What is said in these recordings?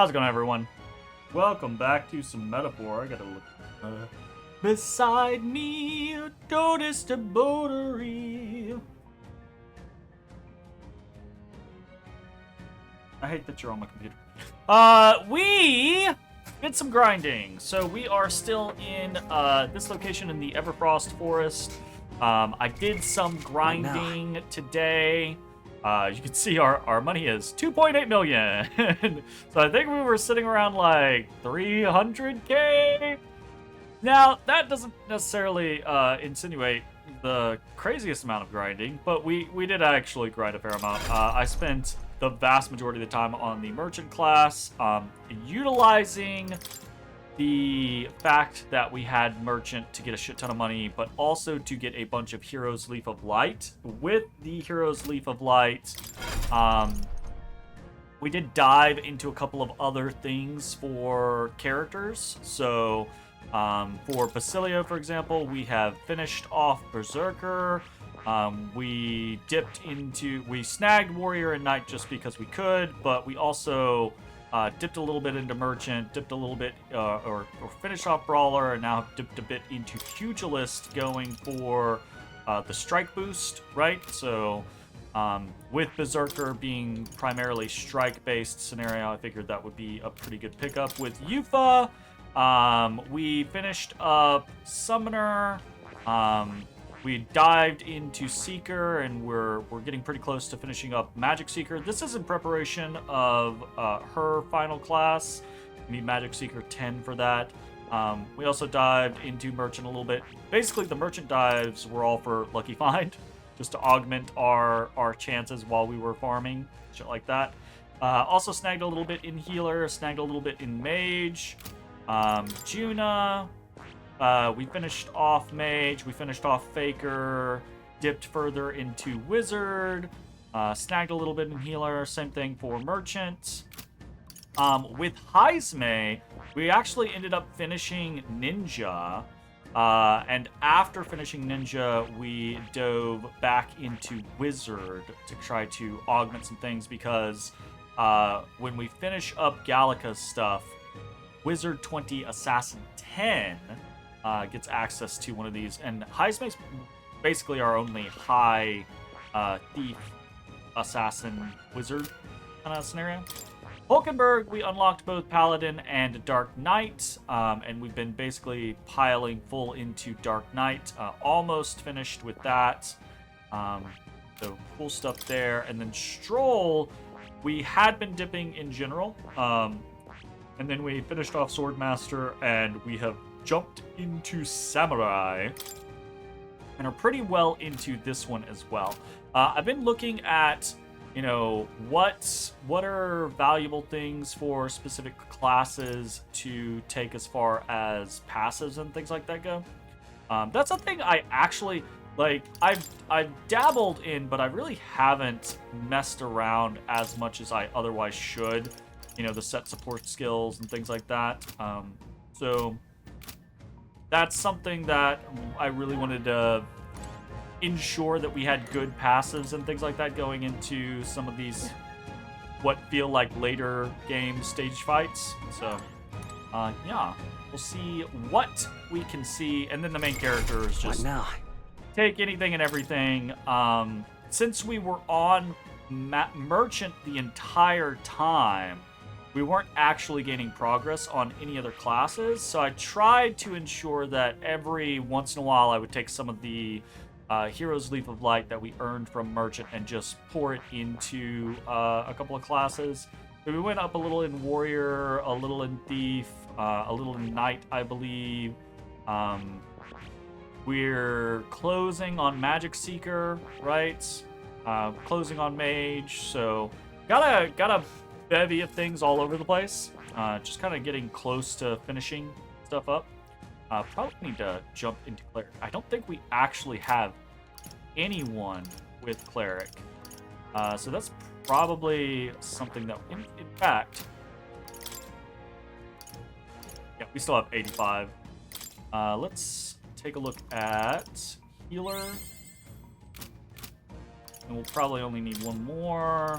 How's it going, everyone? Welcome back to some metaphor. I gotta look. Beside me, notice the botery. I hate that you're on my computer. We did some grinding. So we are still in this location in the Everfrost Forest. I did some grinding today. You can see our money is 2.8 million. So I think we were sitting around like 300k. Now, that doesn't necessarily insinuate the craziest amount of grinding, but we did actually grind a fair amount. I spent the vast majority of the time on the merchant class, utilizing the fact that we had merchant to get a shit ton of money, but also to get a bunch of Heroes Leaf of Light. With the Heroes Leaf of Light, we did dive into a couple of other things for characters. So for Basilio, for example, we have finished off Berserker. We snagged Warrior and Knight just because we could, but we also dipped a little bit into Merchant, dipped a little bit, or finished off Brawler, and now dipped a bit into Pugilist, going for the strike boost, right? So with Berserker being primarily strike-based scenario, I figured that would be a pretty good pickup. With Yufa, we finished up Summoner. We dived into Seeker, and we're getting pretty close to finishing up Magic Seeker. This is in preparation of her final class. We need Magic Seeker 10 for that. We also dived into Merchant a little bit. Basically, the Merchant dives were all for Lucky Find, just to augment our chances while we were farming, shit like that. Also snagged a little bit in Healer, snagged a little bit in Mage. Juna. We finished off Mage, we finished off Faker, dipped further into Wizard, snagged a little bit in Healer, same thing for Merchant. With Heisme, we actually ended up finishing Ninja, and after finishing Ninja, we dove back into Wizard to try to augment some things, because when we finish up Gallica's stuff, Wizard 20 Assassin 10 gets access to one of these, and Heisme's basically our only high thief, assassin, wizard kind of scenario. Hulkenberg, we unlocked both Paladin and Dark Knight, and we've been basically piling full into Dark Knight. Almost finished with that. So cool stuff there. And then Stroll, we had been dipping in general, and then we finished off Swordmaster, and we have jumped into Samurai, and are pretty well into this one as well. I've been looking at, what are valuable things for specific classes to take as far as passives and things like that go. That's something I actually I've dabbled in, but I really haven't messed around as much as I otherwise should. The set support skills and things like that. So that's something that I really wanted to ensure that we had good passives and things like that going into some of these what feel like later game stage fights. So yeah, we'll see what we can see. And then the main character is just take anything and everything. Since we were on Merchant the entire time, we weren't actually gaining progress on any other classes, so I tried to ensure that every once in a while I would take some of the Heroes Leaf of Light that we earned from Merchant and just pour it into a couple of classes. So we went up a little in Warrior, a little in Thief, a little in Knight, I believe. We're closing on Magic Seeker, right? Closing on Mage, so got a bevy of things all over the place. Just kind of getting close to finishing stuff up. Probably need to jump into Cleric. I don't think we actually have anyone with Cleric. So that's probably something that, in fact, yeah, we still have 85. Let's take a look at Healer. And we'll probably only need one more.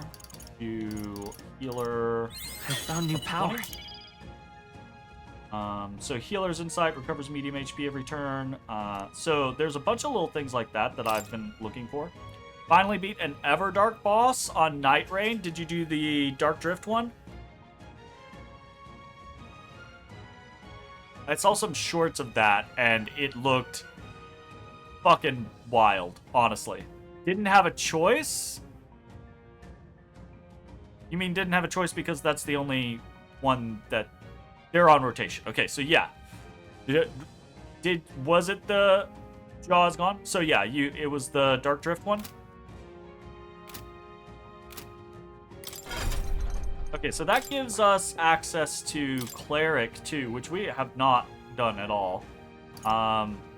do healer. I found new power. So healer's insight recovers medium HP every turn. So there's a bunch of little things like that that I've been looking for. Finally beat an Everdark boss on Night Rain. Did you do the Dark Drift one? I saw some shorts of that, and it looked fucking wild, honestly. Didn't have a choice? You mean didn't have a choice because that's the only one that... They're on rotation. Okay, so yeah. Was it the Jaws Gone? So yeah, it was the Dark Drift one? Okay, so that gives us access to Cleric too, which we have not done at all.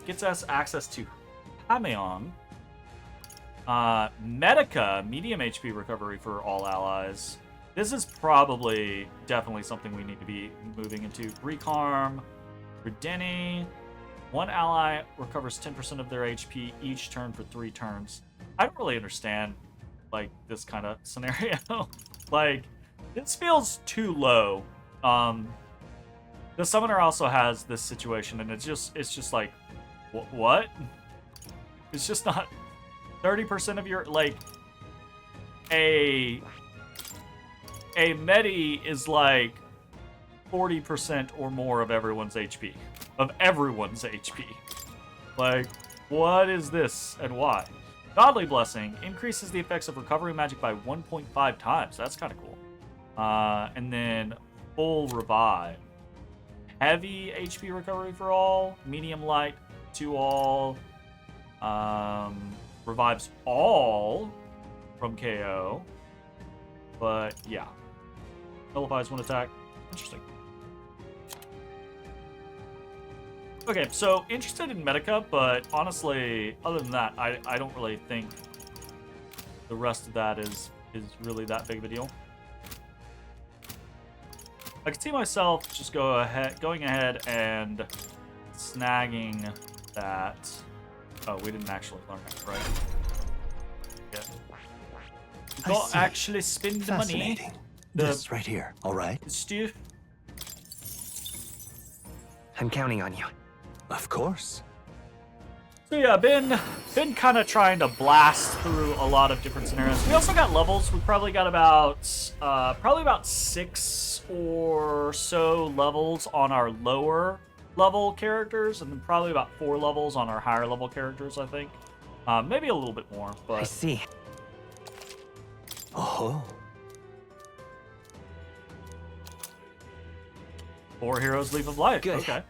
Gets us access to Hameon. Medica, medium HP recovery for all allies. This is probably definitely something we need to be moving into. Recarm, Redeni. One ally recovers 10% of their HP each turn for 3 turns. I don't really understand, like, this kind of scenario. Like, this feels too low. The summoner also has this situation, and it's just like, what? It's just not 30% of your, like, a Medi is like 40% or more of everyone's HP. Like, what is this and why? Godly Blessing increases the effects of recovery magic by 1.5 times. That's kind of cool. And then Full Revive. Heavy HP recovery for all. Medium light to all. Revives all from KO. But yeah. Nullifies one attack. Interesting. Okay, so interested in Medica, but honestly, other than that, I don't really think the rest of that is really that big of a deal. I could see myself just going ahead and snagging that. Oh, we didn't actually learn that, right? Yeah. Don't actually spend the money. This right here, all right? Stu? I'm counting on you. Of course. So yeah, been kind of trying to blast through a lot of different scenarios. We also got levels. We probably got about 6 or so levels on our lower level characters, and then probably about 4 levels on our higher level characters, I think. Maybe a little bit more, but... I see. Oh. 4 Heroes Leaf of Light. Good. Okay.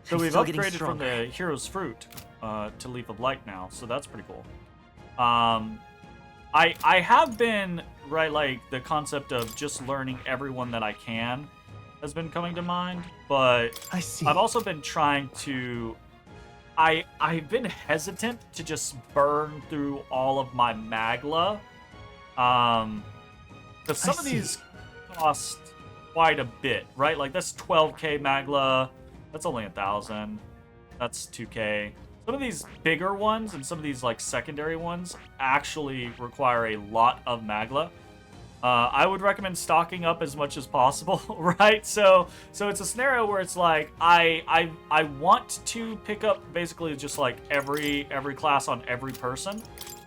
So we've upgraded from the Hero's Fruit to Leaf of Light now, so that's pretty cool. I have been, right, like, the concept of just learning everyone that I can has been coming to mind, but I see. I've also been trying to... I've been hesitant to just burn through all of my Magla. Because some of these cost quite a bit, right? Like, that's 12k Magla. That's only 1,000. That's 2k. Some of these bigger ones and some of these, like, secondary ones actually require a lot of Magla. I would recommend stocking up as much as possible, right? So it's a scenario where it's like I want to pick up basically just like every class on every person,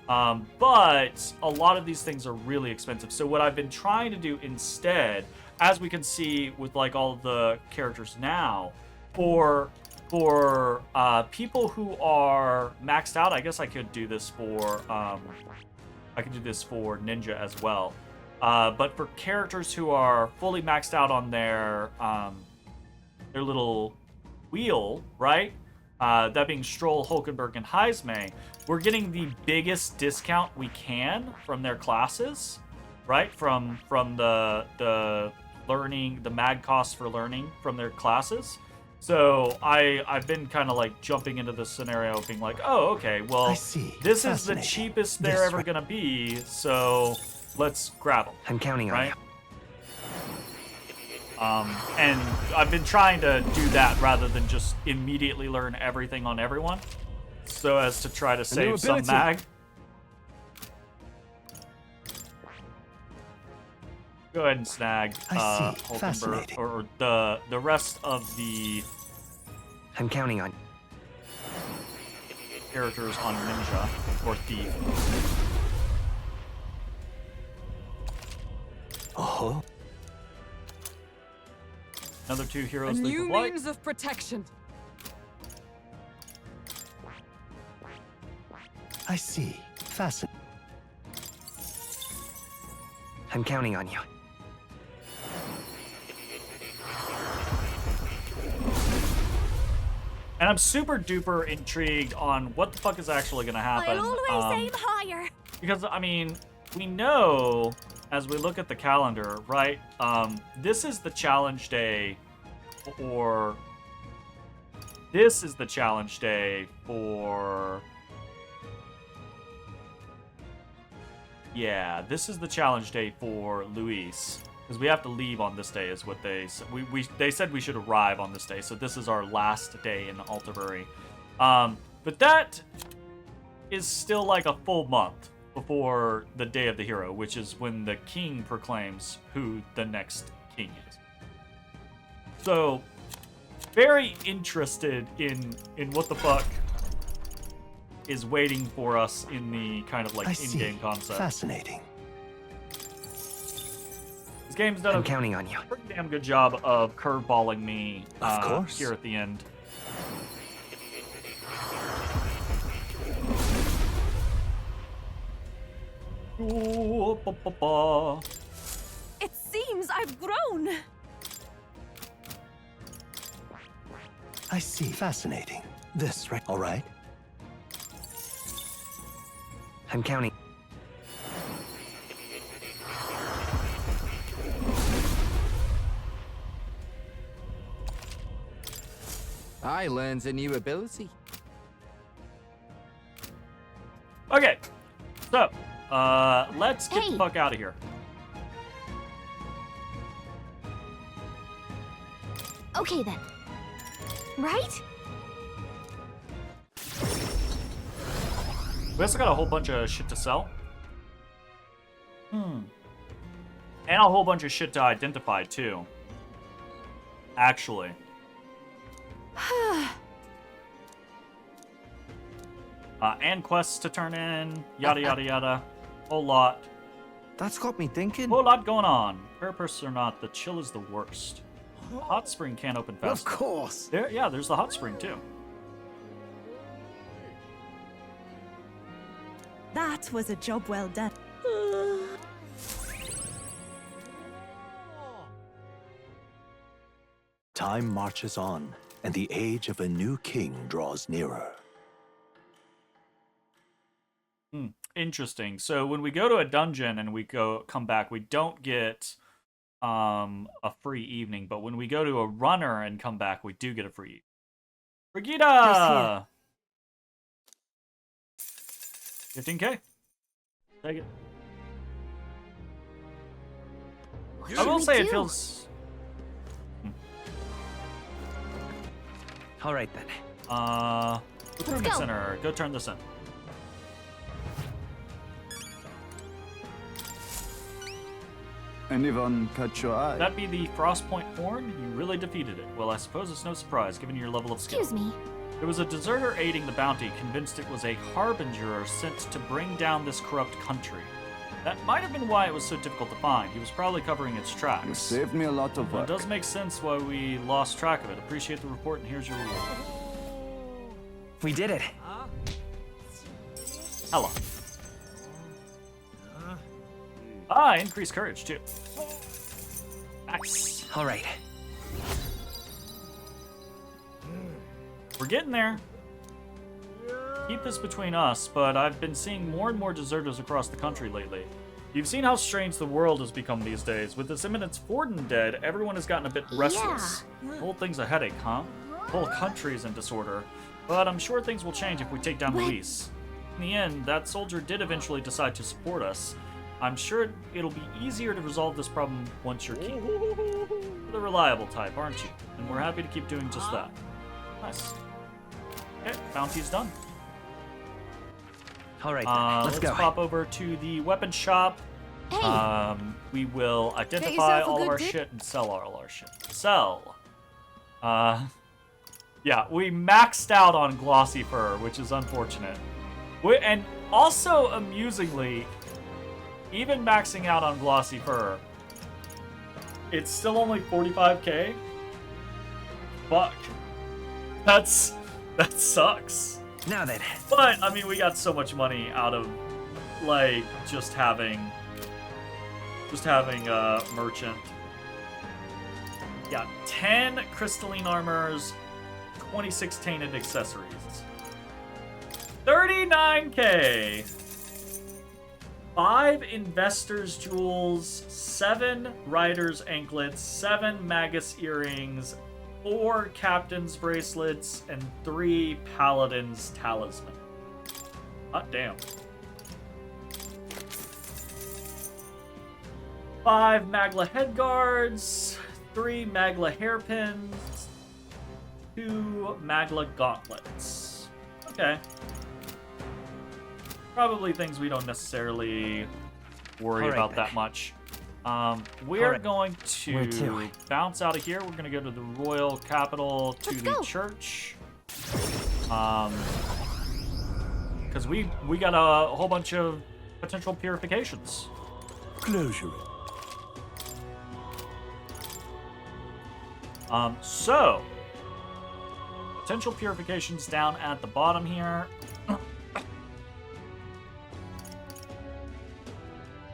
but a lot of these things are really expensive. So what I've been trying to do instead, as we can see with like all of the characters now, for people who are maxed out, I guess I could do this for Ninja as well. But for characters who are fully maxed out on their little wheel, right? That being Stroll, Hulkenberg, and Heismay, we're getting the biggest discount we can from their classes, right? From the learning, the mag costs for learning from their classes. So I've been kind of like jumping into this scenario, being like, oh, okay, well, this is the cheapest they're ever gonna be, so let's grab them. I'm counting on you. And I've been trying to do that rather than just immediately learn everything on everyone, so as to try to save some mag. go ahead and snag I see. Hulkenberg, Fascinating. or the rest of the I'm counting on. characters on Ninja or Thief. Oh. Another 2 A heroes leap new of light. means of protection. I see. Fascinating. I'm counting on you. And I'm super duper intrigued on what the fuck is actually gonna happen. I'll always aim higher. Because, I mean, we know, as we look at the calendar, right? This is the challenge day for... This is the challenge day for... Yeah, this is the challenge day for Luis. Because we have to leave on this day, is what they said. They said we should arrive on this day, so this is our last day in Alterbury. But that is still like a full month before the Day of the Hero, which is when the king proclaims who the next king is. So, very interested in what the fuck is waiting for us in the kind of like I see. in-game concept. Fascinating. This game's done I'm a counting on you. pretty damn good job of curveballing me Of course. here at the end. Ooh, ba, ba, ba. It seems I've grown. I see. Fascinating. This, right? All right. I'm counting. I learned a new ability. Okay, so let's get the Hey. fuck out of here. Okay then. Right? We also got a whole bunch of shit to sell. And a whole bunch of shit to identify, too. Actually. And quests to turn in, yada yada yada. Whole lot. That's got me thinking. Whole lot going on. Purpose or not, the chill is the worst. The hot spring can't open fast. Of course. There's the hot spring, too. That was a job well done. Time marches on, and the age of a new king draws nearer. Interesting. So when we go to a dungeon and we come back, we don't get a free evening, but when we go to a runner and come back, we do get a free evening. Brigitte! 15k. Take it. What I should will we say it do? feels... All right then. Recruitment go. center. Go turn this in. Anyone catch your eye? That be the Frostpoint Horn? You really defeated it. Well, I suppose it's no surprise, given your level of skill. Excuse me. There was a deserter aiding the bounty, convinced it was a harbinger sent to bring down this corrupt country. That might have been why it was so difficult to find. He was probably covering its You tracks. saved me a lot of Well, work. it does make sense why we lost track of it. Appreciate the report, and here's your reward. We did it. Hello. Increased courage, too. Nice. All right. We're getting there. Keep this between us, but I've been seeing more and more deserters across the country lately. You've seen how strange the world has become these days. With this Eminence Forden dead, everyone has gotten a bit restless. The whole thing's a headache, huh? The whole country's in disorder. But I'm sure things will change if we take down Luis. In the end, that soldier did eventually decide to support us. I'm sure it'll be easier to resolve this problem once you're king. You're the reliable type, aren't you? And we're happy to keep doing just that. Nice. Okay, bounty's done. All right then. Let's go. Pop over to the weapon shop. Hey, We will identify yourself a all of good our dip? shit and sell all our shit. Sell. Yeah, we maxed out on glossy fur, which is unfortunate. And also, amusingly, even maxing out on glossy fur, it's still only 45k. Fuck. That sucks. Now then. But I mean, we got so much money out of like just having merchant. Yeah, 10 crystalline armors, 26 tainted accessories. 39k. 5 investors jewels, 7 riders anklets, 7 magus earrings, 4 captain's bracelets, and 3 paladin's talisman. Hot damn. 5 Magla headguards, 3 Magla hairpins, 2 Magla gauntlets. Okay. Probably things we don't necessarily worry All right, about then. that much. We're right. going Where to to? bounce out of here. We're going to go to the royal capital, to Let's the go. church. Because we got a whole bunch of potential purifications. Closure. So potential purifications down at the bottom here.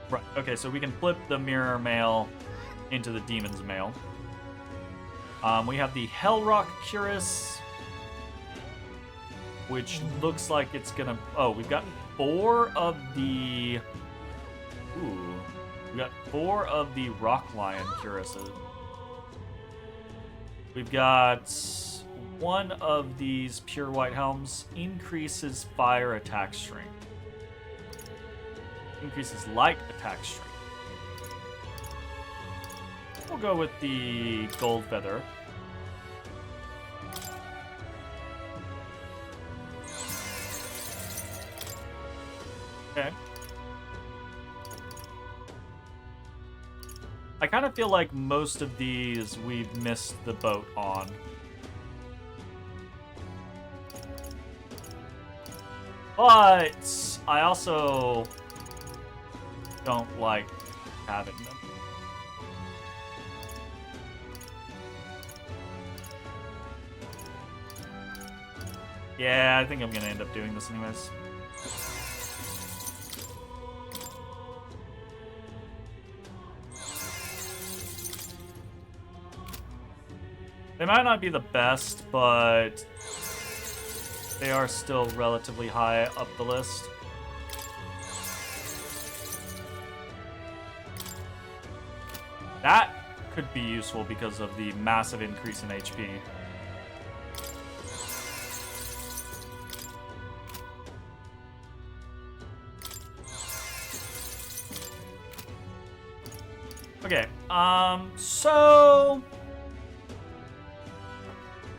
Right. Okay, so we can flip the mirror mail into the demon's mail. We have the Hellrock Cuirass, which looks like it's gonna. Oh, we've got 4 of the. Ooh, we got 4 of the Rock Lion Cuirasses. We've got 1 of these Pure White Helms. Increases fire attack strength. Increases light attack strength. We'll go with the Gold Feather. Okay. I kind of feel like most of these we've missed the boat on. But I also don't like having them. Yeah, I think I'm gonna end up doing this anyways. They might not be the best, but they are still relatively high up the list. That could be useful because of the massive increase in HP. Okay, so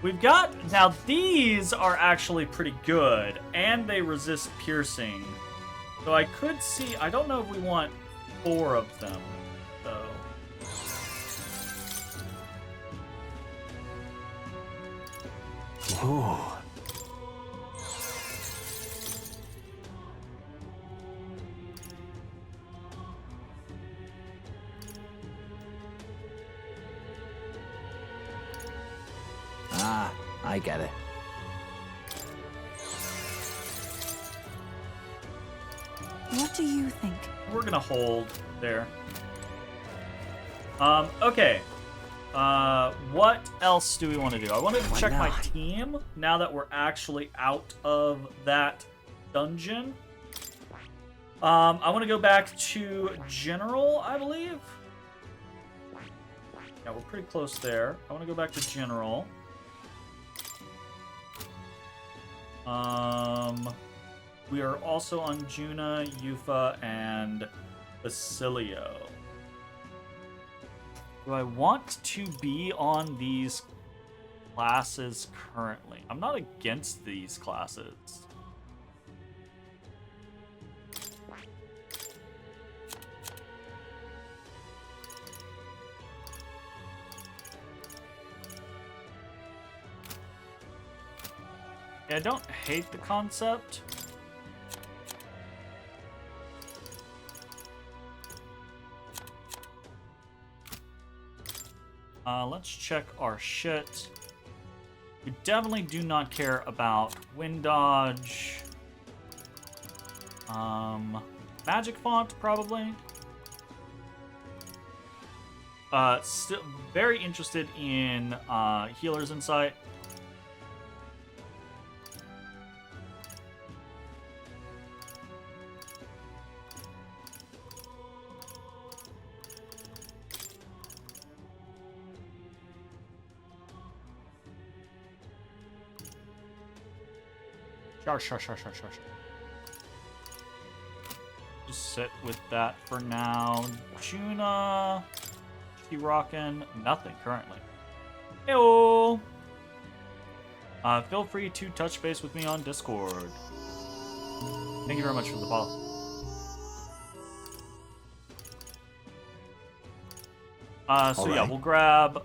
we've got, now these are actually pretty good, and they resist piercing. So I could see, I don't know if we want 4 of them, though. Ooh. Ah, I get it. What do you think? We're gonna hold there. Okay. What else do we want to do? I wanted to check my team now that we're actually out of that dungeon. I want to go back to General, I believe. Yeah, we're pretty close there. I want to go back to General. We are also on Juna, Yufa, and Basilio. Do I want to be on these classes currently? I'm not against these classes. Yeah, I don't hate the concept. Let's check our shit. We definitely do not care about wind dodge. Magic font, probably. Still very interested in Healer's Insight. Sure. Just sit with that for now. Juna, she rockin' nothing currently. Heyo. Feel free to touch base with me on Discord. Thank you very much for the follow. So yeah, we'll grab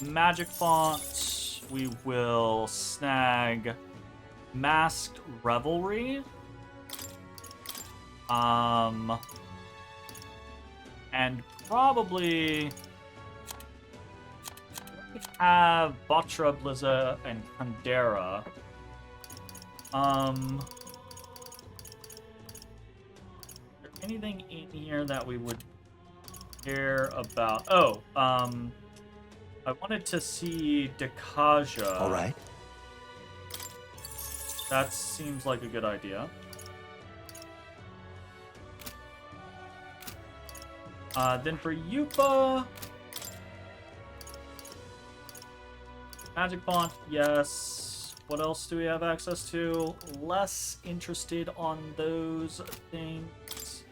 Magic Font. We will snag Masked Revelry. And probably have Batra, Blizza, and Kandera. Is there anything in here that we would care about? Oh, I wanted to see Dekaja. All right. That seems like a good idea. Then for Yupa, Magic Font, yes. What else do we have access to? Less interested on those things.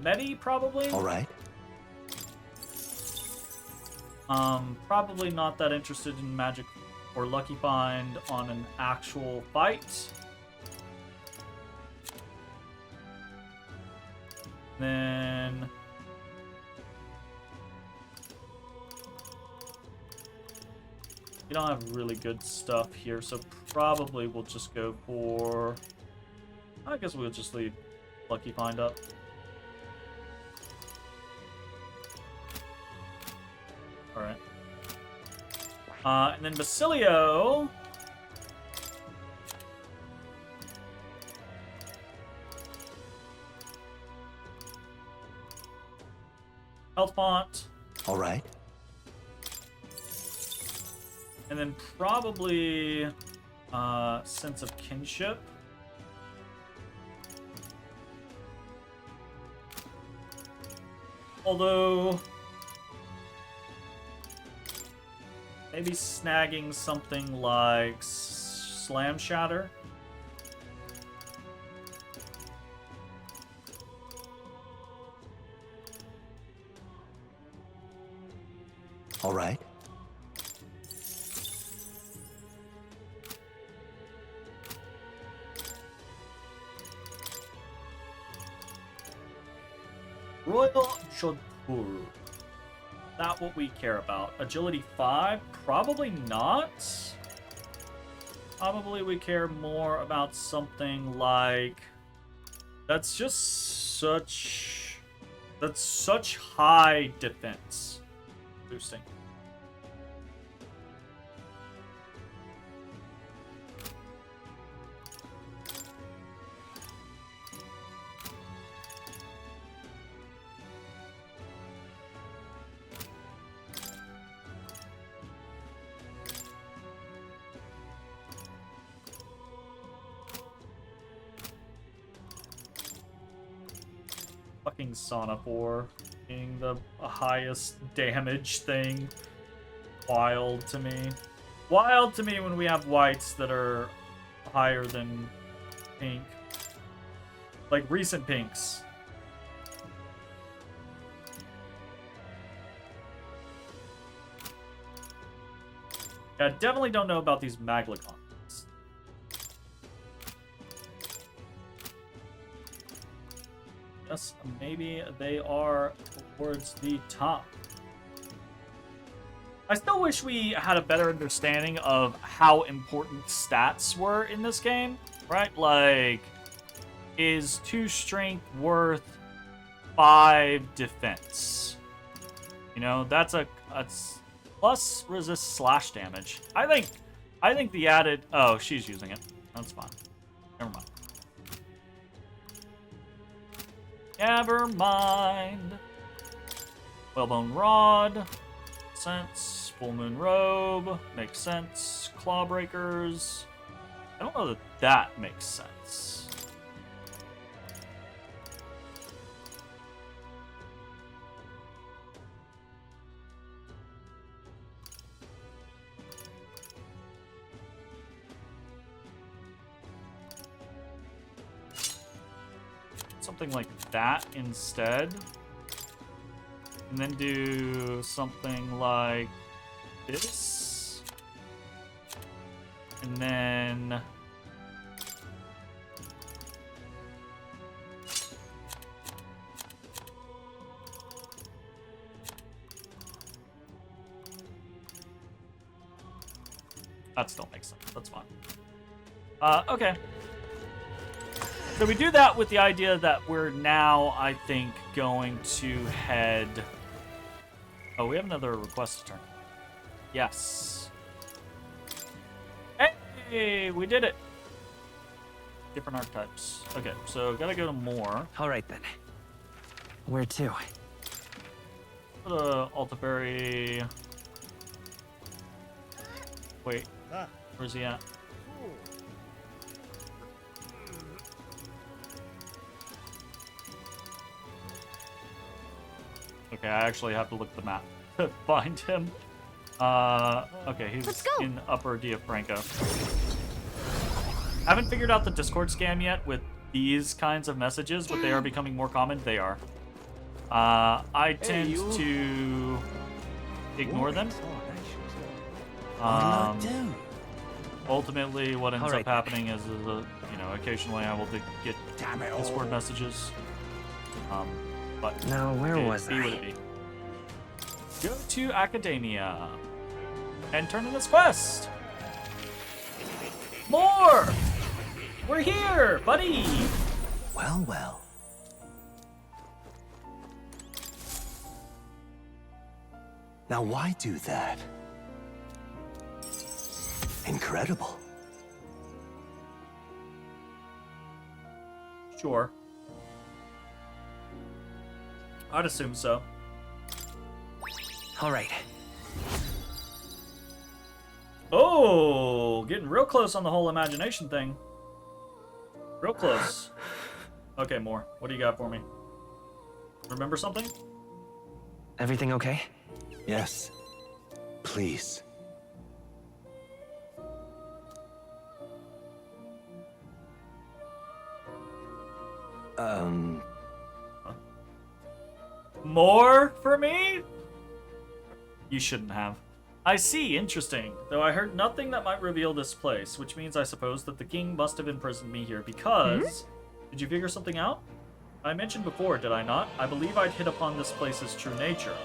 Medi, probably? All right. Probably not that interested in Magic or Lucky Find on an actual fight. Then we don't have really good stuff here, so probably we'll just go for... I guess we'll just leave Lucky Find up. Alright. And then Basilio... Health Font. All right. And then probably Sense of Kinship. Although maybe snagging something like Slam Shatter. All right. Royal Jodhpur. Not what we care about. Agility 5? Probably not. Probably we care more about something like... That's just such... That's such high defense boosting. Fucking Sonapore being the highest damage thing. Wild to me. Wild to me when we have whites that are higher than pink. Like recent pinks. Yeah, I definitely don't know about these Maglicons. Yes, maybe they are towards the top. I still wish we had a better understanding of how important stats were in this game, right? Like, is 2 strength worth 5 defense? You know, that's plus resist slash damage. I think the added... Oh, she's using it. That's fine. Never mind. Never mind. Whalebone Rod. Sense. Full Moon Robe. Makes sense. Clawbreakers. I don't know that that makes sense. Something like that instead. And then do something like this. And then... That still makes sense. That's fine. Okay. So we do that with the idea that we're now, I think, going to head... Oh, we have another request to turn. Yes. Hey, we did it. Different archetypes. Okay, so gotta go to more. All right, then. Where to? Go to Altaberry. Wait, where's he at? Okay, I actually have to look at the map to find him. Okay, he's in Upper Diafranco. Haven't figured out the Discord scam yet with these kinds of messages, but they are becoming more common. They are. I tend to ignore them. Ultimately, what ends up happening is you know, occasionally I will get Discord messages. But now, where was I? What it be? Go to Academia and turn in this quest. More! We're here, buddy! Well, well. Now, why do that? Incredible. Sure. I'd assume so. All right. Oh, getting real close on the whole imagination thing. Real close. Okay, more. What do you got for me? Remember something? Everything okay? Yes. Please. More for me? You shouldn't have. I see, interesting. Though I heard nothing that might reveal this place, which means I suppose that the king must have imprisoned me here because... Did you figure something out? I mentioned before, did I not? I believe I'd hit upon this place's true nature.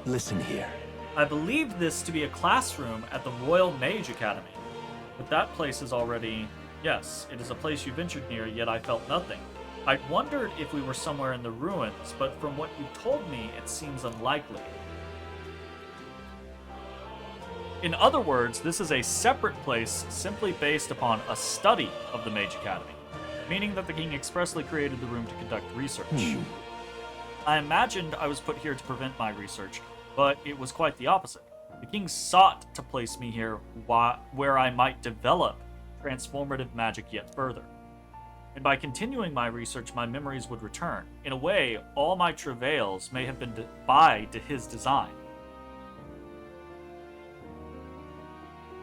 Listen here. I believed this to be a classroom at the Royal Mage Academy. But that place is already... Yes, it is a place you ventured near, yet I felt nothing. I wondered if we were somewhere in the ruins, but from what you told me, it seems unlikely. In other words, this is a separate place simply based upon a study of the Mage Academy, meaning that the king expressly created the room to conduct research. I imagined I was put here to prevent my research, but it was quite the opposite. The king sought to place me here where I might develop transformative magic yet further. And by continuing my research, my memories would return. In a way, all my travails may have been by to his design.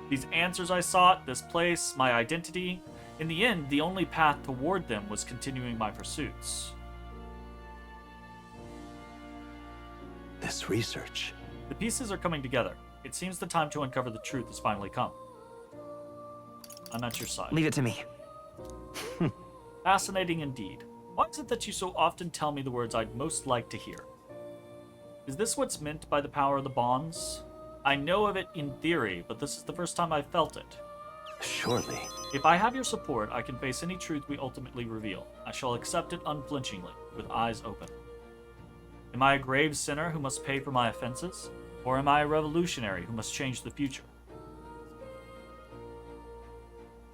These answers I sought, this place, my identity, in the end, the only path toward them was continuing my pursuits. This research. The pieces are coming together. It seems the time to uncover the truth has finally come. I'm at your side. Leave it to me. Fascinating indeed. Why is it that you so often tell me the words I'd most like to hear? Is this what's meant by the power of the bonds? I know of it in theory, but this is the first time I've felt it. Surely. If I have your support, I can face any truth we ultimately reveal. I shall accept it unflinchingly, with eyes open. Am I a grave sinner who must pay for my offenses? Or am I a revolutionary who must change the future?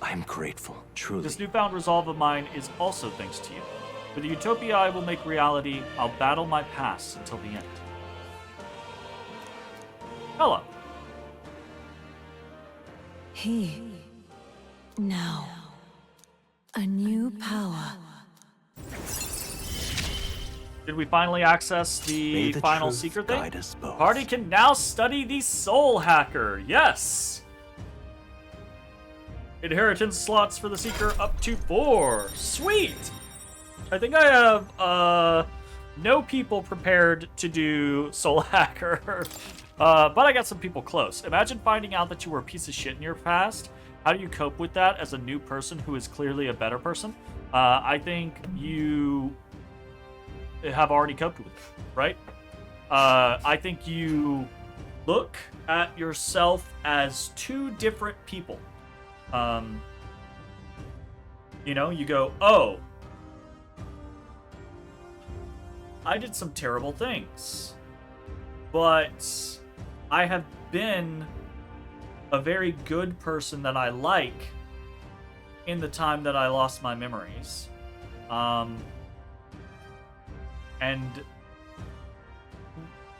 I'm grateful, truly. This newfound resolve of mine is also thanks to you. For the utopia I will make reality, I'll battle my past until the end. Hello. He. Now. A new power. Did we finally access May the the final truth secret thing? guide us both. Party can now study the Soul Hacker. Yes! Inheritance slots for the Seeker up to 4. Sweet! I think I have no people prepared to do Soul Hacker. But I got some people close. Imagine finding out that you were a piece of shit in your past. How do you cope with that as a new person who is clearly a better person? I think you have already coped with it, right? I think you look at yourself as two different people. You know, you go, oh, I did some terrible things, but I have been a very good person that I like in the time that I lost my memories. And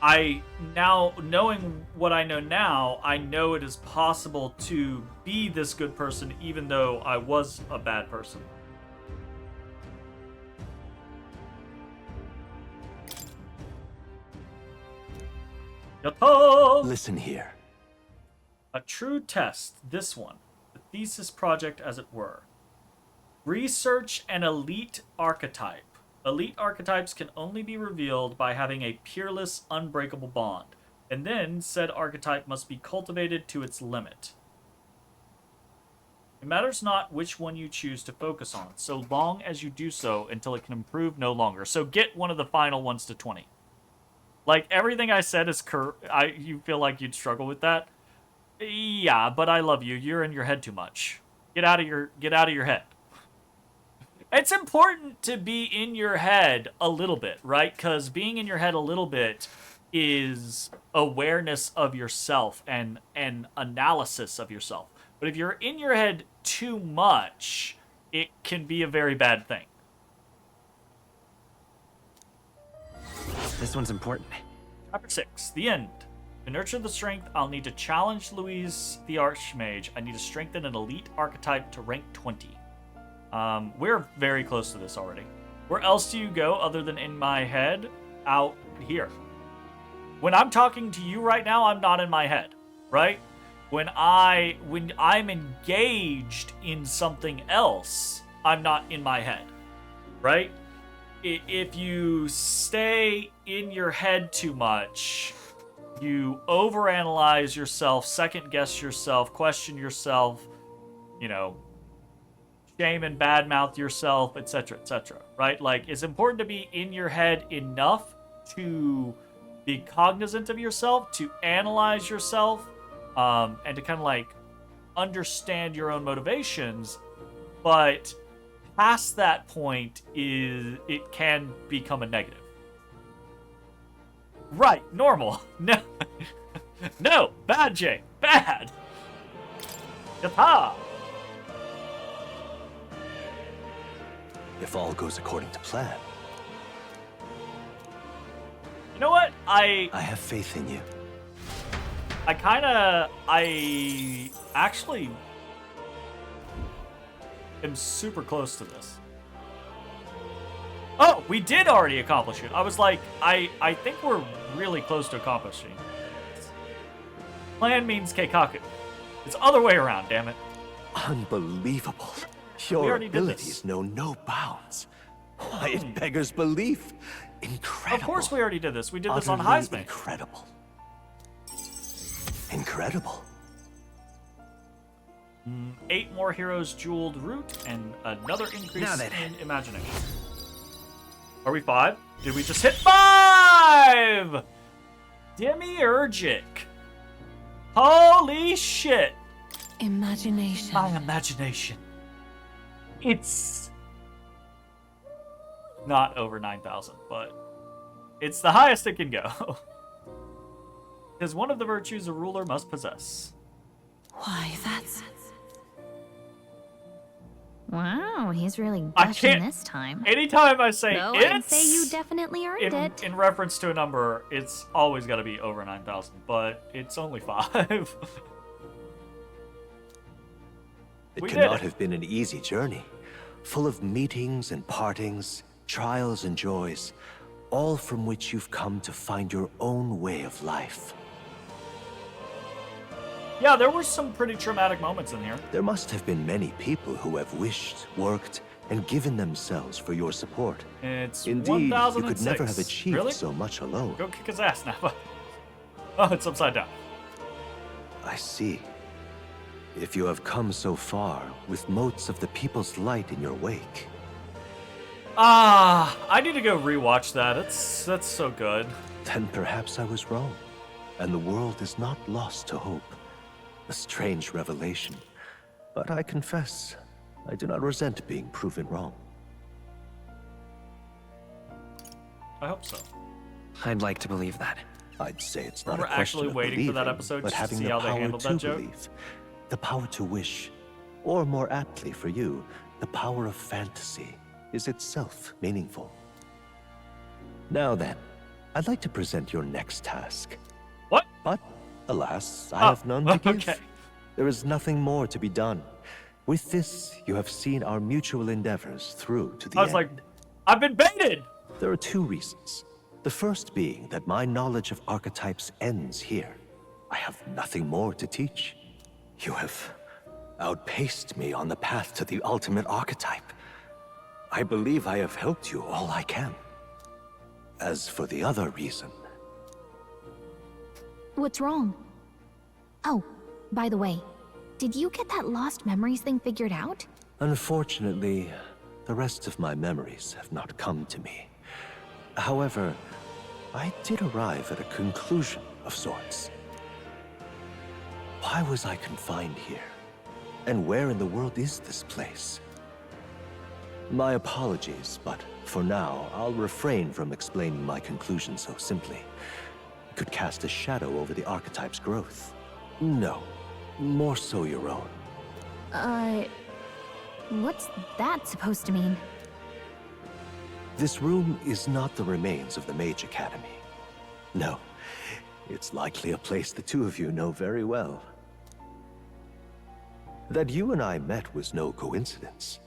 I now, knowing what I know now, I know it is possible to be this good person even though I was a bad person. Yatta! Listen here. A true test, this one. The thesis project, as it were. Research an elite archetype. Elite archetypes can only be revealed by having a peerless, unbreakable bond, and then said archetype must be cultivated to its limit. It matters not which one you choose to focus on, so long as you do so until it can improve no longer. So get one of the final ones to 20. Like, everything I said is you feel like you'd struggle with that? Yeah, but I love you. You're in your head too much. Get out of your head. It's important to be in your head a little bit, right? Because being in your head a little bit is awareness of yourself and analysis of yourself. But if you're in your head too much, it can be a very bad thing. This one's important. Chapter 6, the end. To nurture the strength, I'll need to challenge Louise the Archmage. I need to strengthen an elite archetype to rank 20. We're very close to this already. Where else do you go other than in my head? Out here. When I'm talking to you right now, I'm not in my head, right? When I'm engaged in something else, I'm not in my head, right? If you stay in your head too much, you overanalyze yourself, second guess yourself, question yourself, you know, shame and badmouth yourself, etc., etc., right? Like, it's important to be in your head enough to be cognizant of yourself, to analyze yourself, and to kind of like understand your own motivations. But past that point, it can become a negative. Right, normal. No, no, bad, Jay, bad. Yatta! If all goes according to plan, You know what? I have faith in you. I actually am super close to this. Oh, we did already accomplish it. I was like, I think we're really close to accomplishing this. Plan means keikaku. It's the other way around, damn it. Unbelievable. We Your already did abilities this. know no bounds. Why, it beggars belief. Incredible. Of course we already did this. We did this on Utterly Heisman. Incredible. Incredible. 8 more heroes jeweled root and another increase Now then. in imagination. Are we 5? Did we just hit 5? Demiurgic. Holy shit! Imagination. My imagination. It's not over 9,000, but it's the highest it can go. Is one of the virtues a ruler must possess. Why, that's... Wow, he's really I gushing can't- this time. Anytime I say Though it's, I'd say you definitely earned it. in reference to a number, it's always got to be over 9,000, but it's only 5. It We cannot did it. have been an easy journey, full of meetings and partings, trials and joys, all from which you've come to find your own way of life. Yeah, there were some pretty traumatic moments in here. There must have been many people who have wished, worked, and given themselves for your support. It's Indeed, you 1,006. could never have achieved Really? so much alone. Go kick his ass now. Oh, it's upside down. I see. If you have come so far, with motes of the people's light in your wake, I need to go rewatch that. That's so good. then perhaps I was wrong, and the world is not lost to hope. A strange revelation, but I confess, I do not resent being proven wrong. I hope so. I'd like to believe that. I'd say it's not We're a question actually of waiting for that believing, episode but just to having see the how they power handled to that joke. believe, the power to wish, or more aptly for you, the power of fantasy is itself meaningful. Now then, I'd like to present your next task. What? But, alas, I Oh, have none to give. okay. There is nothing more to be done. With this, you have seen our mutual endeavors through to the I was end. like, I've been baited! There are two reasons. The first being that my knowledge of archetypes ends here. I have nothing more to teach. You have outpaced me on the path to the ultimate archetype. I believe I have helped you all I can. As for the other reason, What's wrong? Oh, by the way, did you get that lost memories thing figured out? unfortunately, the rest of my memories have not come to me. However, I did arrive at a conclusion of sorts. Why was I confined here? And where in the world is this place? My apologies, but for now, I'll refrain from explaining my conclusion so simply. It could cast a shadow over the archetype's growth. No, more so your own. What's that supposed to mean? This room is not the remains of the Mage Academy. No, it's likely a place the two of you know very well. That you and I met was no coincidence.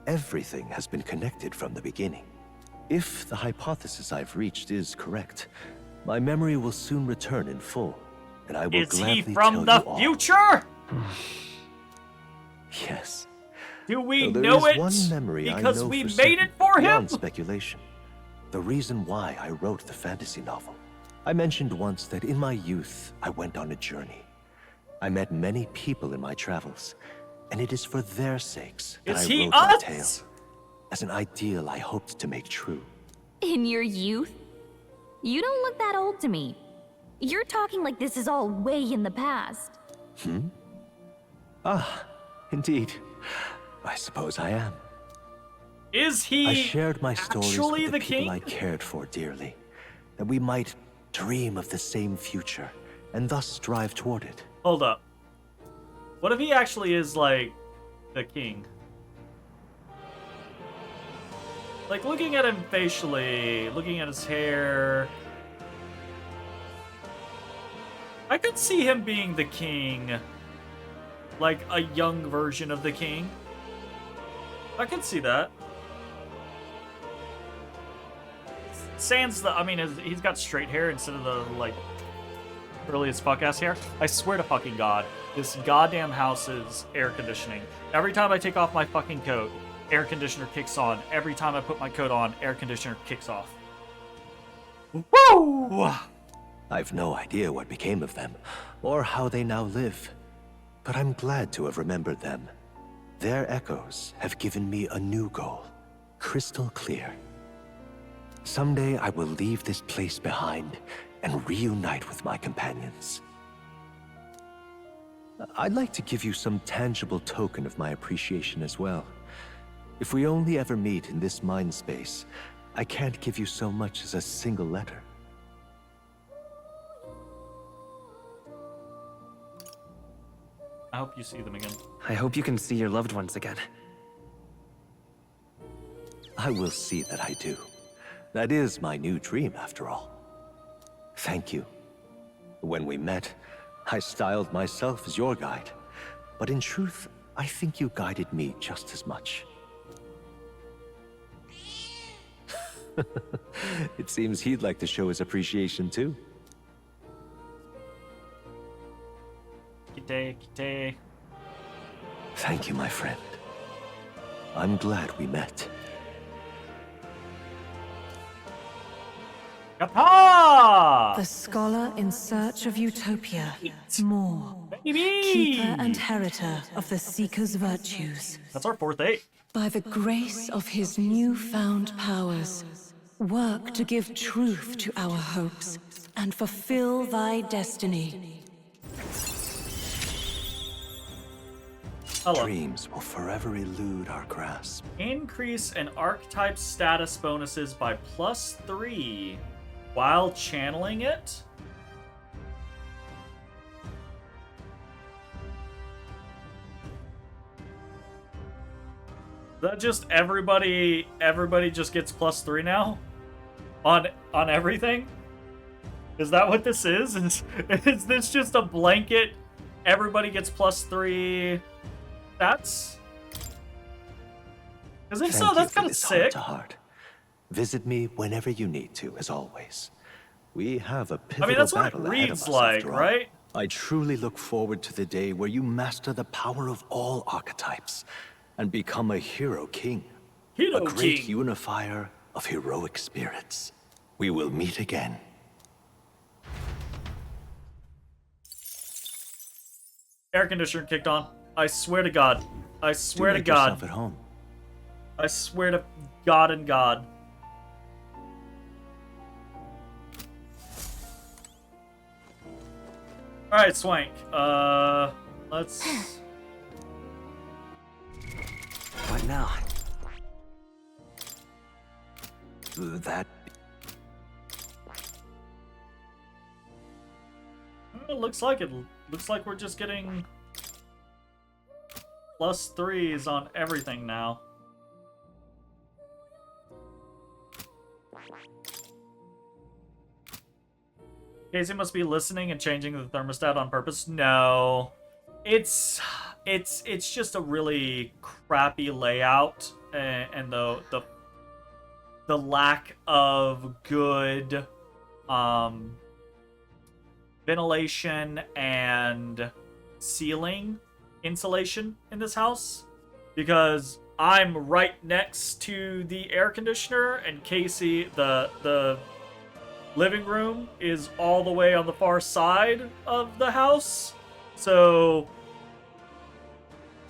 Everything has been connected from the beginning. If the hypothesis I've reached is correct, my memory will soon return in full, and I will Is gladly he from tell the you all. future? Yes. Do we Though there know is it one memory I because know we for made certain, it for him? beyond speculation. The reason why I wrote the fantasy novel. I mentioned once that in my youth, I went on a journey. I met many people in my travels, and it is for their sakes that Is I he wrote my us? tale. As an ideal I hoped to make true. In your youth? You don't look that old to me. You're talking like this is all way in the past. Indeed. I suppose I am. Is he I shared my stories actually with the the people king? I cared for dearly, that we might dream of the same future, and thus strive toward it. Hold up. What if he actually is, like, the king? Like, looking at him facially, looking at his hair... I could see him being the king. Like, a young version of the king. I could see that. Sans the... I mean, he's got straight hair instead of the, like, curly as fuck ass hair. I swear to fucking God, this goddamn house's air conditioning. Every time I take off my fucking coat, air conditioner kicks on. Every time I put my coat on, air conditioner kicks off. Woo! I've no idea what became of them, or how they now live. But I'm glad to have remembered them. Their echoes have given me a new goal, crystal clear. Someday I will leave this place behind and reunite with my companions. I'd like to give you some tangible token of my appreciation as well. If we only ever meet in this mind space, I can't give you so much as a single letter. I hope you see them again. I hope you can see your loved ones again. I will see that I do. That is my new dream, after all. Thank you. When we met, I styled myself as your guide. But in truth, I think you guided me just as much. It seems he'd like to show his appreciation too. Kite, kite. Thank you, my friend. I'm glad we met. Kappa! The scholar in search of utopia. More. Baby! Keeper and heritor of the seeker's virtues. That's our 4th 8. By the grace of his newfound powers, work to give truth to our hopes and fulfill thy destiny. Hello. Dreams will forever elude our grasp. Increase an archetype status bonuses by +3 while channeling it. That just everybody just gets +3 now on everything? Is that what this is? Is this just a blanket everybody gets +3? That's because if so, that's kind of sick. To heart. Visit me whenever you need to, as always. We have a pivotal I mean, that's what it battle ahead of reads us, like, after all. right? I truly look forward to the day where you master the power of all archetypes and become a hero king. Hero a great king. unifier of heroic spirits. We will meet again. Air conditioner kicked on. I swear to God. I swear to make God. yourself at home. I swear to God and God. Alright, Swank. Let's... What now? That It looks like it. Looks like we're just getting +3s on everything now. Casey must be listening and changing the thermostat on purpose. No, it's just a really crappy layout, and the lack of good ventilation and ceiling insulation in this house, because I'm right next to the air conditioner, and Casey, the living room, is all the way on the far side of the house. So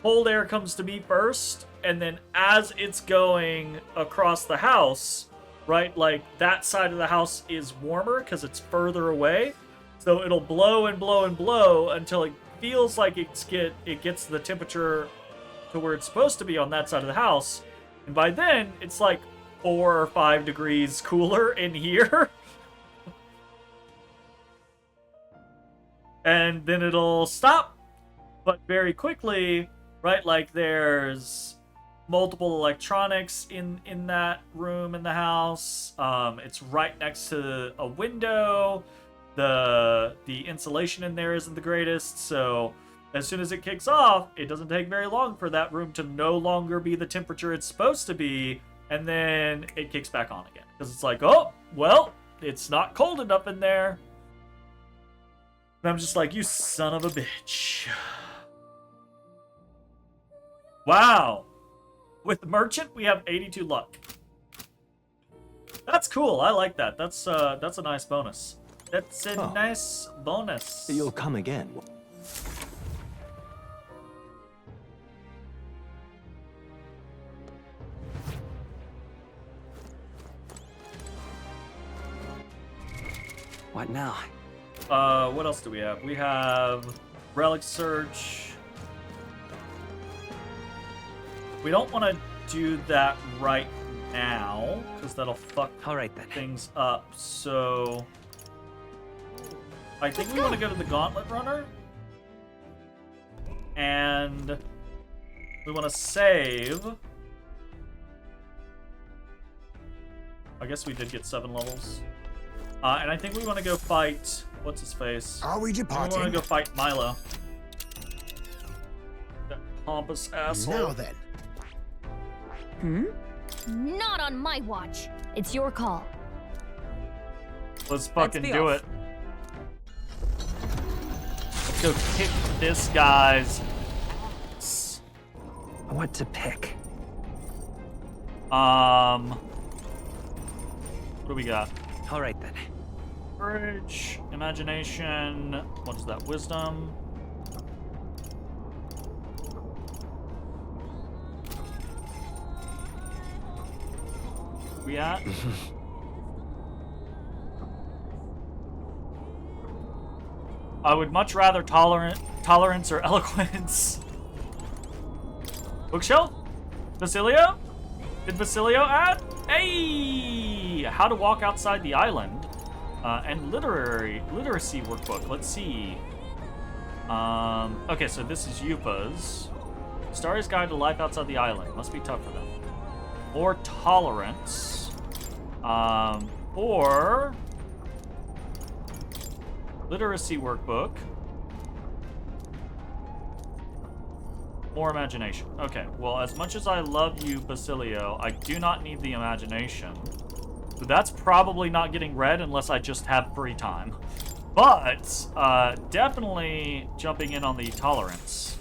cold air comes to me first, and then as it's going across the house, right, like that side of the house is warmer because it's further away. So it'll blow and blow and blow until it feels like it gets the temperature to where it's supposed to be on that side of the house. And by then, it's like 4 or 5 degrees cooler in here. And then it'll stop, but very quickly, right? Like there's multiple electronics in that room in the house. It's right next to a window. The insulation in there isn't the greatest, so as soon as it kicks off, it doesn't take very long for that room to no longer be the temperature it's supposed to be, and then it kicks back on again. Because it's like, oh, well, it's not cold enough in there. And I'm just like, you son of a bitch. Wow. With Merchant, we have 82 luck. That's cool. I like that. That's a nice bonus. That's a nice bonus. you'll come again. What now? What else do we have? We have Relic search. We don't want to do that right now, because that'll fuck All right then. things up. So I think we want to go to the Gauntlet Runner. And we want to save. I guess we did get 7 levels. And I think we want to go fight... What's his face? Are we We departing? want to go fight Milo. That pompous asshole. Now then. Not on my watch. It's your call. Let's fucking be do off. it. Let's go kick this guy's ass. What to pick? What do we got? All right then. Courage, imagination, what is that? Wisdom. We at? I would much rather tolerance or eloquence. Bookshelf? Basilio? Did Basilio add? Hey! How to walk outside the island. And literacy workbook. Let's see. Okay, so this is Yupa's. Starry's Guide to Life Outside the Island. Must be tough for them. More tolerance. Or literacy workbook. More imagination. Okay, well, as much as I love you, Basilio, I do not need the imagination. So that's probably not getting read unless I just have free time. But, definitely jumping in on the tolerance.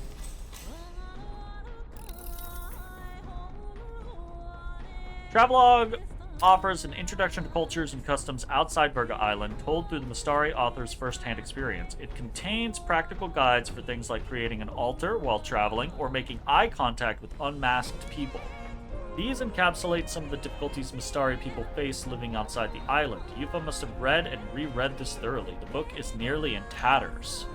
Travelogue offers an introduction to cultures and customs outside Virga Island, told through the Mistari author's first-hand experience. It contains practical guides for things like creating an altar while traveling or making eye contact with unmasked people. These encapsulate some of the difficulties Mistari people face living outside the island. Yupa must have read and reread this thoroughly. The book is nearly in tatters.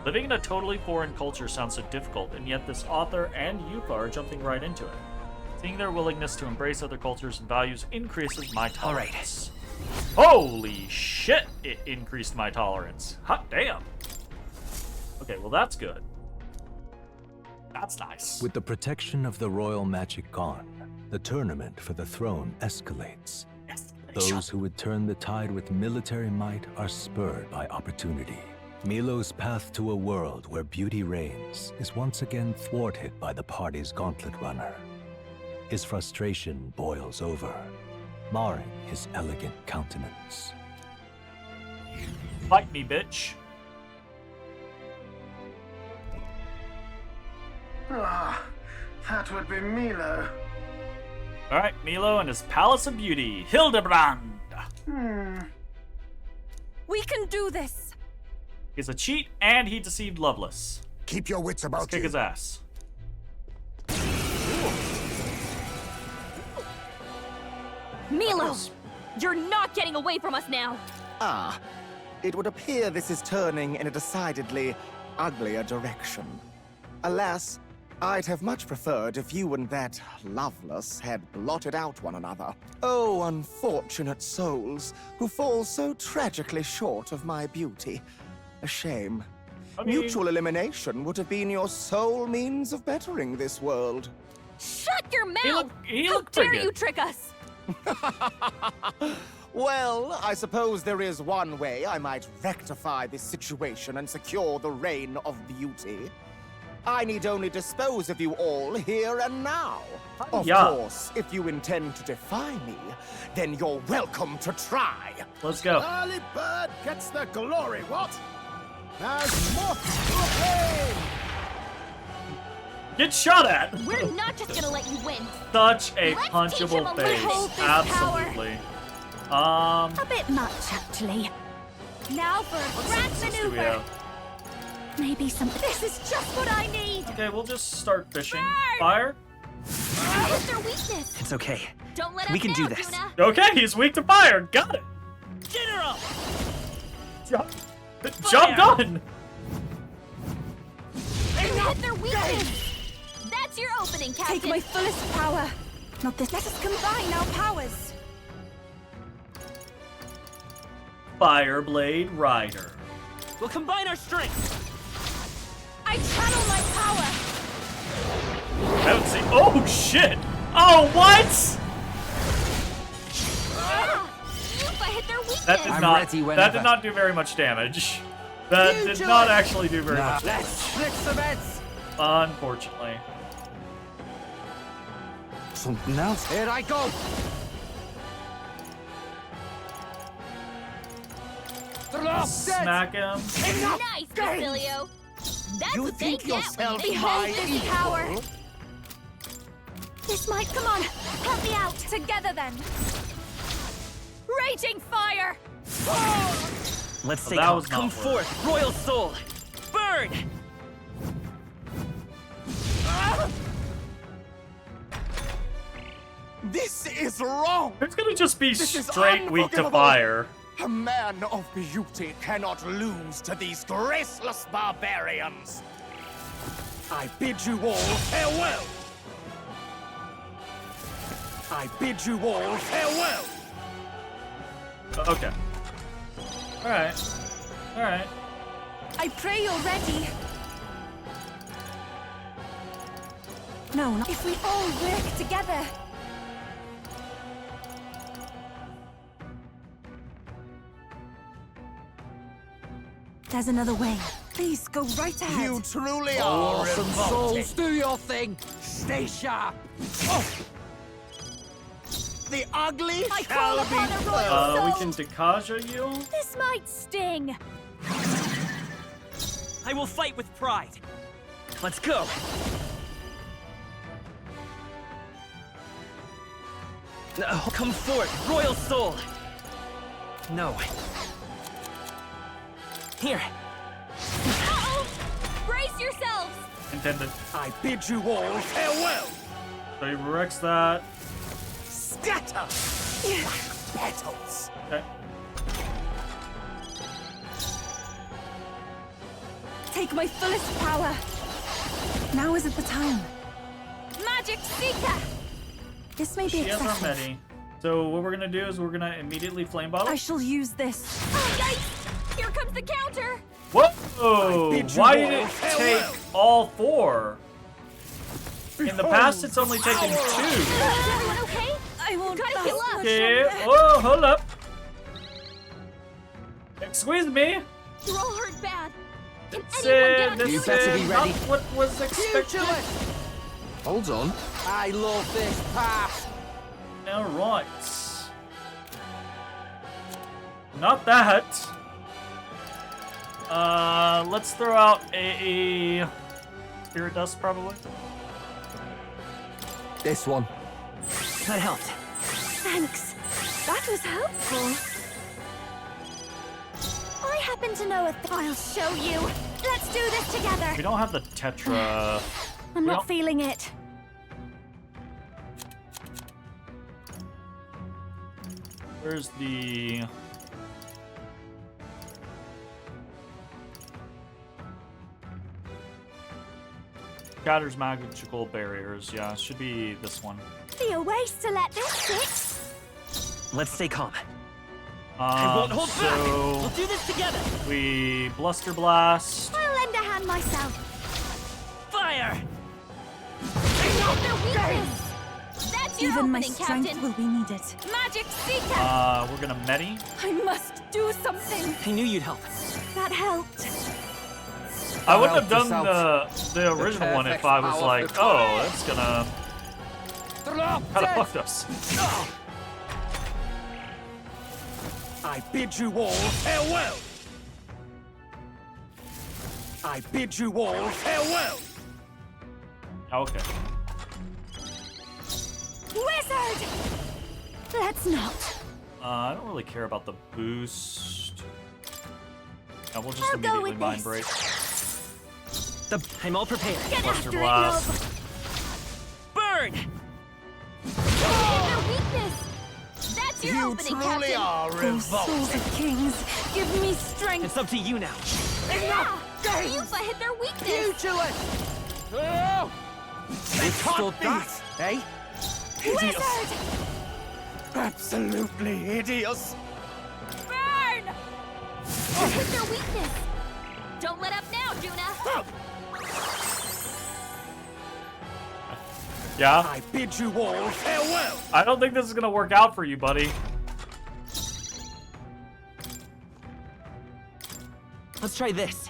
Living in a totally foreign culture sounds so difficult, and yet this author and Yupa are jumping right into it. Seeing their willingness to embrace other cultures and values increases my tolerance. Holy shit, it increased my tolerance. Hot damn. Okay, well that's good. That's nice. With the protection of the royal magic gone, the tournament for the throne escalates. Those who would turn the tide with military might are spurred by opportunity. Milo's path to a world where beauty reigns is once again thwarted by the party's gauntlet runner. His frustration boils over, marring his elegant countenance. Fight me, bitch. Ah, that would be Milo. Alright, Milo and his Palace of Beauty, Hildebrand. We can do this! He's a cheat and he deceived Loveless. Keep your wits Let's about kick you. his ass. Milo! You're not getting away from us now! Ah, it would appear this is turning in a decidedly uglier direction. Alas, I'd have much preferred if you and that Loveless had blotted out one another. Oh, unfortunate souls who fall so tragically short of my beauty. A shame. Mutual elimination would have been your sole means of bettering this world. Shut your mouth! he How looked pretty dare you good. trick us! Well, I suppose there is one way I might rectify this situation and secure the reign of beauty. I need only dispose of you all here and now. Of Yeah. course, if you intend to defy me, then you're welcome to try. Let's go. Early bird gets the glory, what? As moth to a flame! Get shot at! We're not just gonna let you win! Such a Let's punchable teach him a face. little this Absolutely. A bit much, actually. Now for a grand What do we maneuver! have? Maybe some. This is just what I need! Okay, we'll just start fishing. Burn! Fire? What's their weakness? It's okay. Don't let We us can do down, this. Tuna. Okay, he's weak to fire. Got it. General! Job done. hit their weakness! That's your opening, Captain! Take my fullest power. Not this. Let us combine our powers. Fireblade Rider. We'll combine our strength. I channel my power. I don't see. Oh shit! Oh what? Yufa hit their weakness! That did I'm not. ready That whenever. did not do very much damage. That did not actually do very much damage. Let's split some heads. Unfortunately. Something else. Here I go. Smack him. Nice, Basilio! That's You what they think get when yourself they my hold this equal? power! This might, come on, help me out! Together then! Raging fire! Let's stay that calm. was not Come worth forth, royal soul. Burn. This is wrong! It's gonna just be This is straight weak to unforgivable. fire. A man of beauty cannot lose to these graceless barbarians. I bid you all farewell. I bid you all farewell. Okay. Alright. Alright. I pray you're ready. No, not if we all work together. There's another way. Please go right ahead. You truly are revolting. do your thing. Stay sharp. The ugly I shall call be upon a royal purged. We soul. can Dekaja you. This might sting. I will fight with pride. Let's go. Come forth, royal soul. No. Here. Uh-oh! Brace yourselves! Intended. I bid you all farewell. So he wrecks that. Scatter like petals. Okay. Take my fullest power. Now isn't the time. Magic Seeker! This may be She has our excessive. Medi. So what we're gonna do is we're gonna immediately flame bottle. I shall use this. Oh, yikes! Here comes the counter! Whoa! bid you Why all did it farewell. take all four? In the past, it's only taken two. Is everyone okay? I won't Gotta heal up. Okay. Oh, hold up. Excuse me. You're all hurt bad. Can This anyone get on this You better be is ready. not what was expected. Hold on. I love this path. All right. Not that. Let's throw out a spirit dust probably. This one. That helped. Thanks. That was helpful. I happen to know a thing. I'll show you. Let's do this together. We don't have the Tetra. I'm Well- not feeling it. Where's the? Shatters magical barriers. Yeah, it should be this one. Be a waste to let this sit. Let's stay calm. I won't hold back. We'll So do this together. we bluster blast. I'll lend a hand myself. Fire. Not their weakness. That's your Even my opening, strength Captain. will be needed. Magic Seeker. We're gonna Medi. I must do something. I knew you'd help. That helped. I wouldn't have helped done us the original one if perfect I was power like, for oh, that's gonna kind of fucked us. I bid you all farewell. I bid you all farewell. Okay. Wizard! Let's not. I don't really care about the boost. Yeah, we'll just I'll go immediately with mind this. break. I'm all prepared. Get Buster after blast. it, Nub. Burn. Their weakness. That's your You opening, truly Captain. are Oh, souls revolting. of kings, give me strength. It's up to you now. Yeah! Yufa hit their weakness. You to it. Withstood that, eh? Wizard! Absolutely hideous. Burn! You hit their weakness. Don't let up now, Juna. Yeah? I bid you all farewell. I don't think this is gonna work out for you, buddy. Let's try this.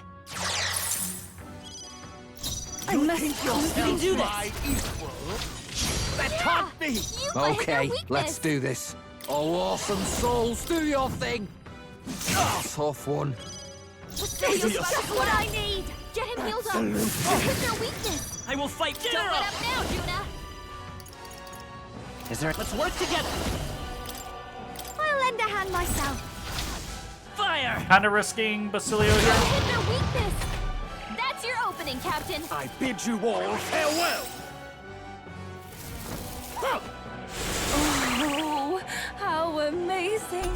I must constantly do this. My equal? That can't be. You let hit their Okay, weakness. let's do this. Oh, awesome souls, do your thing. Tough one. That's what I need. Get him healed up. You hit their weakness. I will fight. Get Don't her let up. up now, Juna. Is there? Let's work together. I'll lend a hand myself. Fire. Kind of risking Basilio You here. hit their weakness. That's your opening, Captain. I bid you all farewell. Oh, how amazing.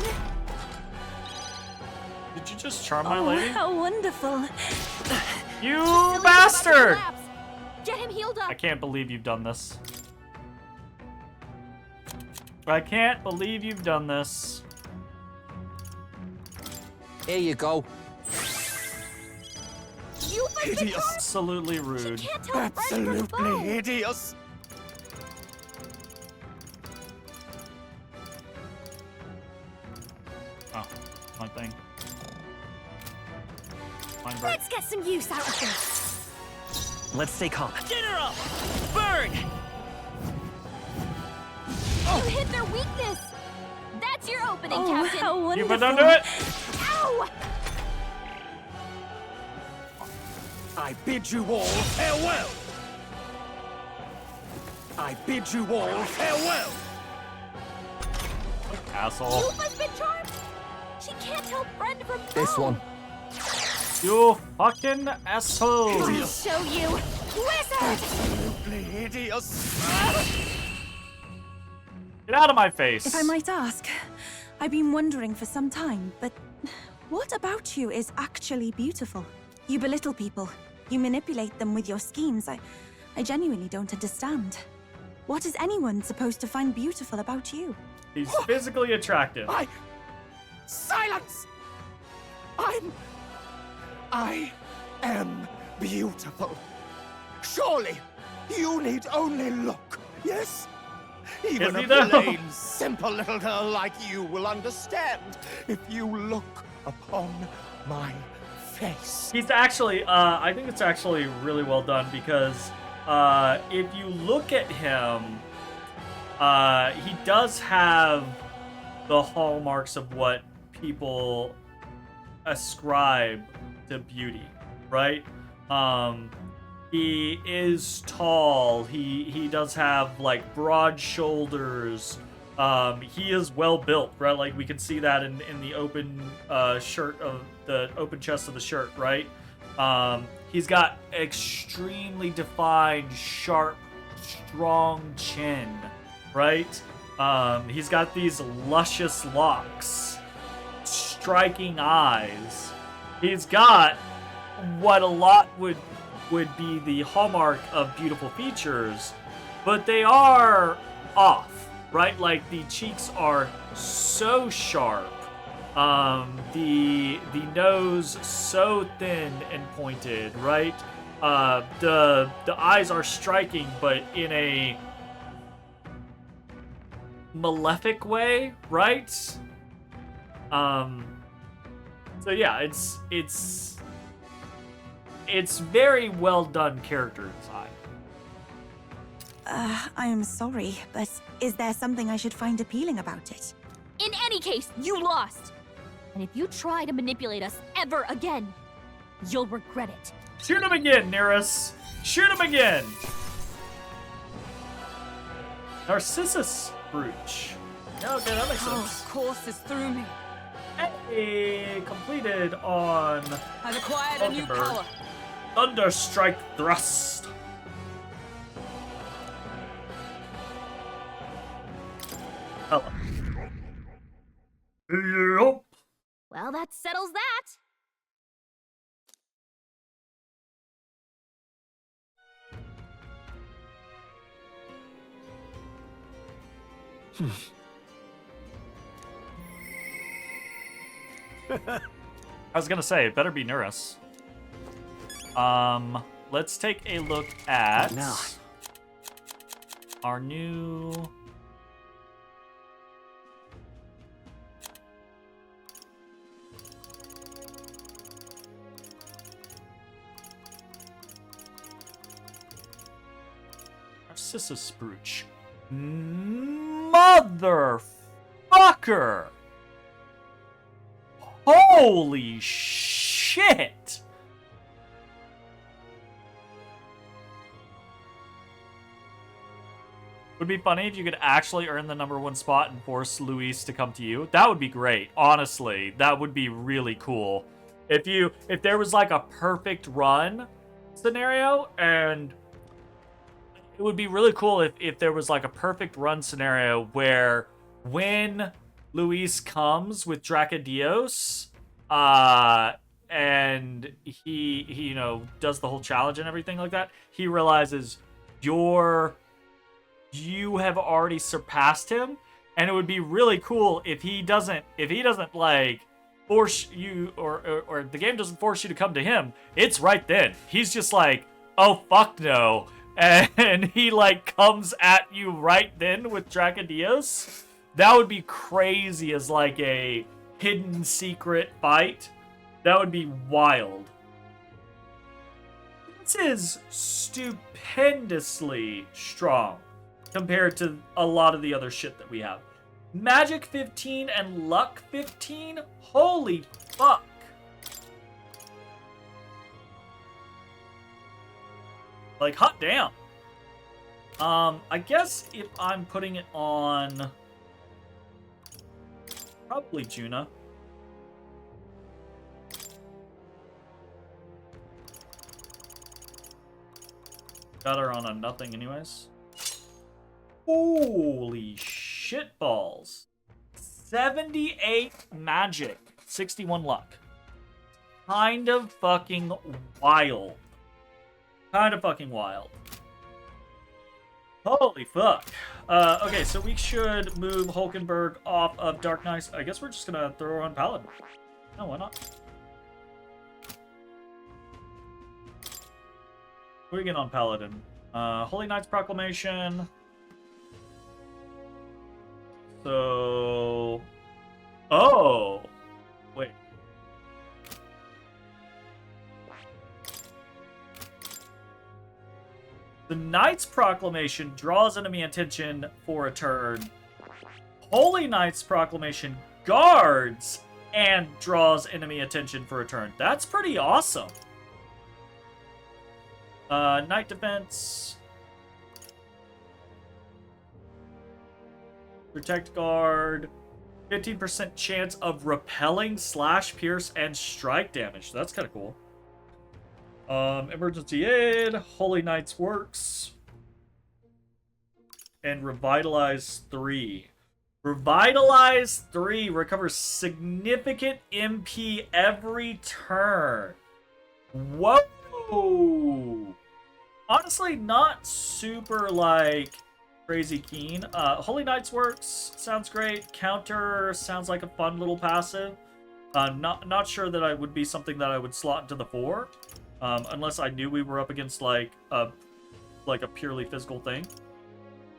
Did you just charm my Oh, lady? how wonderful. You Basileo's about to bastard! collapse. Get him healed up. I can't believe you've done this. I can't believe you've done this. Here you go. You must be Hideous. Absolutely She rude. can't tell friend from Absolutely foe. hideous. Oh, my thing. Mine broke. Let's get some use out of this. Let's stay calm. Get her up. Burn. You hit their weakness. That's your opening, Oh, Captain. how You wonderful. but don't do it! Ow! I bid you all farewell. I bid you all farewell. Asshole. You must be charmed. She can't tell friend from foe. This one. You fucking asshole. I'll show you. Wizard! Absolutely hideous. Get out of my face. If I might ask, I've been wondering for some time, but what about you is actually beautiful? You belittle people. You manipulate them with your schemes. I genuinely don't understand. What is anyone supposed to find beautiful about you? He's physically attractive. Silence! I am beautiful. Surely, you need only look, yes? Even Yes, a he does. plain, simple little girl like you will understand if you look upon my face. He's actually, I think it's actually really well done because if you look at him, he does have the hallmarks of what people ascribe to beauty, right? He is tall. He does have like broad shoulders. He is well built, right? Like we can see that in the open shirt of the open chest of the shirt, right? He's got extremely defined, sharp, strong chin, right? He's got these luscious locks, striking eyes. He's got what a lot would be the hallmark of beautiful features, but they are off, right? Like the cheeks are so sharp, the nose so thin and pointed, right? The eyes are striking, but in a malefic way, right? So yeah, it's very well done character design. I am sorry, but is there something I should find appealing about it? In any case, you lost. And if you try to manipulate us ever again, you'll regret it. Shoot him again, Nereus! Shoot him again! Narcissus brooch. Yeah, okay, that makes sense. courses through me. Hey, completed on I've acquired a new power. Thunderstrike thrust. Hello. Yup. Well, that settles that. I was gonna say, it better be Nurus. Let's take a look at Now. our new... Narcissus Spruce. Motherfucker! Holy shit! Would be funny if you could actually earn the #1 spot and force Luis to come to you. That would be great. Honestly, that would be really cool. If there was like a perfect run scenario, and it would be really cool if there was like a perfect run scenario where when Luis comes with Dracodios, and he you know does the whole challenge and everything like that, he realizes you have already surpassed him, and it would be really cool if he doesn't like force you, or the game doesn't force you to come to him. It's right then. He's just like, oh fuck no, and he like comes at you right then with Dracodios. That would be crazy as like a hidden secret fight. That would be wild. This is stupendously strong compared to a lot of the other shit that we have. Magic 15 and Luck 15? Holy fuck. Like, hot damn. I guess if I'm putting it on... probably Juna. Got her on a nothing anyways. Holy shit balls. 78 magic, 61 luck. Kind of fucking wild. Kind of fucking wild. Holy fuck. Okay, so we should move Hulkenberg off of Dark Knights. I guess we're just gonna throw her on Paladin. No, why not? What are we getting on Paladin? Holy Knight's Proclamation. So... oh! Wait. The Knight's Proclamation draws enemy attention for a turn. Holy Knight's Proclamation guards and draws enemy attention for a turn. That's pretty awesome. Knight Defense. Protect Guard. 15% chance of repelling, slash, pierce, and strike damage. That's kind of cool. Emergency Aid. Holy Knight's Works. And Revitalize 3. Revitalize 3 recovers significant MP every turn. Whoa! Honestly, not super, like, crazy keen. Holy Knight's Works sounds great. Counter sounds like a fun little passive. Not sure that I would be something that I would slot into the 4. Unless I knew we were up against, like a purely physical thing.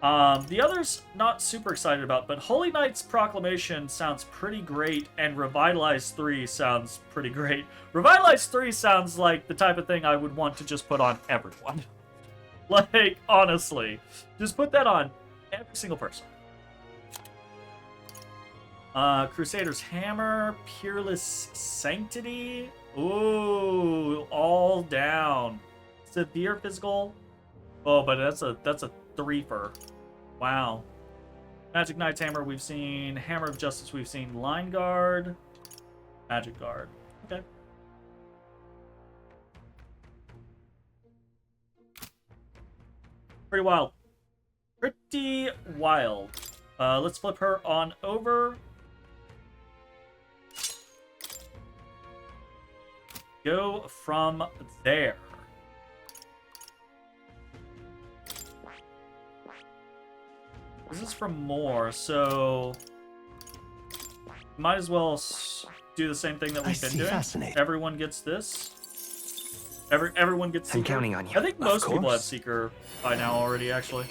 The others, not super excited about, but Holy Knight's Proclamation sounds pretty great, and Revitalize 3 sounds pretty great. Revitalize 3 sounds like the type of thing I would want to just put on everyone. Like, honestly. Just put that on every single person. Crusader's Hammer, Peerless Sanctity. Ooh, all down. Severe Physical. Oh, but that's a 3-fer. Wow. Magic Knight's Hammer we've seen. Hammer of Justice we've seen. Line Guard. Magic Guard. Okay. Pretty wild. Pretty wild. Let's flip her on over. Go from there. This is from more, so might as well do the same thing that we've been doing. Fascinating. Everyone gets this. Everyone gets Seeker. I'm counting on you. I think most people have course. Seeker by now already, actually.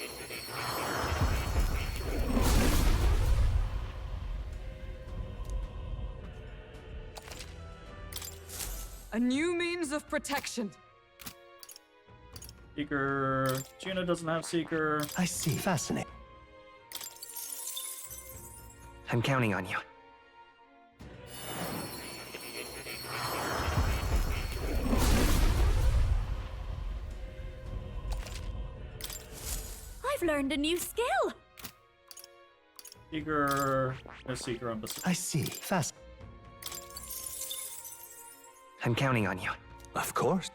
A new means of protection. Seeker. Gina doesn't have Seeker. I see. Fascinating. I'm counting on you. I've learned a new skill. Seeker. No Seeker on Basilica. I see. Fast. I'm counting on you. Of course.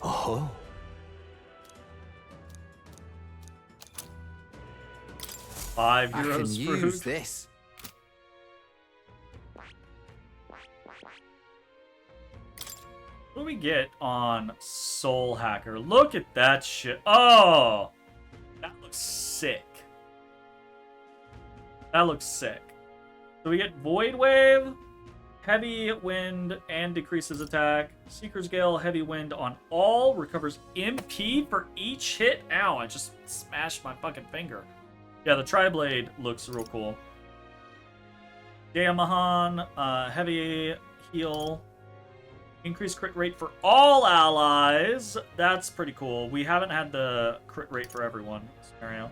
Oh. 5 I can euros use fruit. this. What do we get on Soul Hacker? Look at that shit. Oh! That looks sick. That looks sick. So we get Void Wave, Heavy Wind, and decreases attack. Seeker's Gale, Heavy Wind on all, recovers MP for each hit. Ow, I just smashed my fucking finger. Yeah, the Tri-Blade looks real cool. Yamahan, Heavy Heal. Increased crit rate for all allies. That's pretty cool. We haven't had the crit rate for everyone scenario.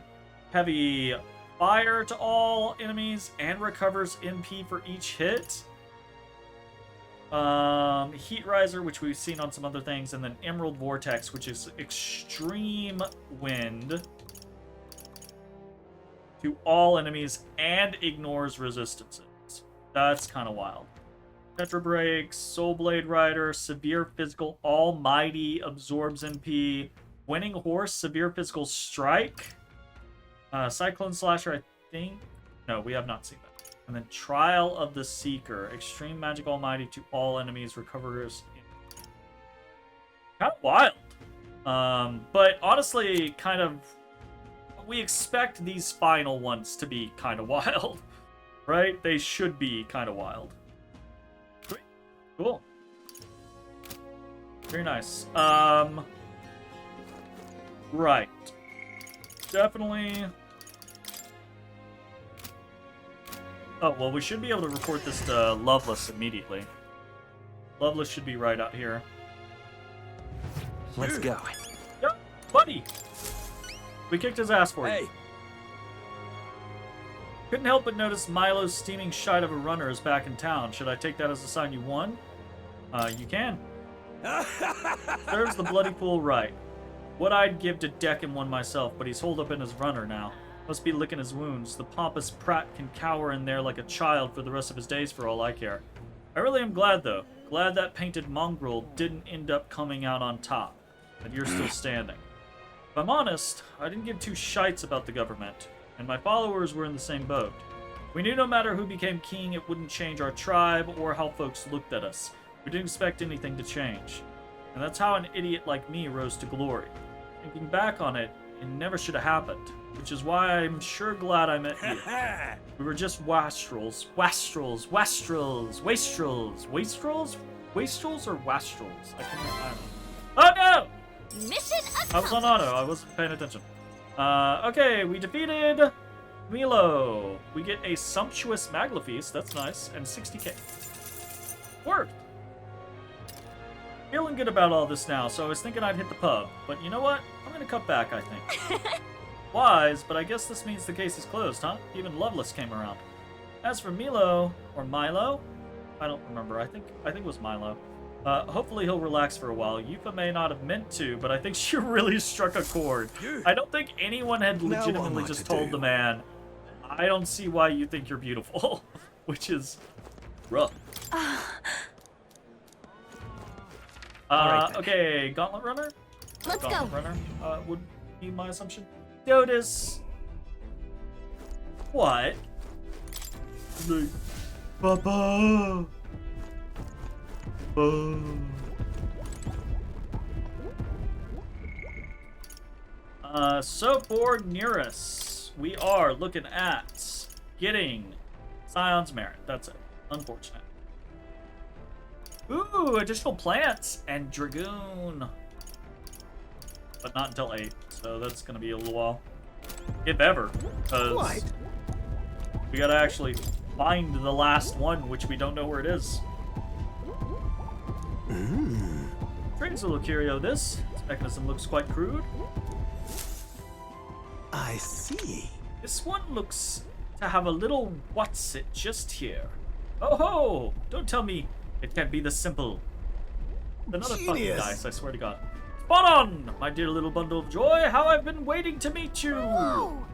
Heavy fire to all enemies and recovers MP for each hit. Heat Riser, which we've seen on some other things, and then Emerald Vortex, which is extreme wind to all enemies and ignores resistances. That's kind of wild. Tetra Break, Soul Blade Rider, Severe Physical Almighty, absorbs MP, Winning Horse, Severe Physical Strike, Cyclone Slasher, I think. No, we have not seen that. And then Trial of the Seeker, Extreme Magic Almighty to all enemies, recovers. Kind of wild. But honestly, kind of, we expect these final ones to be kind of wild, right? They should be kind of wild. Cool. Very nice. Right. Definitely. Oh, well, we should be able to report this to Loveless immediately. Loveless should be right out here. Let's go. Yep, buddy. We kicked his ass for you. Couldn't help but notice Milo's steaming shite of a runner is back in town. Should I take that as a sign you won? You can. Serves the bloody fool right. What I'd give to deck him one myself, but he's holed up in his runner now. Must be licking his wounds. The pompous prat can cower in there like a child for the rest of his days for all I care. I really am glad, though. Glad that painted mongrel didn't end up coming out on top. And you're still standing. If I'm honest, I didn't give two shites about the government. And my followers were in the same boat. We knew no matter who became king, it wouldn't change our tribe or how folks looked at us. We didn't expect anything to change. And that's how an idiot like me rose to glory. Thinking back on it, it never should have happened. Which is why I'm sure glad I met you. We were just wastrels, or wastrels? I can't. Oh no! Mission accomplished. I was on auto. I wasn't paying attention. Okay, we defeated Milo. We get a sumptuous Magla Feast. That's nice. And 60k. Word. Feeling good about all this now, so I was thinking I'd hit the pub. But you know what? I'm gonna cut back, I think. Wise, but I guess this means the case is closed, huh? Even Loveless came around. As for Milo, or Milo? I don't remember. I think it was Milo. Hopefully he'll relax for a while. Yufa may not have meant to, but I think she really struck a chord. I don't think anyone had legitimately just told the man, I don't see why you think you're beautiful. Which is rough. Okay, Gauntlet Runner? Let's Gauntlet go. Runner would be my assumption. Dotus. What? Papa. So for Nearest, we are looking at getting Scion's Merit. That's it. Unfortunate. Ooh, additional plants and Dragoon. But not until 8, so that's going to be a little while. If ever. Because we got to actually find the last one, which we don't know where it is. Trains a little curio, this mechanism looks quite crude. I see. This one looks to have a little what's-it just here. Oh ho! Don't tell me it can't be this simple. Another fucking dice, I swear to God. Spot on, my dear little bundle of joy. How I've been waiting to meet you. Oh.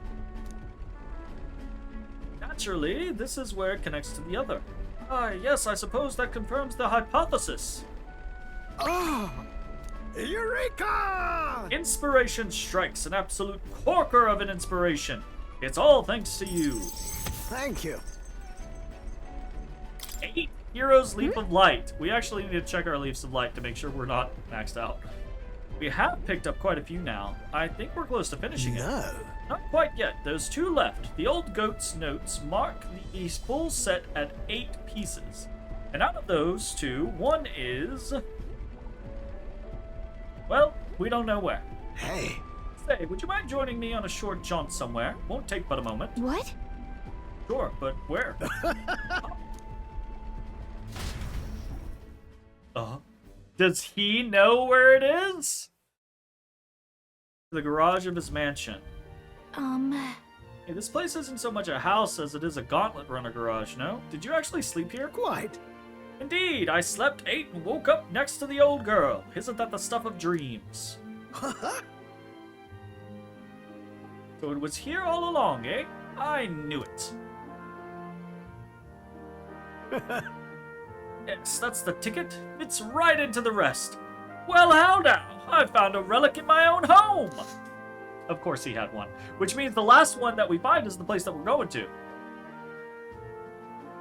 Naturally, this is where it connects to the other. Ah, yes, I suppose that confirms the hypothesis. Oh! Eureka! Inspiration strikes, an absolute corker of an inspiration. It's all thanks to you. Thank you. 8 Heroes Leaf of Light. We actually need to check our Leaves of Light to make sure we're not maxed out. We have picked up quite a few now. I think we're close to finishing it. No. Not quite yet. There's 2 left. The Old Goat's notes mark the full set at 8 pieces. And out of those 2, one is... well, we don't know where. Hey. Say, would you mind joining me on a short jaunt somewhere? Won't take but a moment. What? Sure, but where? Does he know where it is? The garage of his mansion. Hey, this place isn't so much a house as it is a gauntlet runner garage, no? Did you actually sleep here? Quite. Indeed, I slept, ate, and woke up next to the old girl. Isn't that the stuff of dreams? So it was here all along, eh? I knew it. Yes, that's the ticket. Fits right into the rest. Well, how now? I found a relic in my own home! Of course he had one. Which means the last one that we find is the place that we're going to.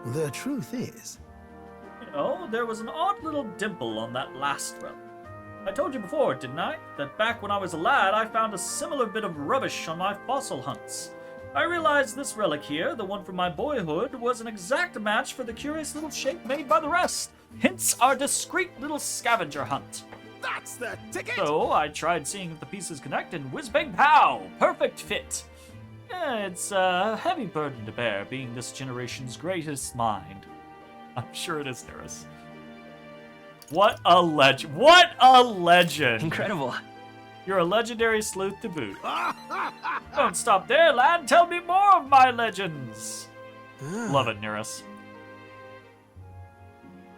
The truth is... you know, there was an odd little dimple on that last relic. I told you before, didn't I? That back when I was a lad, I found a similar bit of rubbish on my fossil hunts. I realized this relic here, the one from my boyhood, was an exact match for the curious little shape made by the rest. Hence our discreet little scavenger hunt. That's the ticket! So I tried seeing if the pieces connect, and whiz-bang pow! Perfect fit! It's a heavy burden to bear, being this generation's greatest mind. I'm sure it is, Neris. What a legend. What a legend! Incredible. You're a legendary sleuth to boot. Don't stop there, lad. Tell me more of my legends. Love it, Neris.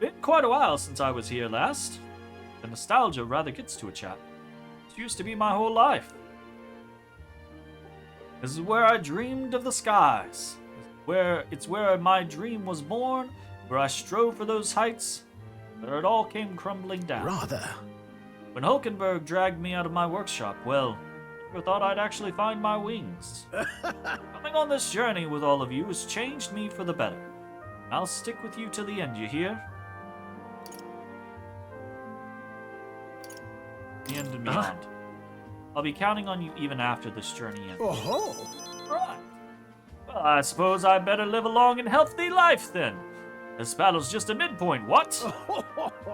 Been quite a while since I was here last. The nostalgia rather gets to a chap. It used to be my whole life. This is where I dreamed of the skies. It's where my dream was born, where I strove for those heights, but it all came crumbling down. Rather. When Hulkenberg dragged me out of my workshop, well, I never thought I'd actually find my wings. Coming on this journey with all of you has changed me for the better. I'll stick with you till the end, you hear? The end and beyond. I'll be counting on you even after this journey ends. Oh-ho! Right. Well, I suppose I better live a long and healthy life then. This battle's just a midpoint, what?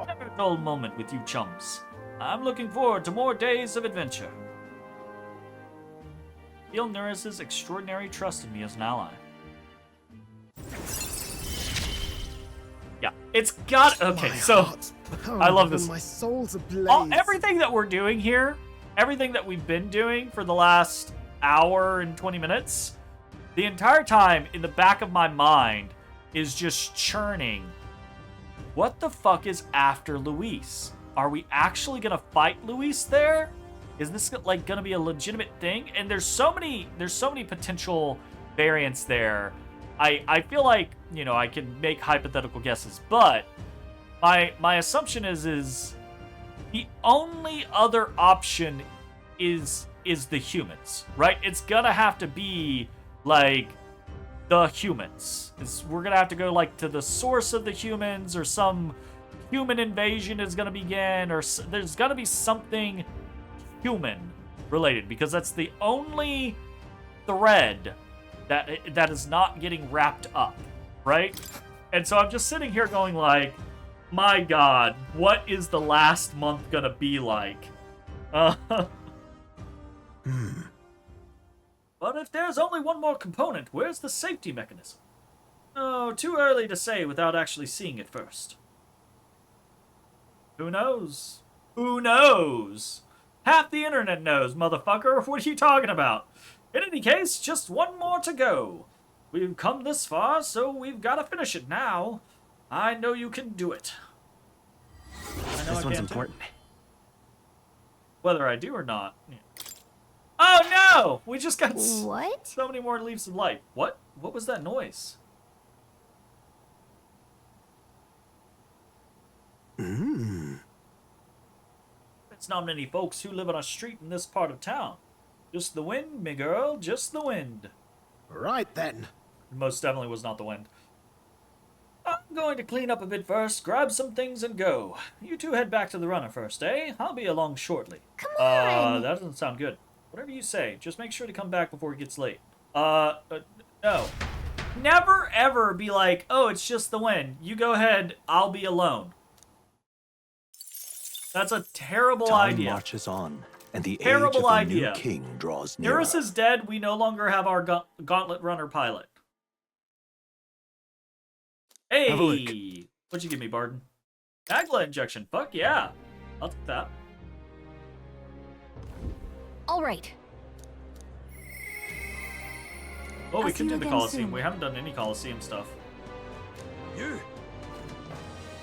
Never a dull moment with you chums. I'm looking forward to more days of adventure. Feel Neris's extraordinary trust in me as an ally. Yeah, it's got... okay, so... I love this. My soul's ablaze. Everything that we're doing here, everything that we've been doing for the last hour and 20 minutes, the entire time in the back of my mind is just churning. What the fuck is after Luis? Are we actually gonna fight Luis there? Is this like gonna be a legitimate thing? And there's so many potential variants there. I feel like, you know, I can make hypothetical guesses, but my assumption is the only other option is the humans, right? It's gonna have to be like the humans. We're gonna have to go like to the source of the humans or some human invasion is going to begin, or there's going to be something human related, because that's the only thread that is not getting wrapped up, right? And so I'm just sitting here going like, my God, what is the last month gonna be like? But if there's only one more component, where's the safety mechanism? Oh, too early to say without actually seeing it first. Who knows? Who knows? Half the internet knows, motherfucker. What are you talking about? In any case, just one more to go. We've come this far, so we've got to finish it now. I know you can do it. This one's important. Whether I do or not. Yeah. Oh no! We just got What? so many more leaves of light. What? What was that noise? It's not many folks who live on a street in this part of town. Just the wind, me girl, just the wind. Right then. It most definitely was not the wind. I'm going to clean up a bit first, grab some things, and go. You two head back to the runner first, eh? I'll be along shortly. Come on! That doesn't sound good. Whatever you say, just make sure to come back before it gets late. No. Never ever be like, oh, it's just the wind. You go ahead, I'll be alone. That's a terrible idea. Time marches on, and the Terrible age of the idea. new king draws nearer. Eurus is dead, we no longer have our gauntlet runner pilot. Hey! Have a look. What'd you give me, Barden? Agla injection, fuck yeah. I'll take that. All right. Oh, we I'll can see do you the again Colosseum. soon. We haven't done any Colosseum stuff. You.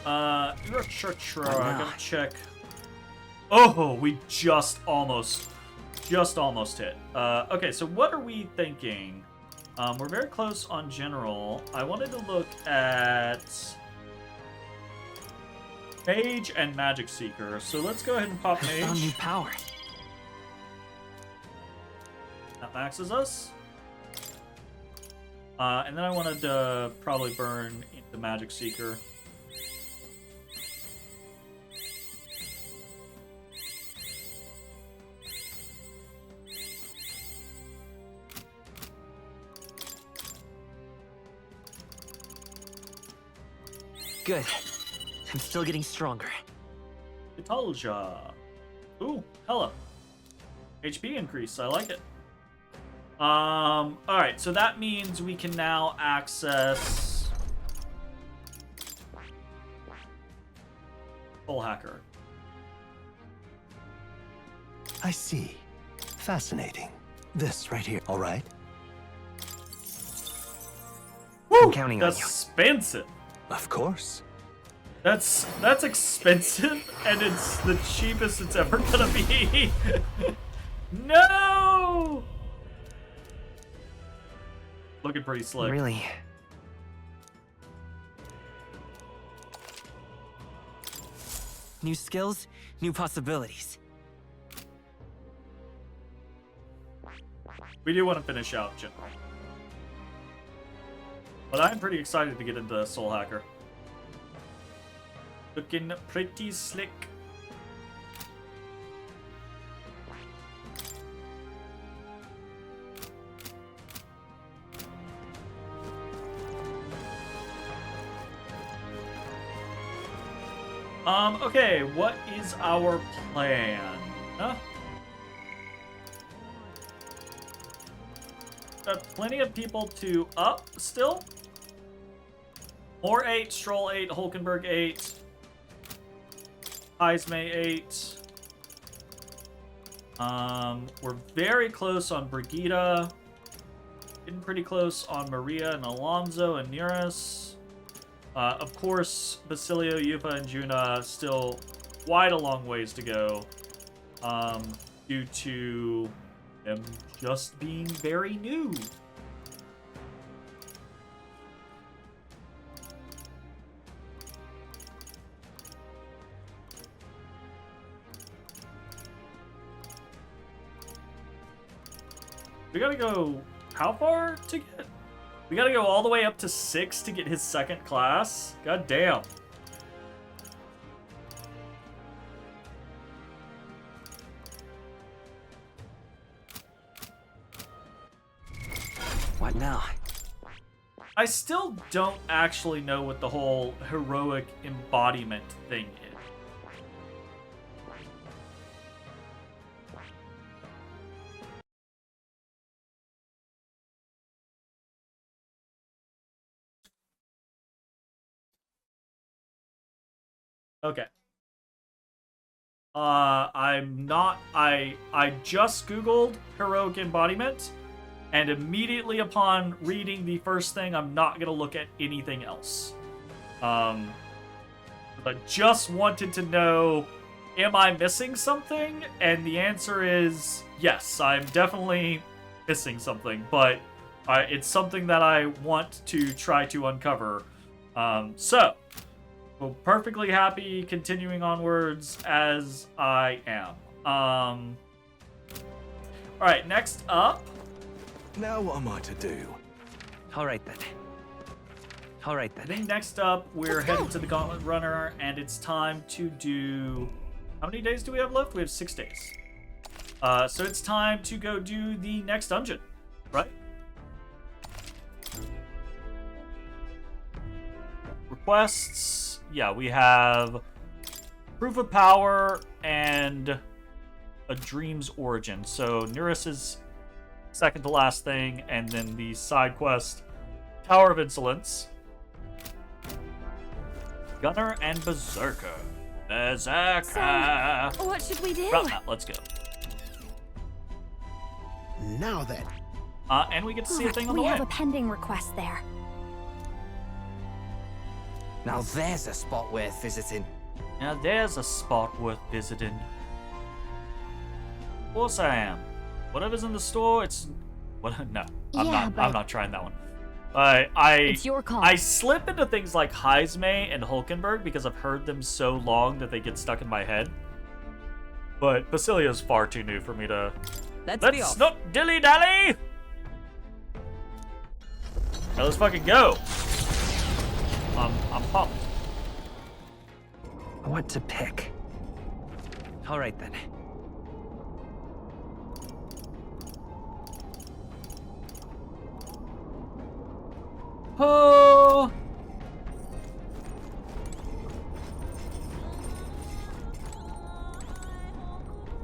You're a church. I gotta check. Oh, we just almost hit. Okay, so what are we thinking? We're very close on general. I wanted to look at Mage and Magic Seeker. So let's go ahead and pop Mage. Found new power. That maxes us. And then I wanted to probably burn into Magic Seeker. Good. I'm still getting stronger. I told ya. Ooh, hello. HP increase, I like it. Alright, so that means we can now access Full Hacker. I see. Fascinating. This right here, all right? I'm counting on That's you. expensive. Of course. That's expensive, and it's the cheapest it's ever gonna be. No! Looking pretty slick. Really? New skills, new possibilities. We do want to finish out General. But I'm pretty excited to get into Soul Hacker. Looking pretty slick. Okay, what is our plan? Huh? Got plenty of people to up still. More 8, Stroll 8, Hulkenberg 8, Heismay 8. We're very close on Brigida. Getting pretty close on Maria and Alonso and Neris. Of course, Basilio, Yupa, and Juna still quite a long ways to go. Due to them just being very new. We gotta go how far to get? We gotta go all the way up to 6 to get his second class? God damn. What now? I still don't actually know what the whole heroic embodiment thing is. Okay. I just Googled heroic embodiment, and immediately upon reading the first thing, I'm not gonna look at anything else. I just wanted to know, am I missing something? And the answer is yes, I'm definitely missing something, but it's something that I want to try to uncover. So, well, perfectly happy continuing onwards as I am. Alright, next up. Now what am I to do? All right then. I think next up, we're headed to the Gauntlet Runner, and it's time to do... How many days do we have left? We have 6 days. So it's time to go do the next dungeon, right? Requests. Yeah, we have Proof of Power and A Dream's Origin. So Neurus is second to last thing, and then the side quest, Tower of Insolence. Gunner and Berserker. Berserker! So, what should we do? Right now, let's go. Now then. And we get to see a thing on the We way. have a pending request there. Now there's a spot worth visiting. Now there's a spot worth visiting. Of course I am. Whatever's in the store, it's... What? No, I'm not trying that one. It's your call. I slip into things like Heisme and Hulkenberg because I've heard them so long that they get stuck in my head. But Basilia's far too new for me to... Let's not dilly-dally! Now let's fucking go. I'm pumped. What to pick? All right then. Oh!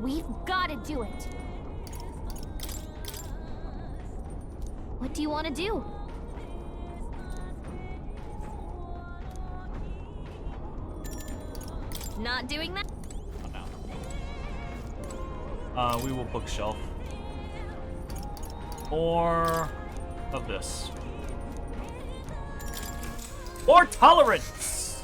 We've got to do it. What do you want to do? Not doing that? We will bookshelf. More of this. More tolerance!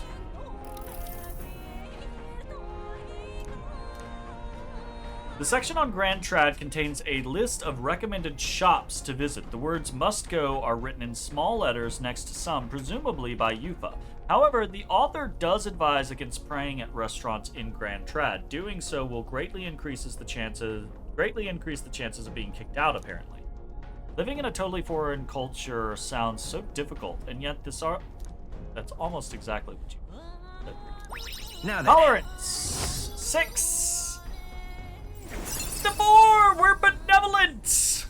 The section on Grand Trad contains a list of recommended shops to visit. The words "must go" are written in small letters next to some, presumably by Yufa. However, the author does advise against praying at restaurants in Grand Trad. Doing so will greatly increase the chances of being kicked out, apparently. Living in a totally foreign culture sounds so difficult, and yet that's almost exactly what you... Now then. Tolerance! 6! The 4! We're benevolent!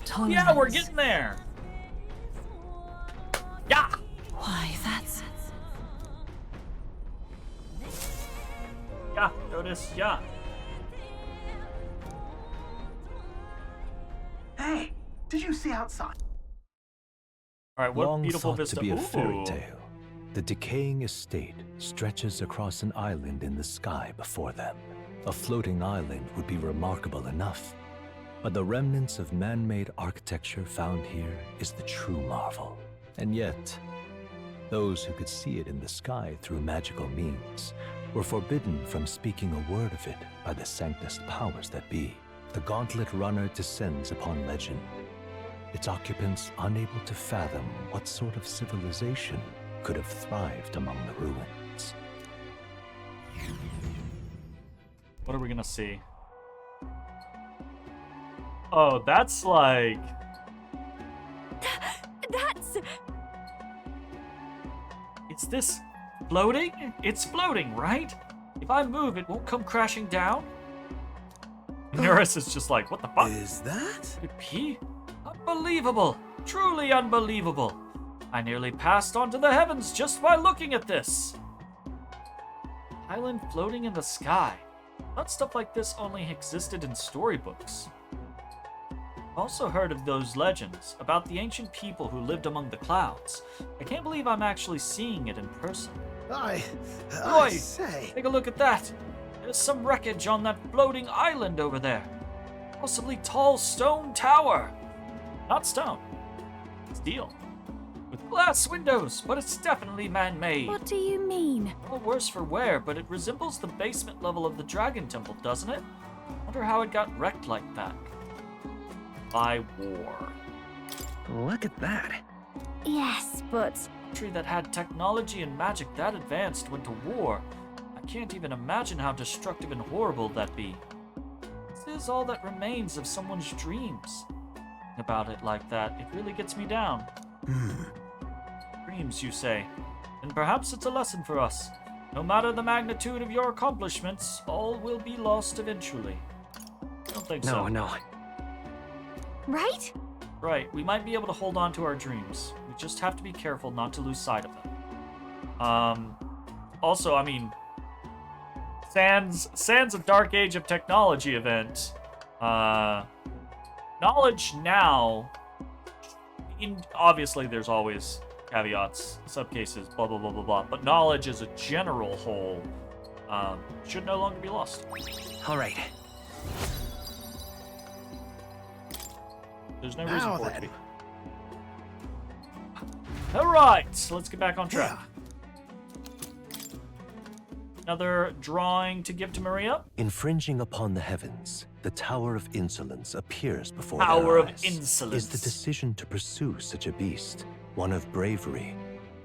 Tolerance. Yeah, we're getting there! Yeah! Why, that's... Yeah, notice, yeah. Hey, did you see outside? Alright, what Long beautiful thought vista. to be a fairy Ooh. tale, the decaying estate stretches across an island in the sky before them. A floating island would be remarkable enough, but the remnants of man-made architecture found here is the true marvel. And yet, those who could see it in the sky through magical means were forbidden from speaking a word of it by the sanctest powers that be. The Gauntlet Runner descends upon legend, its occupants unable to fathom what sort of civilization could have thrived among the ruins. What are we gonna see? Oh, that's like... That's... Is this floating? It's floating, right? If I move, it won't come crashing down? Neurus is just like, what the fuck? Is that? Could pee? Unbelievable! Truly unbelievable! I nearly passed onto the heavens just by looking at this! Island floating in the sky. Thought stuff like this only existed in storybooks. I've also heard of those legends about the ancient people who lived among the clouds. I can't believe I'm actually seeing it in person. I Boy, say. take a look at that. There's some wreckage on that floating island over there. Possibly tall stone tower. Not stone. Steel. With glass windows, but it's definitely man-made. What do you mean? Well, worse for wear, but it resembles the basement level of the Dragon Temple, doesn't it? Wonder how it got wrecked like that. By war. Look at that. Yes, but... A country that had technology and magic that advanced went to war. I can't even imagine how destructive and horrible that'd be. This is all that remains of someone's dreams. Thinking about it like that, it really gets me down. Dreams, you say? And perhaps it's a lesson for us. No matter the magnitude of your accomplishments, all will be lost eventually. I don't think so. No. Right? Right, we might be able to hold on to our dreams. We just have to be careful not to lose sight of them. Also, I mean, Sans a Dark Age of Technology event. Knowledge now, obviously there's always caveats, subcases, blah, blah, blah, blah, blah. But knowledge as a general whole should no longer be lost. All right. There's no reason Now for it to then. be. Alright, so let's get back on track. Another drawing to give to Maria. Infringing upon the heavens, the Tower of Insolence appears before Tower their of eyes. Insolence. Is the decision to pursue such a beast one of bravery,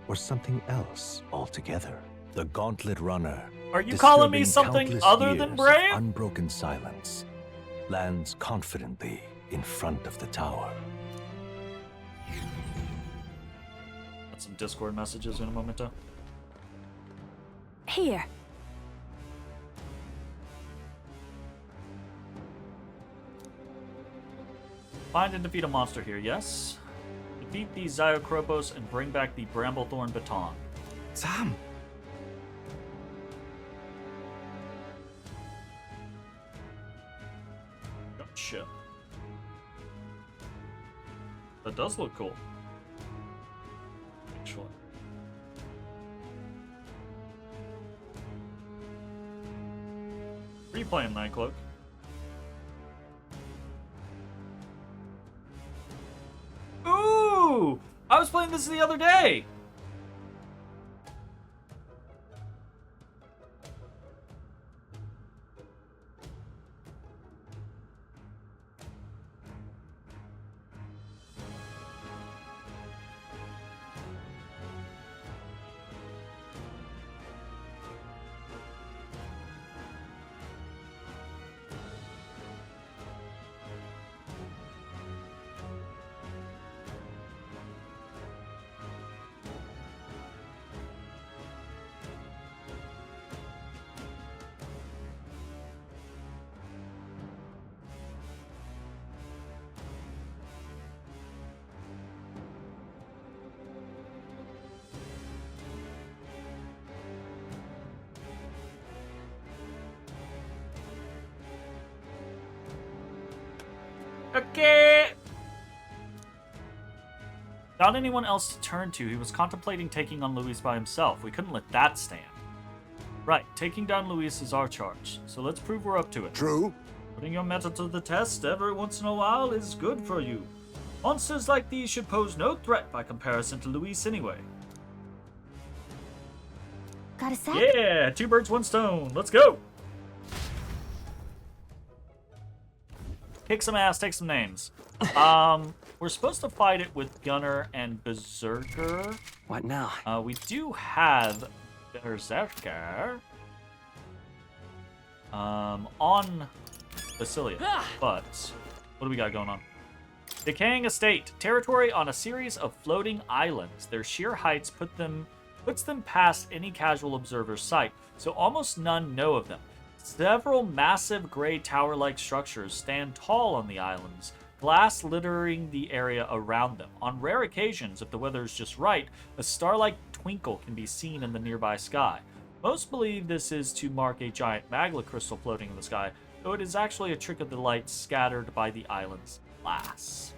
or something else altogether? The Gauntlet Runner. Are you calling me disturbing something countless other than years of brave? unbroken silence, lands confidently in front of the tower. Got some Discord messages in a momento. Here. Find and defeat a monster here, yes? Defeat the Zyokropos and bring back the Bramblethorn Baton. Sam. Gotcha. That does look cool. Actually. Are you playing Nightcloak? Ooh! I was playing this the other day! Okay. Without anyone else to turn to, he was contemplating taking on Luis by himself. We couldn't let that stand. Right, taking down Luis is our charge, so let's prove we're up to it. True. Putting your metal to the test every once in a while is good for you. Monsters like these should pose no threat by comparison to Luis anyway. Got a sec? Yeah, 2 birds, 1 stone. Let's go. Kick some ass, take some names. We're supposed to fight it with Gunner and Berserker. What now? We do have Berserker on Basilia, but what do we got going on? Decaying estate, territory on a series of floating islands. Their sheer heights puts them past any casual observer's sight, so almost none know of them. Several massive gray tower-like structures stand tall on the islands, glass littering the area around them. On rare occasions, if the weather is just right, a star-like twinkle can be seen in the nearby sky. Most believe this is to mark a giant magma crystal floating in the sky, though it is actually a trick of the light scattered by the island's glass.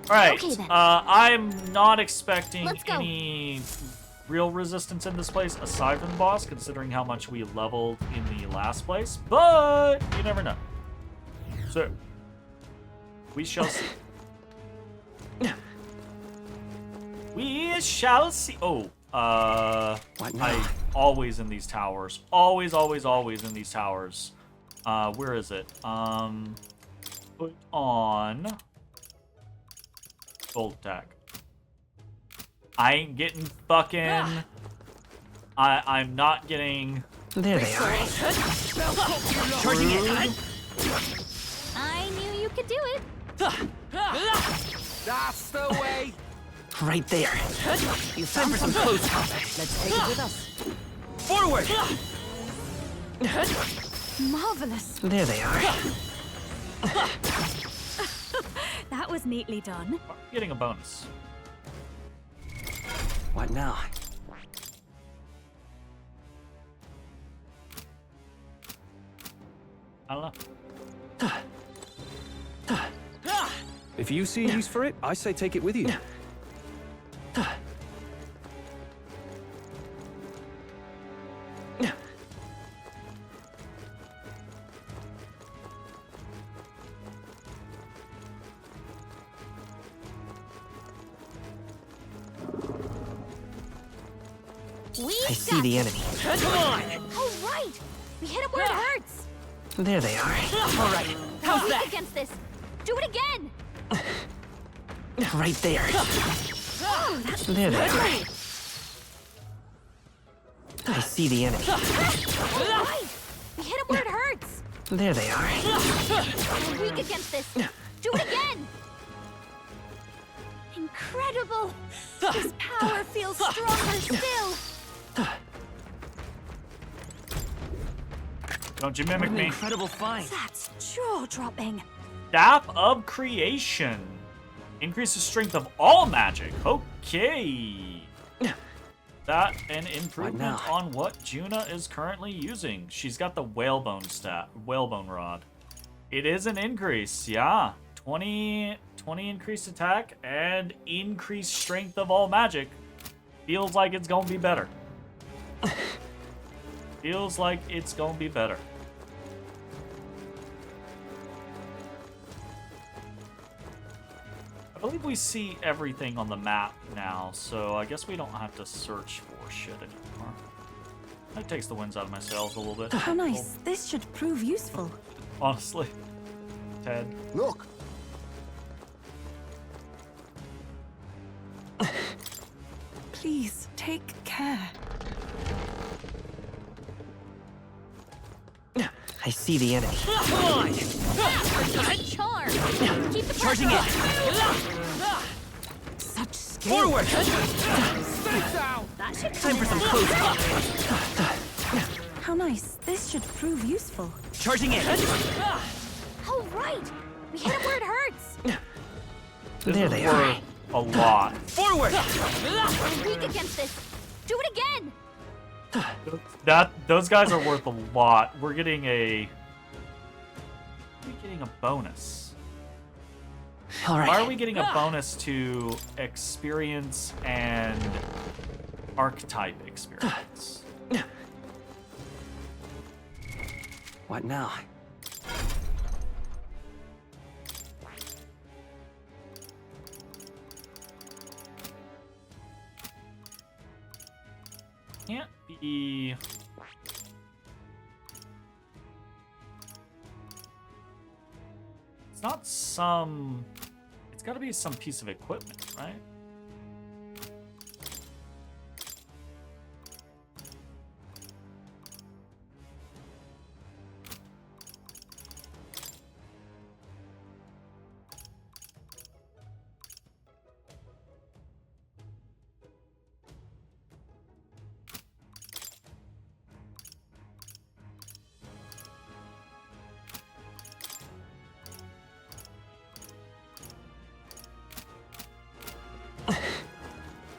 Alright, Okay, then. I'm not expecting Let's go. any real resistance in this place, aside from the boss, considering how much we leveled in the last place, but you never know. So, we shall see. We shall see. Oh, What now? I always in these towers. Always, always, always in these towers. Where is it? Put on gold attack. I ain't getting fucking. I'm not getting. There they are. Charging it. I knew you could do it. That's the way. Right there. You time for some close combat. Let's take it with us. Forward! Marvelous. There they are. That was neatly done. I'm getting a bonus. What now? I don't know. If you see use for it, I say take it with you. I see the enemy. Oh, right. We hit him where it hurts. There they are. All right. How's weak that? Against this. Do it again. Right there. Oh, that's There they are. I see the enemy. all right. We hit him where it hurts. There they are. We're weak against this. Do it again. Incredible. His power feels stronger still. Don't you mimic What an me. incredible find. That's jaw-dropping. Staff of Creation. Increases strength of all magic. Okay. That an improvement now? on what Juna is currently using. She's got the whalebone rod. It is an increase, yeah. 20 increased attack and increased strength of all magic. Feels like it's gonna be better. Feels like it's gonna be better. I believe we see everything on the map now, so I guess we don't have to search for shit anymore. That takes the winds out of my sails a little bit. How nice. This should prove useful. Honestly. Ted. Look, Please, take care. I see the enemy. Charm. Keep the Charging pressure it. up. Such skill. Forward! That should Time for some close combat. How nice. This should prove useful. Charging it. Oh, right. We hit him where it hurts. There they are. Worth a lot. Forward! We're weak against this. Do it again. Those guys are worth a lot. We're getting a bonus. All right. Why are we getting a bonus to experience and archetype experience? What now? Can't be. It's not some. It's got to be some piece of equipment, right?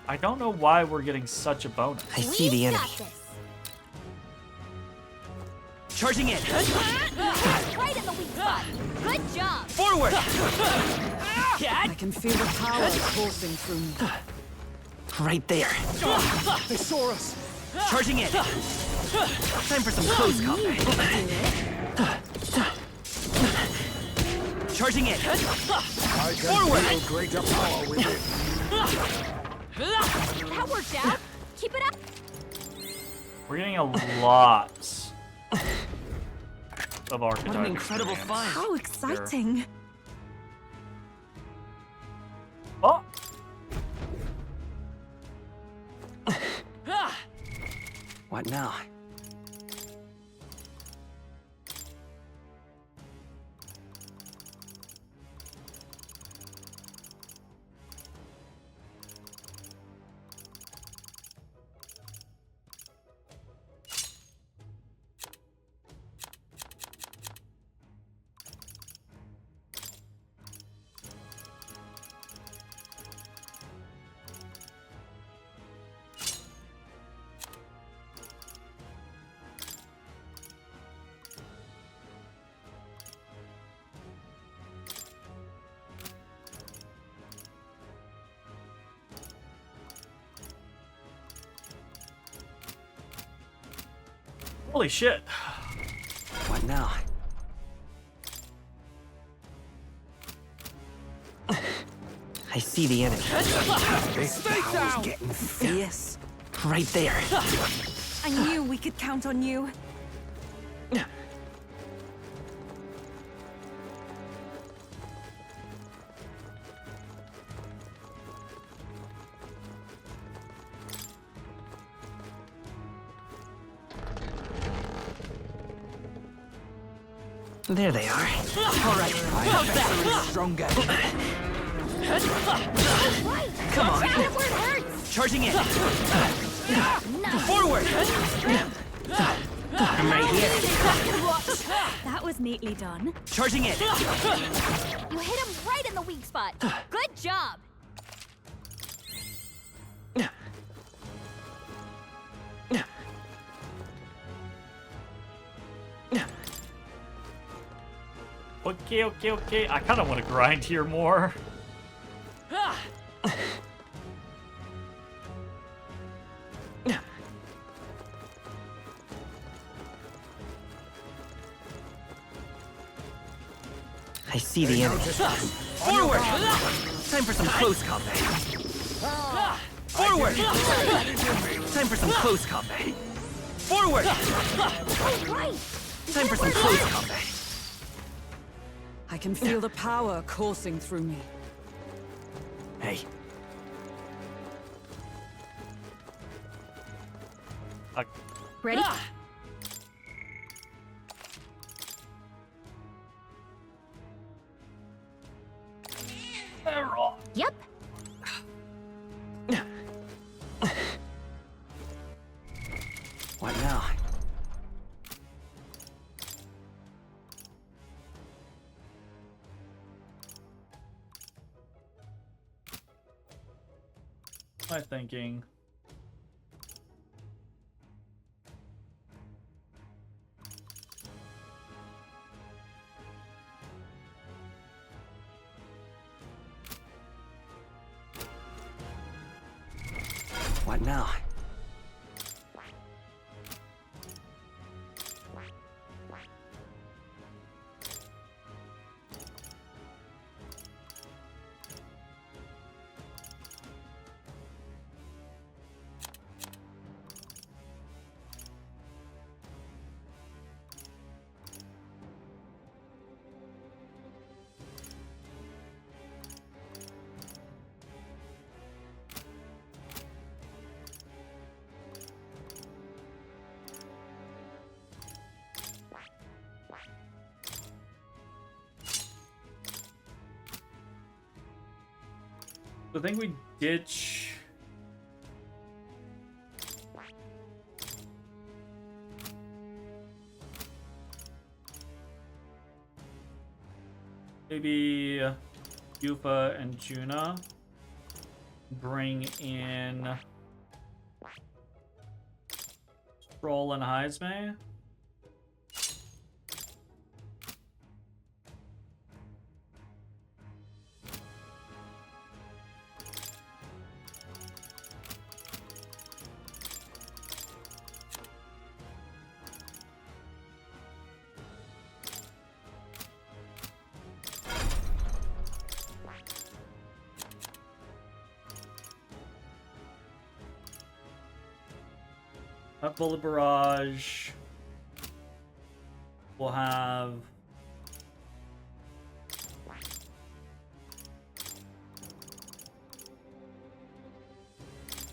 I don't know why we're getting such a bonus. I see the enemy. Charging in. Right in the weak spot. Good job. Forward. I can feel the power coursing through me. Right there. They saw us. Charging in. Time for some close combat. Charging in. I can Forward. feel greater power within. That worked out. Keep it up. We're getting a lot of archetypes. What an incredible find. How exciting. Oh! What now? Holy shit. What now? I see the enemy. This power's getting Fierce. Right there. I knew we could count on you. There they are. All right. How's that? Stronger. Come on. Where it hurts. Charging in. Nice. Forward. I'm right here. That was neatly done. Charging in. You hit him right in the weak spot. Good job. Okay. I kind of want to grind here more. I see the enemy. Forward! Time for some close combat. Forward! Time for some close combat. Forward! Time for some close combat. I can feel the power coursing through me. Hey, Ready? Yep. what now? What am I thinking? What now? I think we ditch. Maybe Yufa and Juna. bring in Stroll and Heisme. At Bullet Barrage, we'll have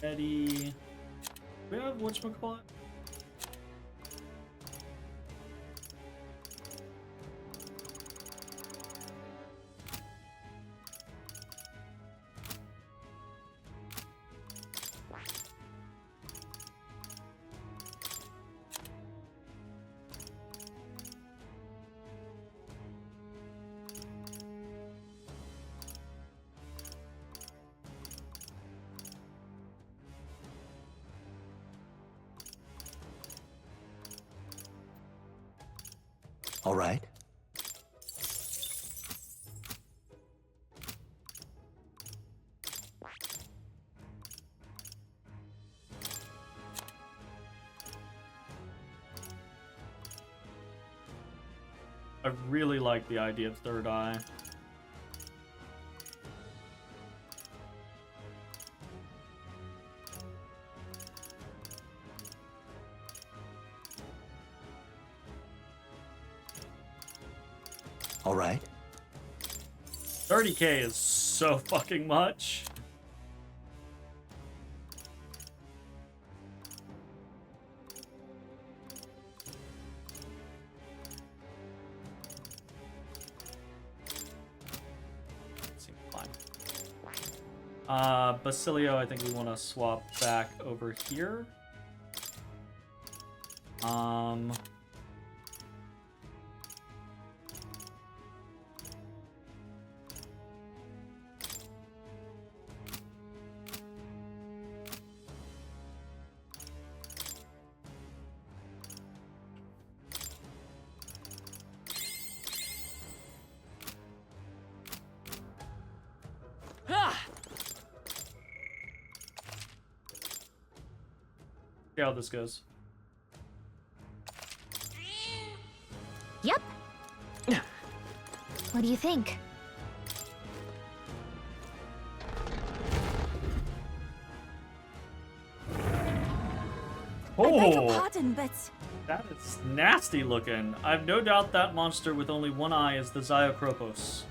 Eddie. We have whatchamacallit? All right. I really like the idea of Third Eye. All right. 30k is so fucking much. Seems fine. Basilio, I think we want to swap back over here. See how this goes. Yep. What do you think? I beg your Oh, pardon, but that is nasty looking. I've no doubt that monster with only one eye is the Zyokropos.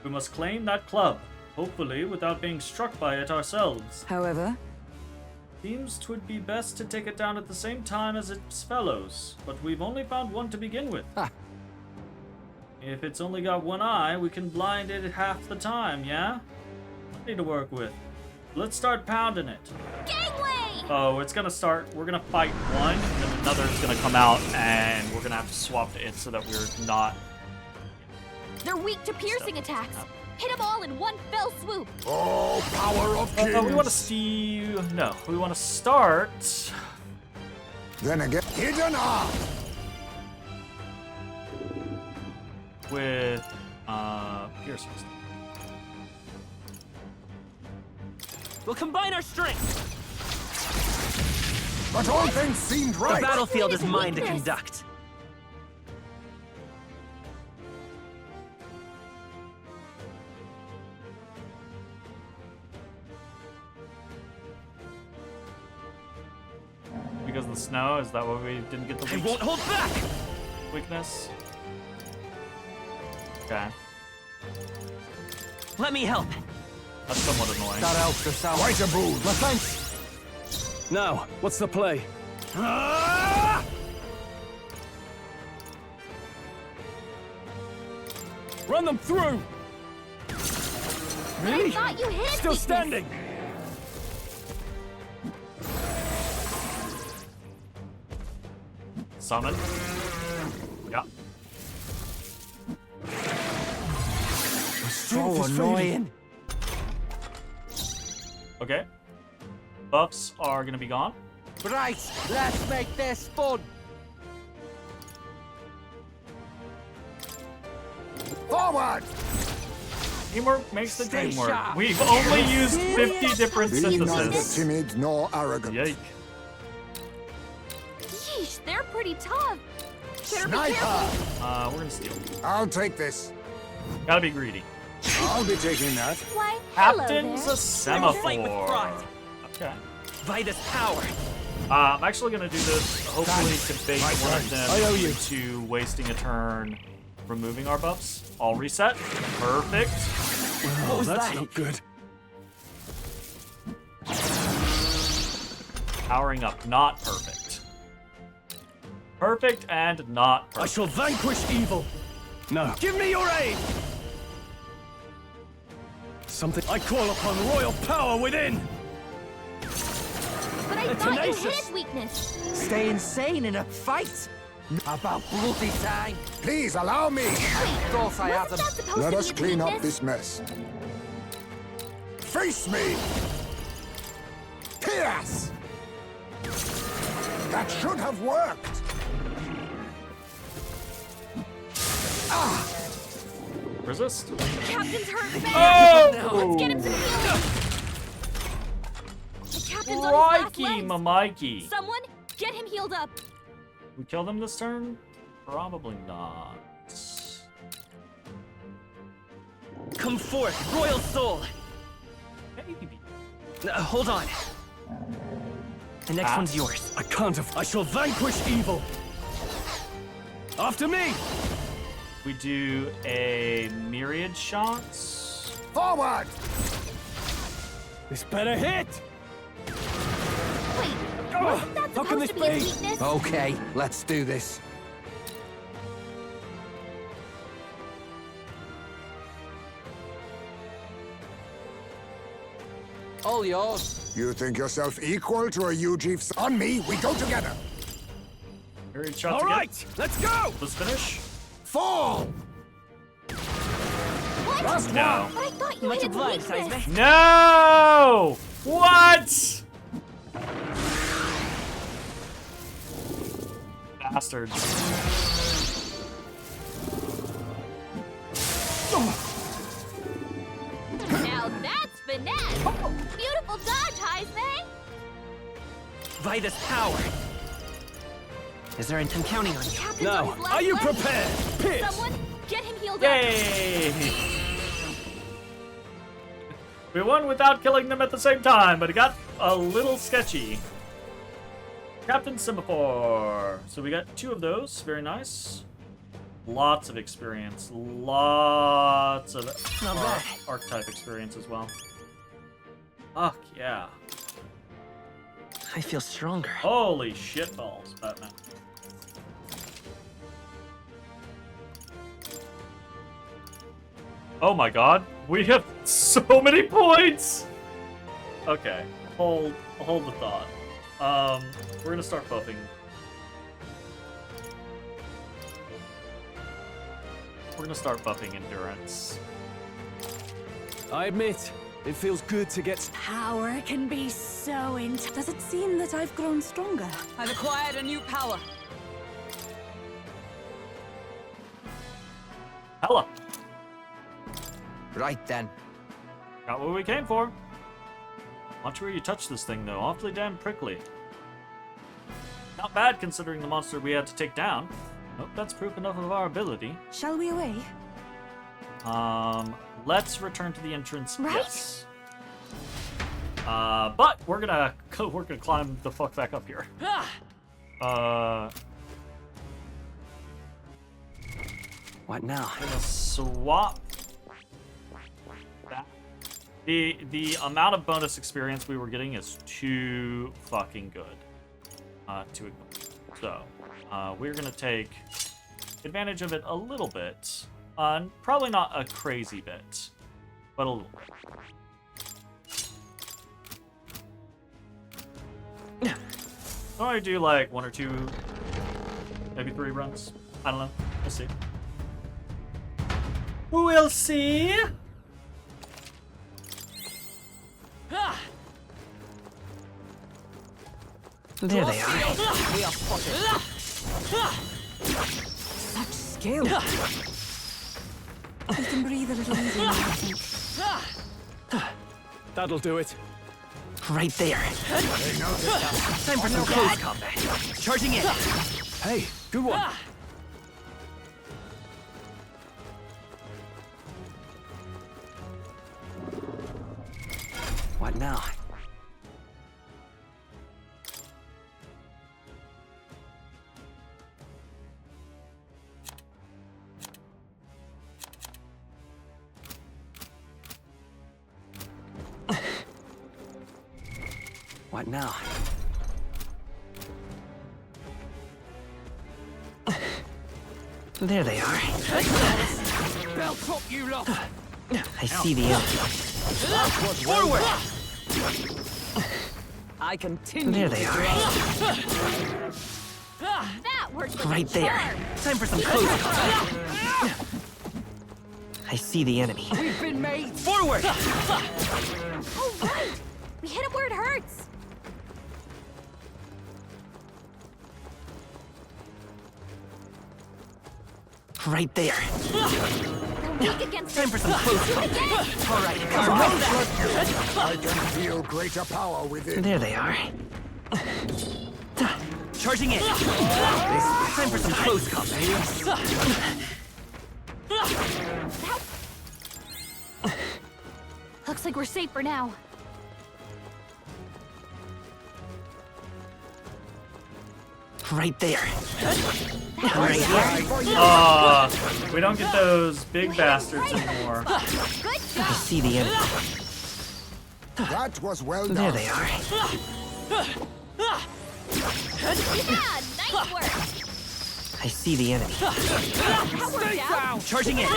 We must claim that club, hopefully without being struck by it ourselves. However, Seems 'twould be best to take it down at the same time as its fellows, but we've only found one to begin with. If it's only got one eye, we can blind it half the time, yeah? Plenty to work with. Let's start pounding it. Gangway! Oh, it's gonna start. We're gonna fight one, and then another is gonna come out, and we're gonna have to swap to it so that we're not. They're weak to piercing attacks. Hit them all in one fell swoop. Oh, power of kings! we want to see. No, we want to start. Then again, hidden eye! With piercing. We'll combine our strength. But all things seemed The right! battlefield is mine to conduct. Because of the snow? Is that why we didn't get the I won't hold back. weakness? Okay. Let me help. That's somewhat annoying. Quite a boon! Thanks. Now, what's the play? Run them through! I thought you hit Still weakness. standing! Summon. Yeah. So annoying. Okay. Buffs are gonna be gone. Right, let's make this fun. Forward! Teamwork makes the Stay dream work. sharp. We've only used 50 different Be neither syntheses. timid nor arrogant. Yike. Yeesh, they're pretty tough. Better be Sniper! careful. We're gonna steal. I'll take this. Gotta be greedy. I'll be taking that. Why, hello Captain's there. a semaphore. Fight with pride. Okay. Vitus power. I'm actually gonna do this, hopefully to bait My one of friends, them I owe you. into wasting a turn removing our buffs. All reset. Perfect. What was that's not good. Powering up. Not perfect. Perfect and not I perfect. shall vanquish evil. No. Give me your aid! Something I call upon royal power within! But I They're thought you hit tenacious. its weakness. Stay insane in a fight. About bloody time. Please allow me. Thought I had Wasn't them. that supposed Let to us be a clean up weakness? this mess. Face me! Pierce! That should have worked! Resist. Captain's hurt bad. Oh! Let's get him some healing. The captain's on his last Crikey, legs. Mamikey. Someone, get him healed up. We kill them this turn? Probably not. Come forth, royal soul. Maybe. Hold on. The next one's yours. I can't have. I shall vanquish evil. After me! We do a myriad shots. Forward! This better hit! Wait, wasn't that how can supposed this to be a be? weakness? Okay, let's do this. All yours. You think yourself equal to a UG? On me, we go together. Myriad shots All again. right, let's go! Let's finish. Fall! What? Last No. But I thought you Much hit its obliged, weakness. Seisme. No! What? Bastards. Now that's finesse. Beautiful dodge, Heisman. Vitus power. Is there? I'm counting on you. Captain's on Now, his last are you legs. prepared? Pierce! Someone, get him healed up. Yay! We won without killing them at the same time, but it got a little sketchy. Captain Semaphore. So we got 2 of those. Very nice. Lots of experience. Lots of Not bad. archetype experience as well. Fuck yeah. I feel stronger. Holy shitballs, Batman. Oh my god, we have so many points! Okay, hold the thought. We're gonna start buffing. We're gonna start buffing endurance. I admit, it feels good to get. Power can be so intense. Does it seem that I've grown stronger? I've acquired a new power. Hella! Right then. Got what we came for. Watch where you touch this thing, though. Awfully damn prickly. Not bad considering the monster we had to take down. Nope, that's proof enough of our ability. Shall we away? Let's return to the entrance. Right? Yes. But we're gonna climb the fuck back up here. What now? Gonna swap that. The amount of bonus experience we were getting is too fucking good to ignore. So we're gonna take advantage of it a little bit. Probably not a crazy bit, but a little bit. I do like 1 or 2, maybe 3 runs. I don't know. We'll see. We'll see. There they are. We are spotted. Such skill. We can breathe a little easier now, I think. That'll do it. Right there. Time for some close combat. Charging in. Hey, good one. What now? What now? There they are. Bell top you lot. I see the enemy. Forward. I continue. There they are. That worked. Right there. Time for some close combat. I see the enemy. We've been made. Forward! Oh, right. We hit him where it hurts. Right there. They're weak against Time for some close combat. All right, come on. I can feel greater power within. There they are. Charging in. Time for some close combat. Looks like we're safe for now. Right there. Right here. We don't get those big bastards anymore. Good I job. see the enemy. That was well done. There they are. Yeah, nice work. I see the enemy. That worked out. Charging in.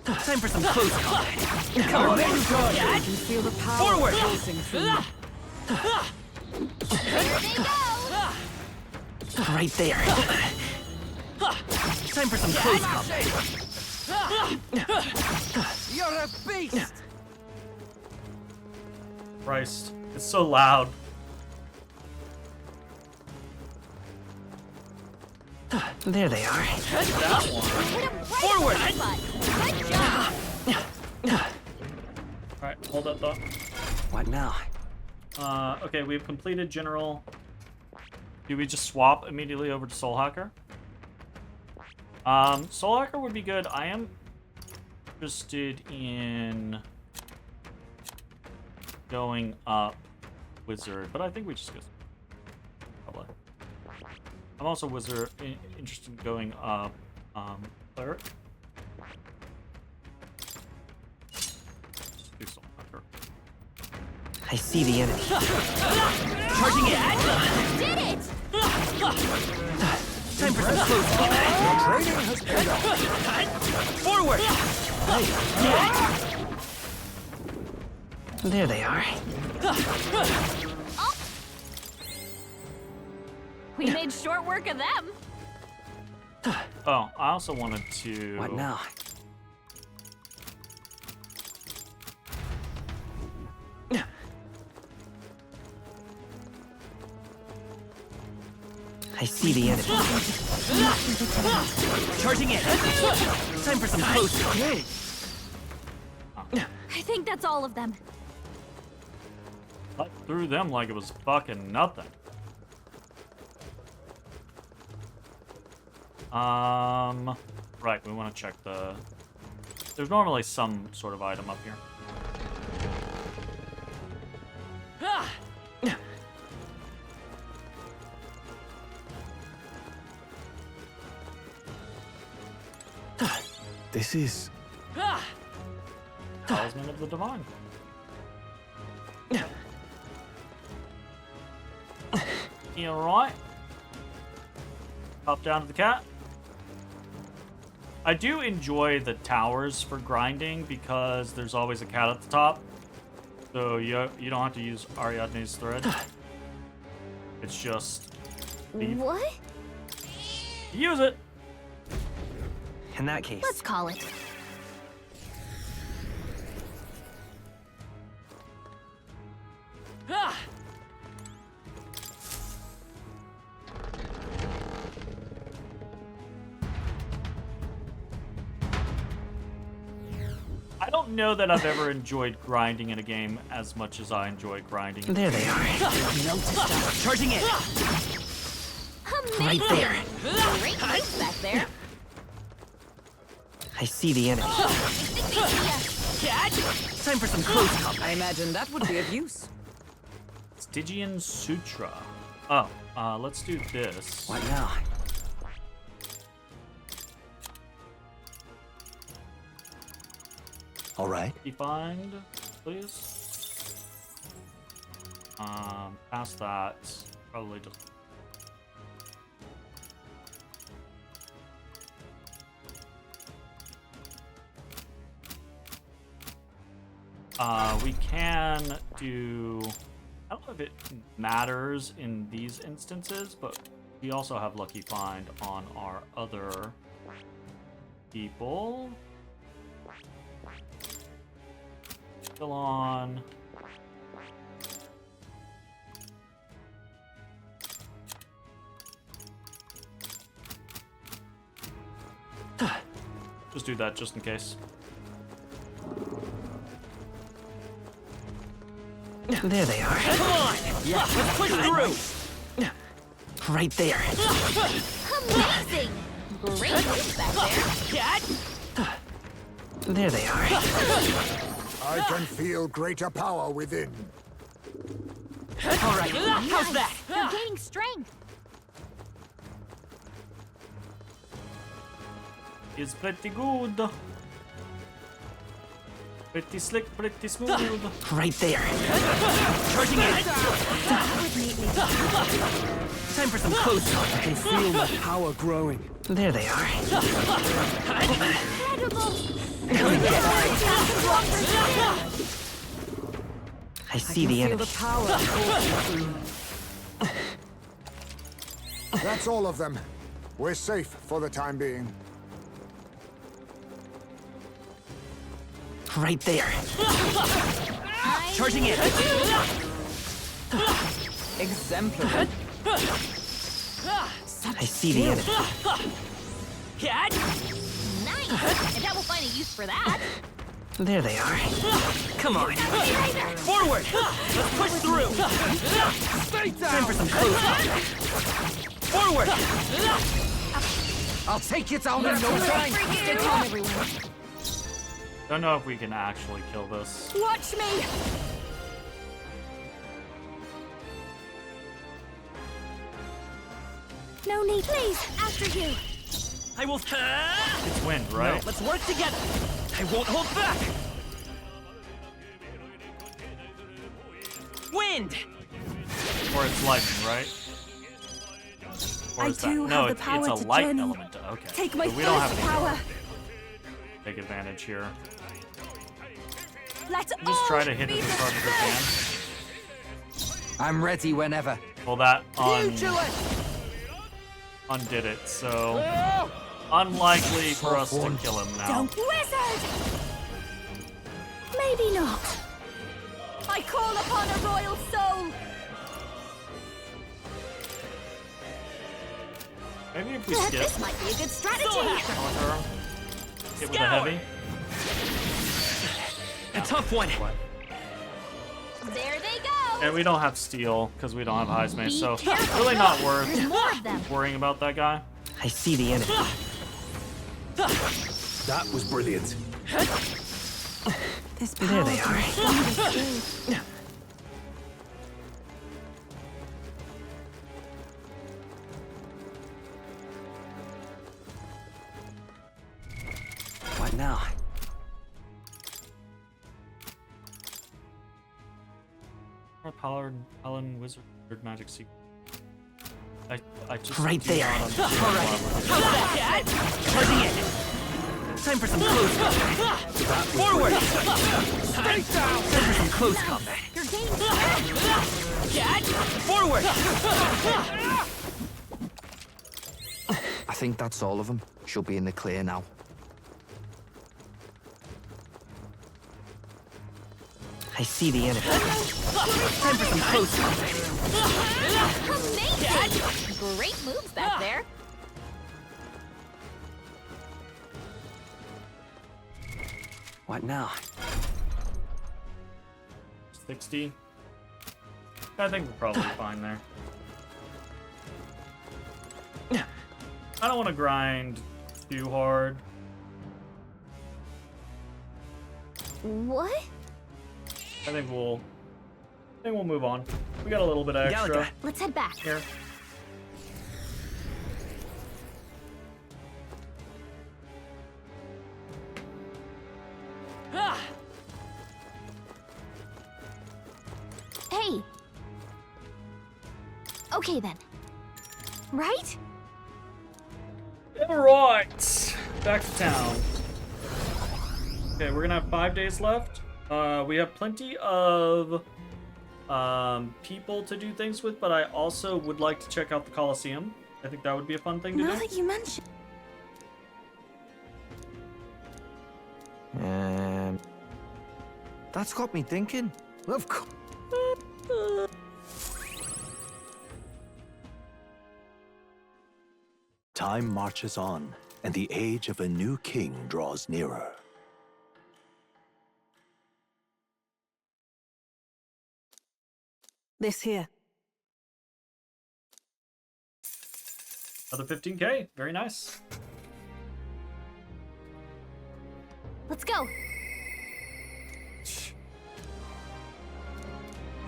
Time for some close combat. Come on, I can feel the power Forward. coursing through me. There they go. Right there. Time for some close combat. You're a beast. Christ, it's so loud. There they are. That one. Hit him right Forward. in the butt. Good job. Alright, hold that thought. What now? Okay, we've completed General. Do we just swap immediately over to Soul Hacker? Soul Hacker would be good. I am interested in going up Wizard, but I think we just go. Probably. I'm also interested in going up Cleric. Just do Soul Hacker. I see the enemy. Charging in. Did it. Time for some close combat. Training has paid off. Forward! There they are. We made short work of them. Oh, I also wanted to. What now? I see the enemy. Charging in. Time for some close combat. I think that's all of them. Cut through them like it was fucking nothing. Right, we want to check the... There's normally some sort of item up here. This is... Talisman of the Divine. You alright? Hop down to the cat. I do enjoy the towers for grinding because there's always a cat at the top. So you don't have to use Ariadne's thread. It's just leave. What? Use it. In that case, Let's call it. don't know that I've ever enjoyed grinding in a game as much as I enjoy grinding. There they are. Charging in. Right there. Great moves back there. I see the enemy. Time for some close combat. I imagine that would be of use. Stygian Sutra. Oh, let's do this. What now? All right. Defined, please. Past that, probably just. We can do. I don't know if it matters in these instances, but we also have Lucky Find on our other people. Still on. Just do that just in case. There they are. Come on! Yeah, let's push through! Right there. Amazing! Great moves back there. There they are. I can feel greater power within. All right, how's that? You're gaining strength. It's pretty good. Pretty slick, pretty smooth. Right there. Charging in. Time for some close talk. I can feel my power growing. There they are. Incredible. I see the Feel enemy. the power coursing through me. That's all of them. We're safe for the time being. Right there. Charging in. Exemplary. I see the enemy. Nice. And I will find a use for that. There they are. Come on. Forward. Let's push through. Time for some close combat. Forward. I'll take you down in no time. Good time, everyone. Don't know if we can actually kill this. Watch me! No need. Please, after you. I will. It's wind, right? Let's work together. I won't hold back. Wind. Or it's lightning, right? Or I is that- too no, have the power it's a to light journey. element. Okay. Take my So we don't have first any power. Take advantage here. Let Just all try to hit it be as hard as we can. I'm ready whenever. Well, that Pugilist! undid it, so unlikely for us to kill him now. Don't wizard! Maybe not. I call upon a royal soul. Maybe if we This skip might be a good strategy. counter, hit with a heavy. A tough one. There they go. And we don't have steel because we don't have high space, Be so careful, really though. not worth There's more of them. worrying about that guy. I see the enemy. That was brilliant. This There power they are. can stand still. What now? Paladin Wizard Magic Secret. I just Right do there. not understand All right. why we're- Charging in. Time for some close combat. Forward. Time for some close combat. You're gaining strength. Forward. I think that's all of them. She'll be in the clear now. I see the enemy. Time for some close combat. Amazing. Great moves back there. What now? 60. I think we're probably fine there. I don't want to grind too hard. What? I think we'll move on. We got a little bit of extra. Galaga. Let's head back. Here. Hey. Okay then. Right? Alright. Back to town. Okay, we're gonna have 5 days left. We have plenty of people to do things with, but I also would like to check out the Colosseum. I think that would be a fun thing to Now do. that you mention... That's got me thinking. Of course. Time marches on, and the age of a new king draws nearer. This here. Another 15k. Very nice. Let's go.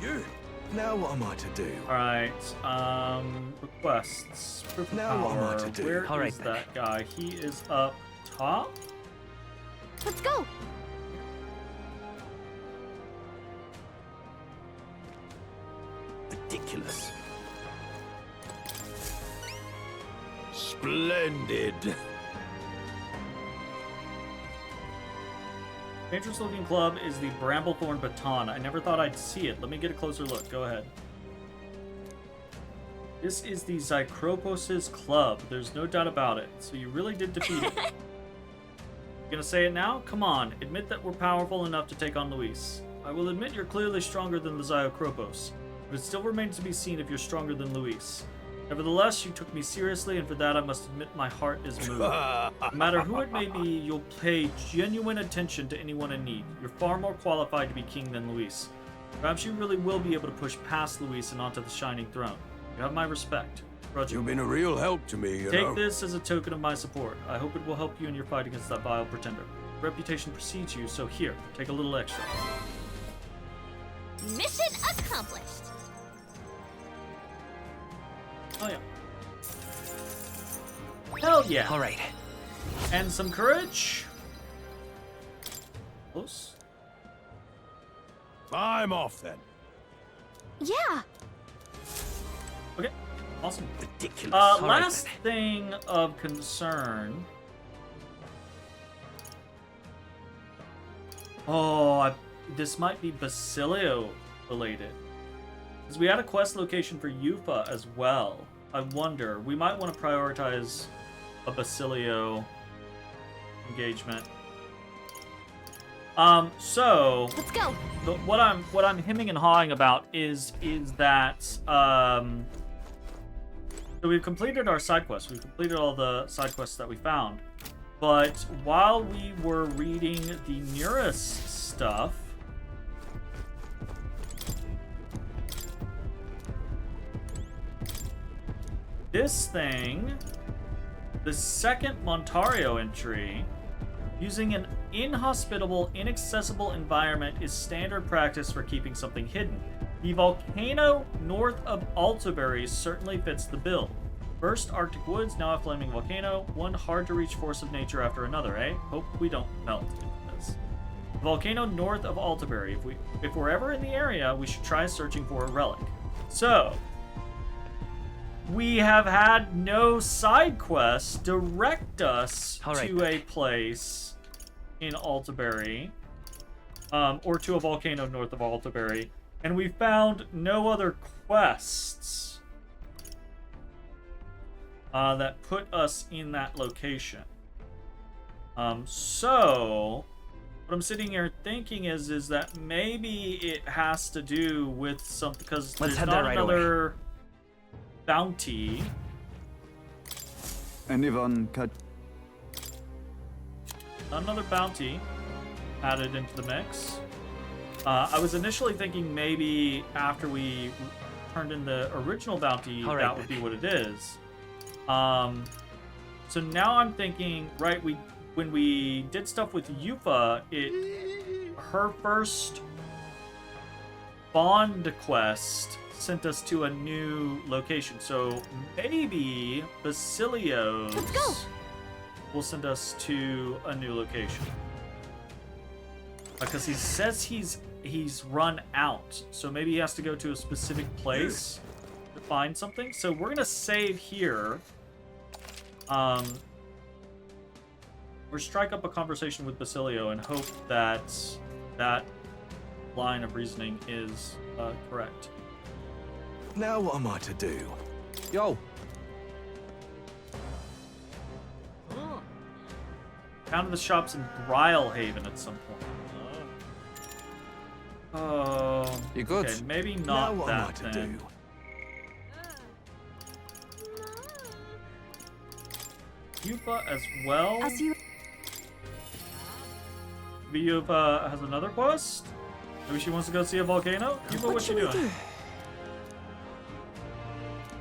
You. Now what am I to do? Alright, requests. Proof of Now what am I power. to do? Where All right, is then. that guy? He is up top? Let's go. Ridiculous. Splendid. Dangerous looking club is the Bramblethorn Baton. I never thought I'd see it. Let me get a closer look. Go ahead. This is the Zycropos' club. There's no doubt about it. So you really did defeat it. You gonna say it now? Come on. Admit that we're powerful enough to take on Luis. I will admit you're clearly stronger than the Zycropos, but it still remains to be seen if you're stronger than Luis. Nevertheless, you took me seriously, and for that I must admit my heart is moved. No matter who it may be, you'll pay genuine attention to anyone in need. You're far more qualified to be king than Luis. Perhaps you really will be able to push past Luis and onto the Shining Throne. You have my respect. Roger. You've been a real help to me, you know. Take this as a token of my support. I hope it will help you in your fight against that vile pretender. Reputation precedes you, so here, take a little extra. Mission accomplished. Oh yeah. Hell yeah. All right. And some courage. Close. I'm off then. Yeah. Okay. Awesome. Ridiculous. Last thing of concern. Oh, this might be Basilio related. Because we had a quest location for Yufa as well. I wonder. We might want to prioritize a Basilio engagement. So let's go. What I'm hemming and hawing about is that so we've completed our side quests. We've completed all the side quests that we found. But while we were reading the nearest stuff, this thing, the second Montario entry, using an inhospitable, inaccessible environment is standard practice for keeping something hidden. The volcano north of Altabury certainly fits the bill. First, Arctic woods, now a flaming volcano. One hard-to-reach force of nature after another, eh? Hope we don't melt into this. The volcano north of Altabury. If we're ever in the area, we should try searching for a relic. So, we have had no side quests direct us to a place in Altabury, or to a volcano north of Altabury, and we found no other quests that put us in that location. So what I'm sitting here thinking is that maybe it has to do with something, because there's not another bounty. Anyone cut? Not another bounty. added into the mix. I was initially thinking maybe after we turned in the original bounty, that would be what it is. So now I'm thinking, right, when we did stuff with Yufa, her first bond quest sent us to a new location. So maybe Basilio's will send us to a new location. Because he says he's run out. So maybe he has to go to a specific place to find something. So we're gonna save here. Or strike up a conversation with Basilio and hope that that line of reasoning is correct. Now what am I to do? Yo. Down to the shops in Brylehaven at some point. You good? Okay, maybe Now not what am I to then. do? Yufa as well. As you... Maybe Yufa has another quest? Maybe she wants to go see a volcano? Yufa, what's she doing? do?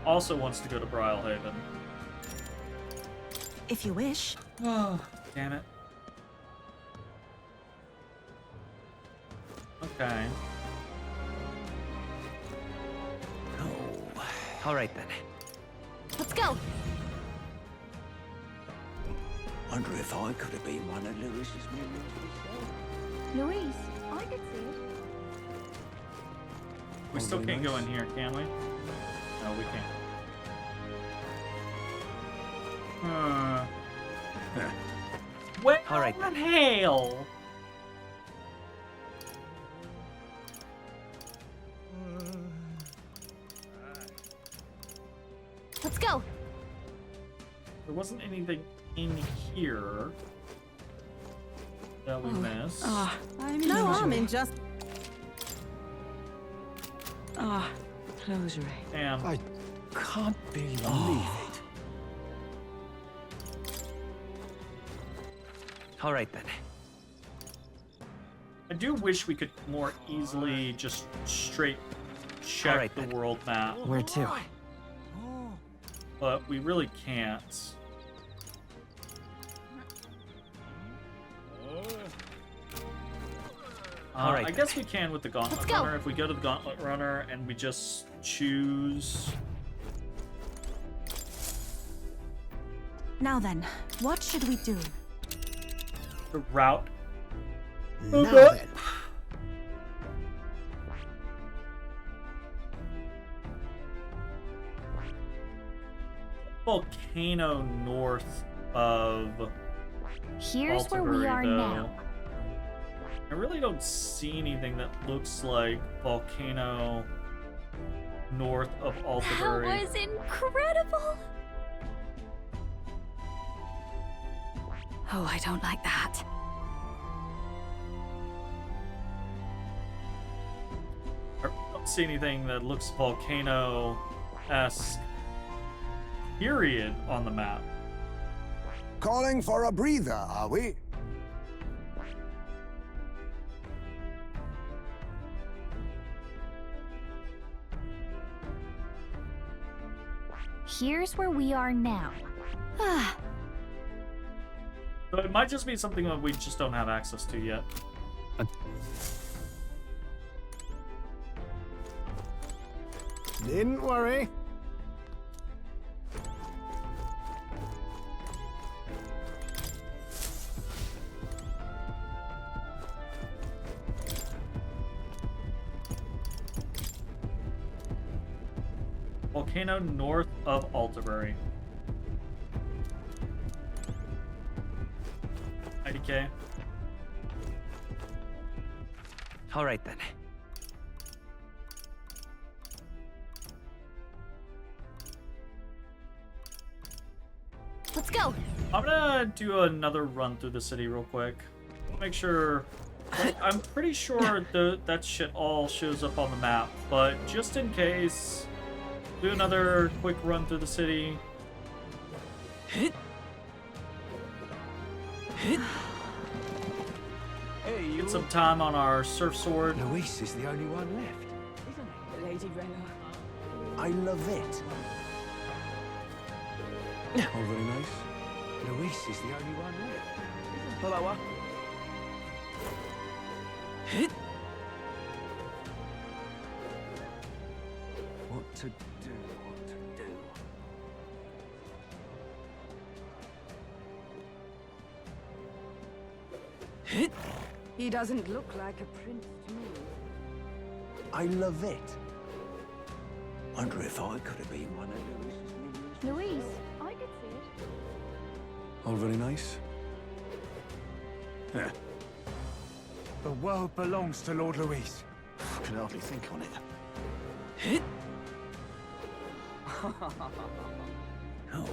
Also wants to go to Brylehaven. If you wish. Oh, damn it. Okay. Oh. All right then. Let's go. Wonder if I could have been one of Lewis's minions myself. Luis, I could see it. We still can't go in here, can we? No, we can't. Well, All right, then. hail. Let's go. There wasn't anything in here that we missed. I'm no harm in just... closure. Damn. I can't believe it. All right then. I do wish we could more easily just straight check right, the then. world map, Where to? but we really can't. All right, I guess we can with the Gauntlet Let's go. Runner. If we go to the Gauntlet Runner and we just choose... Now then, what should we do? the route. Now then. Volcano north of Here's where we Altibury, are though. now. I really don't see anything that looks like volcano north of That Altibury. was incredible. Oh, I don't like that. I don't see anything that looks volcano-esque, period, on the map. Calling for a breather, are we? Here's where we are now. Ah, So it might just be something that we just don't have access to yet. Didn't worry. Volcano north of Altibury. IDK. All right then. let's go. I'm gonna do another run through the city real quick. Make sure. I'm pretty sure that shit all shows up on the map, but just in case, do another quick run through the city. Hey, Get some time on our surf sword. Luis is the only one left. Isn't it, Lady Reyna? I love it. Oh, very nice. Luis is the only one left. Hello. Hit. What to do? What to do? Hit. He doesn't look like a prince to me. I love it. Wonder if I could have been one of Luis's minions. Louise, I could see it. All very nice. The world belongs to Lord Luis. I can hardly think on it. Hit. Oh.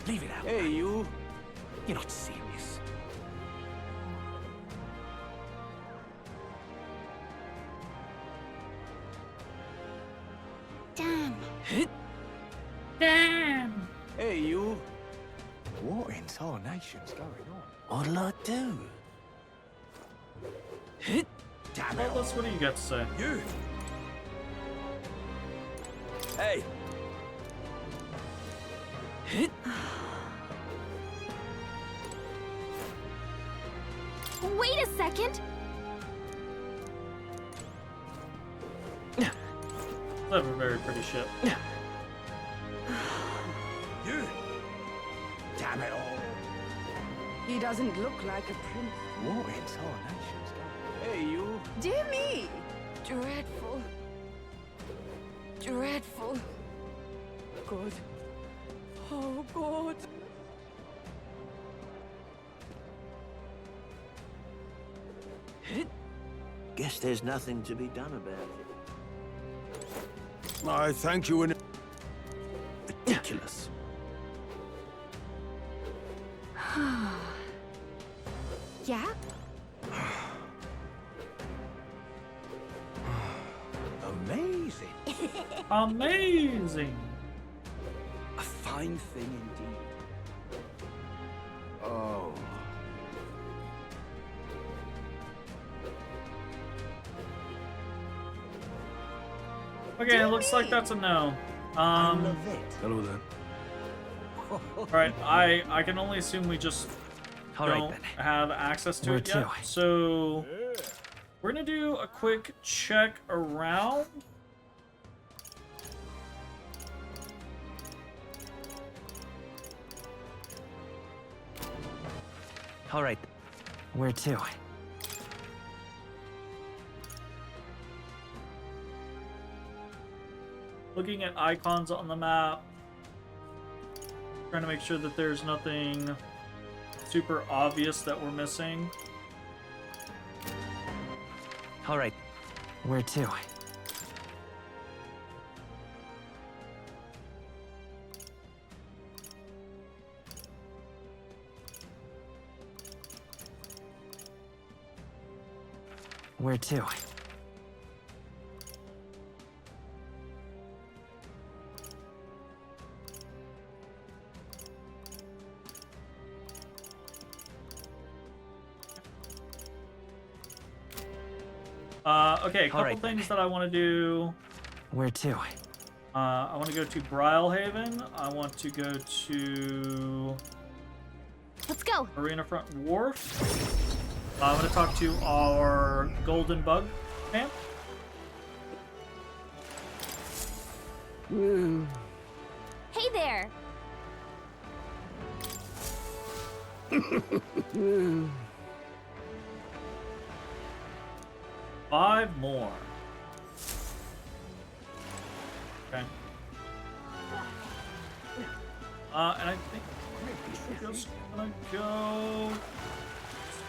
Leave it out. Hey, you. You're not serious. Damn. Hit. Damn! Hey, you. What in tarnation's going on? What'll I do? Hit. Damn it. Atlas, what do you got to say? You. Hey. Hit. Wait a second! That's a very pretty ship. You. Damn it all. He doesn't look like a prince. What in tarnation's going Hey, you. Dear me! Dreadful. Dreadful. Good. Oh, God. Hit. Guess there's nothing to be done about it. I thank you in... Ridiculous. Yeah? Amazing. Amazing! A fine thing indeed. Oh. Okay, it looks like that's a no. I love it. Hello there. Alright, I can only assume we just All right, don't then. have access to Where it yet. to? So we're gonna do a quick check around. All right. Where to? Looking at icons on the map. Trying to make sure that there's nothing super obvious that we're missing. All right. Where to? Where to? Okay, a couple right. things that I want to do. Where to? I want to go to Brylehaven. I want to go to Let's go! Arena Front Wharf. I'm going to talk to our Golden Bug camp. Hey there! 5 more. Okay. And I think we're just gonna go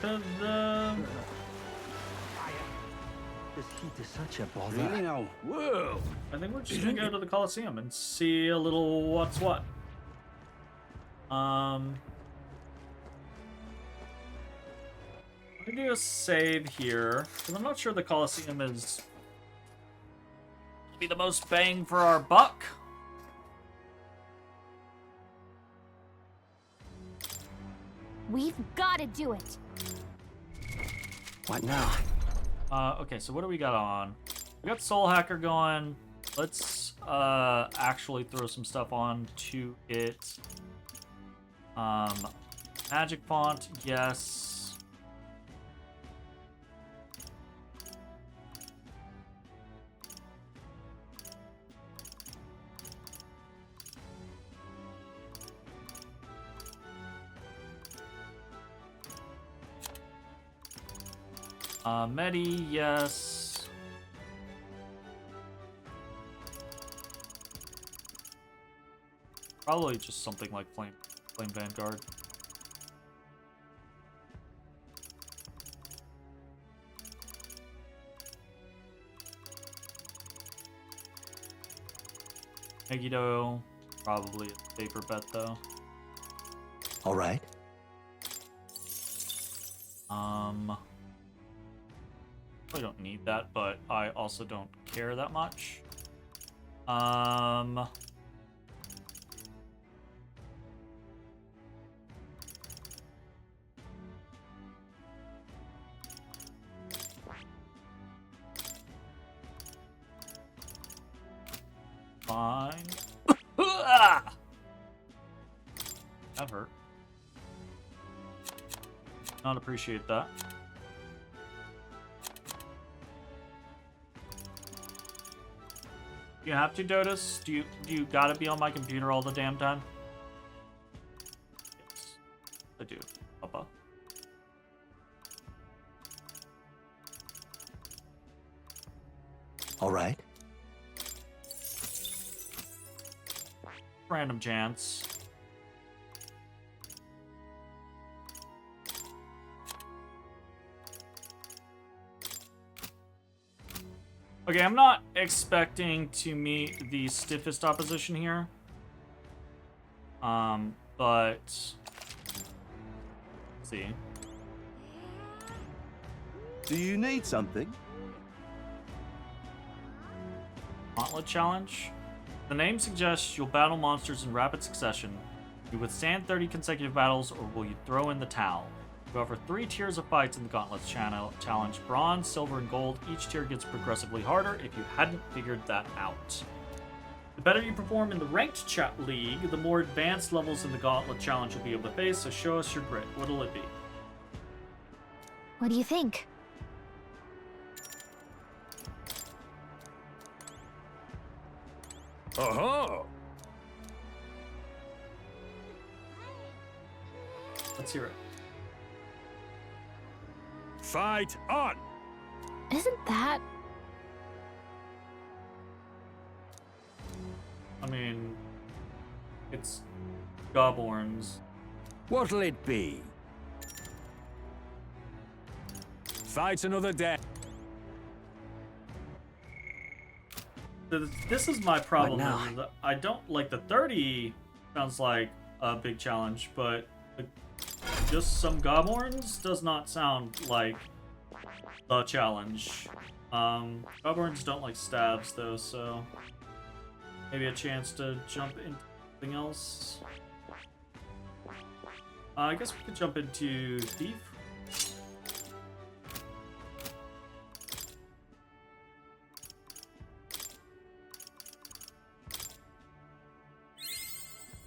to the... This heat is such a bother. Really now? Whoa! I think we're just gonna go to the Coliseum and see a little what's what. I'm gonna do a save here, because I'm not sure the Coliseum is be the most bang for our buck. We've got to do it. What now? Okay, so what do we got on? We got Soul Hacker going. Let's actually throw some stuff on to it. Magic font, yes. Medi, yes. Probably just something like Flame Vanguard. Megiddo, probably a safer bet though. All right. I don't need that, but I also don't care that much. Fine. That hurt. Not appreciate that. You have to, Dotus? Do you gotta be on my computer all the damn time? Yes, I do, Papa. All right. Random chance. Okay, I'm not expecting to meet the stiffest opposition here. But let's see. Do you need something? Gauntlet challenge. The name suggests you'll battle monsters in rapid succession. You withstand 30 consecutive battles, or will you throw in the towel? You offer 3 tiers of fights in the Gauntlets challenge: bronze, silver, and gold. Each tier gets progressively harder if you hadn't figured that out. The better you perform in the ranked league, the more advanced levels in the Gauntlet challenge you'll be able to face, so show us your grit. What'll it be? What do you think? Oh. Let's hear it. Fight on! Isn't that... I mean, it's Goblins. What'll it be? Fight another day. This is my problem. What now? Is that I don't like the 30. Sounds like a big challenge, but just some Goblins does not sound like the challenge. Goblins don't like stabs though, so maybe a chance to jump into something else. I guess we could jump into Thief.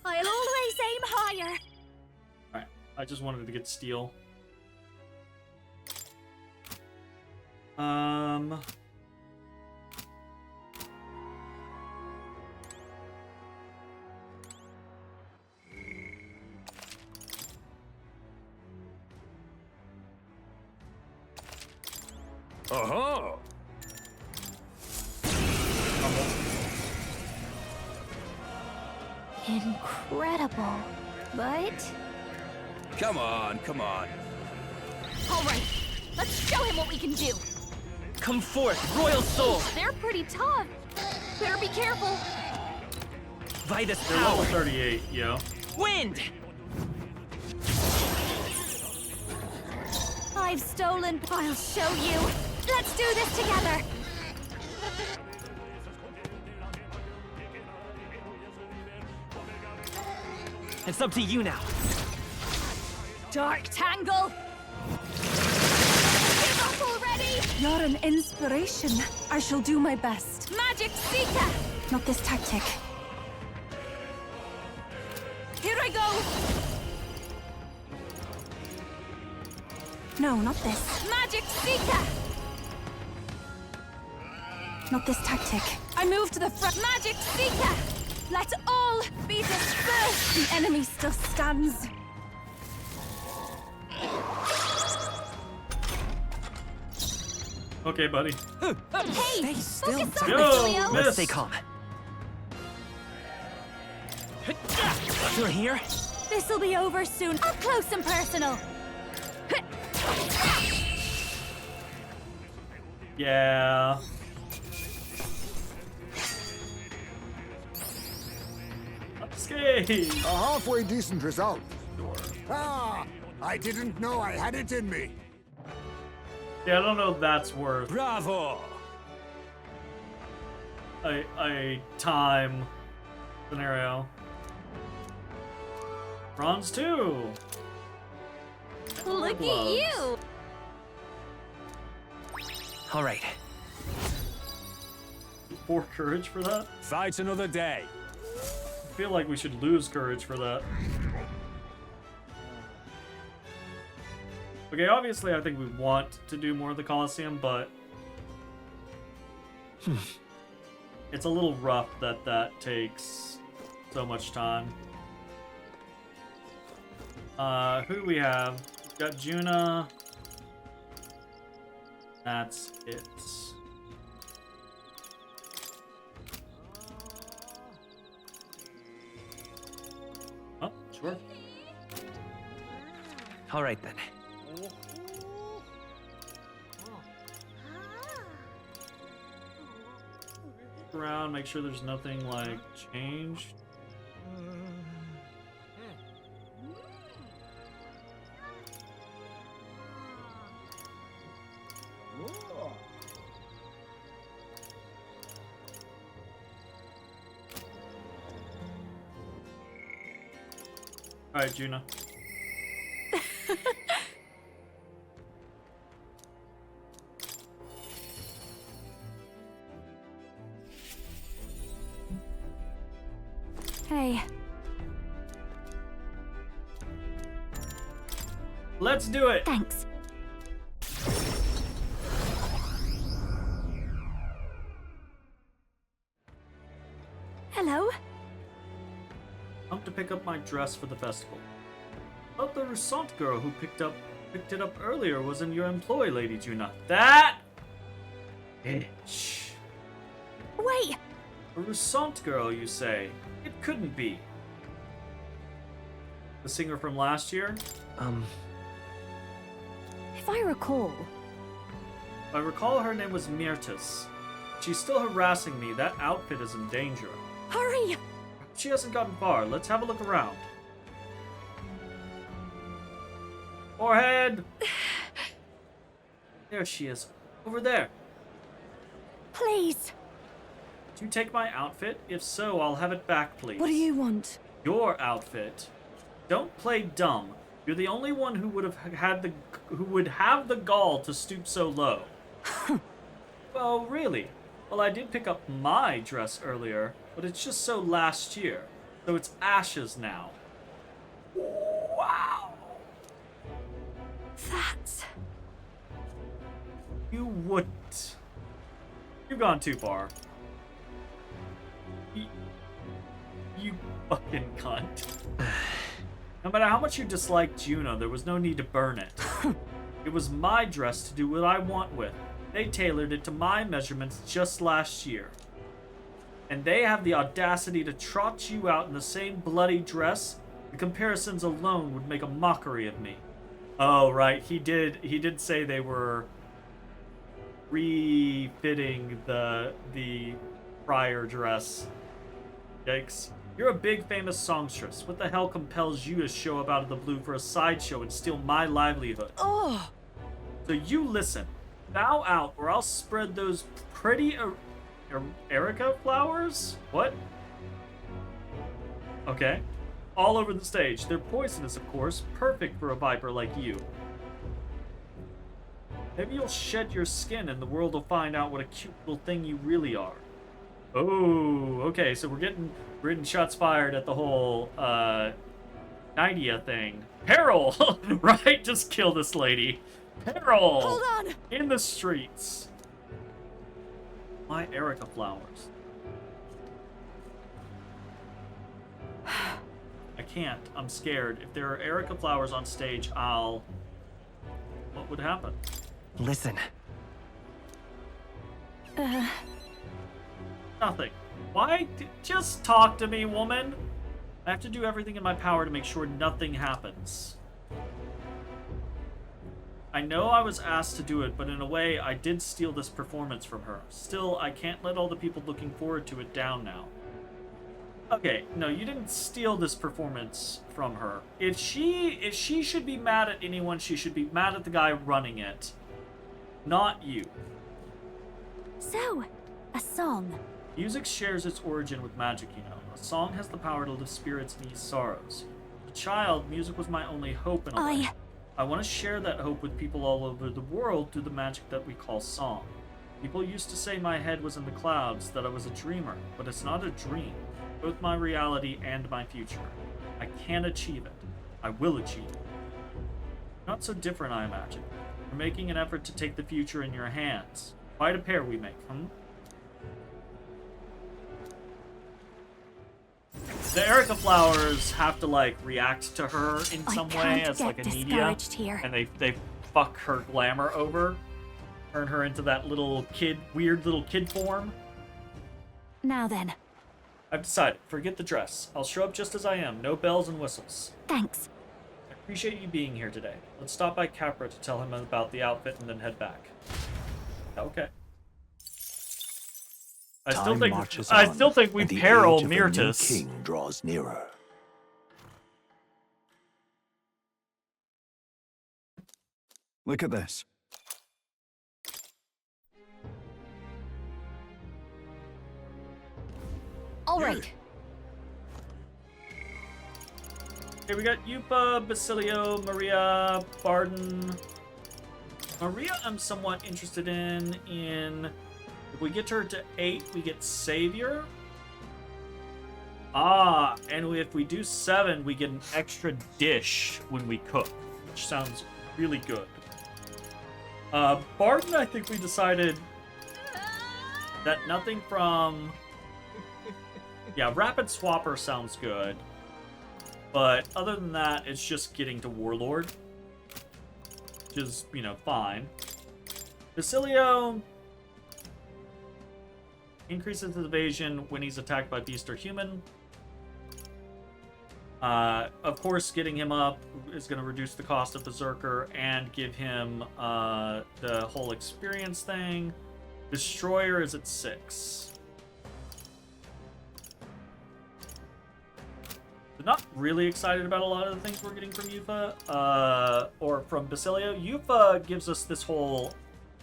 I'll always aim higher. Alright, I just wanted to get steel. Oh. Incredible. But... Come on, come on. Alright, let's show him what we can do. Come forth, Royal Soul! They're pretty tough. Better be careful. Vitus They're level power! 38, yo. Wind! I've stolen. I'll show you. Let's do this together. It's up to you now. dark tangle! Give up already! You're an inspiration. I shall do my best. Magic Seeker! Not this tactic. Here I go! No, not this. Magic Seeker! Not this tactic. I move to the front. Magic Seeker! Let all be dispersed! The enemy still stands. Okay, buddy. Hey! Stay still. Focus on Yo, Basilio! miss. Let's stay calm. Through here? This'll be over soon. Up close and personal! Yeah. Unscathed. A halfway decent result. Ah, I didn't know I had it in me. Yeah, I don't know if that's worth Bravo! a time scenario. Bronze 2. Look at Gloves. you! All right. 4 courage for that? Fight another day. I feel like we should lose courage for that. Okay, obviously I think we want to do more of the Colosseum, but it's a little rough that that takes so much time. Who do we have? We've got Juna. That's it. Oh, sure. All right then. Look around, make sure there's nothing like changed. Alright, Juna. Hey, Let's do it! thanks. Hello? I'm to pick up my dress for the festival. But the Roussant girl who picked it up earlier was in your employ, Lady Juna. That bitch. Wait! A Roussant girl, you say? It couldn't be. The singer from last year? If I recall, I recall her name was Myrtis. She's still harassing me. That outfit is in danger. hurry! She hasn't gotten far. Let's have a look around. Forehead! There she is. Over there. Please! Do you take my outfit? If so, I'll have it back, please. What do you want? Your outfit. Don't play dumb. You're the only one who would have the gall to stoop so low. Well, really. Well, I did pick up my dress earlier, but it's just so last year. So it's ashes now. Wow. That's... You wouldn't. You've gone too far. You fucking cunt. No matter how much you disliked Juno, there was no need to burn it. It was my dress to do what I want with. They tailored it to my measurements just last year. And they have the audacity to trot you out in the same bloody dress? The comparisons alone would make a mockery of me. Oh, right, he did say they were refitting the prior dress. Yikes. You're a big famous songstress. What the hell compels you to show up out of the blue for a sideshow and steal my livelihood? Oh! So you listen. Bow out or I'll spread those pretty Erica flowers? What? Okay. all over the stage. They're poisonous, of course, perfect for a viper like you. Maybe you'll shed your skin and the world will find out what a cute little thing you really are. Oh, okay, so we're getting shots fired at the whole Nydia thing. Peril! Right? Just kill this lady. Peril! Hold on! In the streets. My Erica flowers. I can't. I'm scared. If there are Erica flowers on stage, What would happen? Listen. Nothing. Why? Just talk to me, woman. I have to do everything in my power to make sure nothing happens. I know I was asked to do it, but in a way, I did steal this performance from her. Still, I can't let all the people looking forward to it down now. Okay, no, you didn't steal this performance from her. If she should be mad at anyone, she should be mad at the guy running it. Not you. So, a song. Music shares its origin with magic, you know. A song has the power to lift spirits and ease sorrows. As a child, music was my only hope in a way. I want to share that hope with people all over the world through the magic that we call song. People used to say my head was in the clouds, that I was a dreamer, but it's not a dream. Both my reality and my future. I can achieve it. I will achieve it. Not so different, I imagine. You're making an effort to take the future in your hands. Quite a pair we make, The Erica flowers have to, like, react to her in some way as, like, a media. And they fuck her glamour over. Turn her into that little kid, weird little kid form. Now then. I've decided. Forget the dress. I'll show up just as I am. No bells and whistles. Thanks. I appreciate you being here today. Let's stop by Capra to tell him about the outfit and then head back. Okay. I still think we peril Myrtus. King draws nearer. Look at this. All right. Okay, we got Yupa, Basilio, Maria, Barden. Maria, I'm somewhat interested in. If we get her to 8, we get Savior. And if we do 7, we get an extra dish when we cook, which sounds really good. Barden, I think we decided that nothing from... Yeah, Rapid Swapper sounds good. But other than that, it's just getting to Warlord. Which is, you know, fine. Basilio increases his evasion when he's attacked by beast or human. Of course, getting him up is going to reduce the cost of Berserker and give him the whole experience thing. Destroyer is at 6. Not really excited about a lot of the things we're getting from Yufa, or from Basilio. Yufa gives us this whole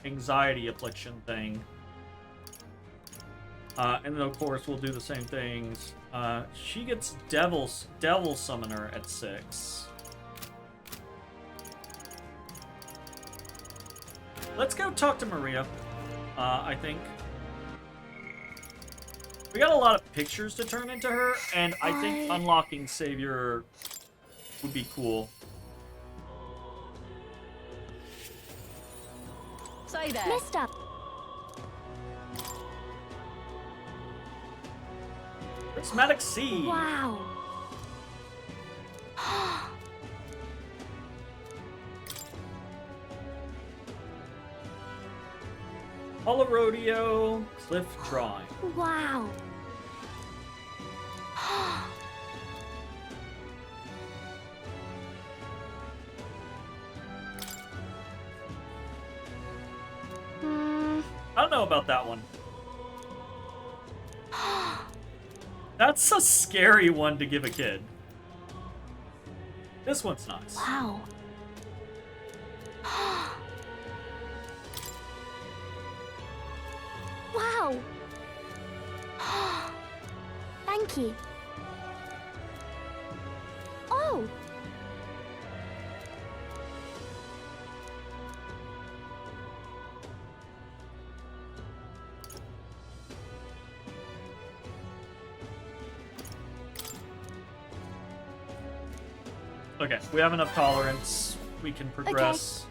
anxiety affliction thing. And then, of course, we'll do the same things. She gets Devil Summoner at 6. Let's go talk to Maria, I think. We got a lot of pictures to turn into her, and I think unlocking Savior would be cool. Say that. Messed up. Prismatic Sea. Wow. Holo Rodeo, Cliff Drawing. Wow. I don't know about that one. That's a scary one to give a kid. This one's nice. Wow. Wow. Thank you. Okay, we have enough tolerance. We can progress.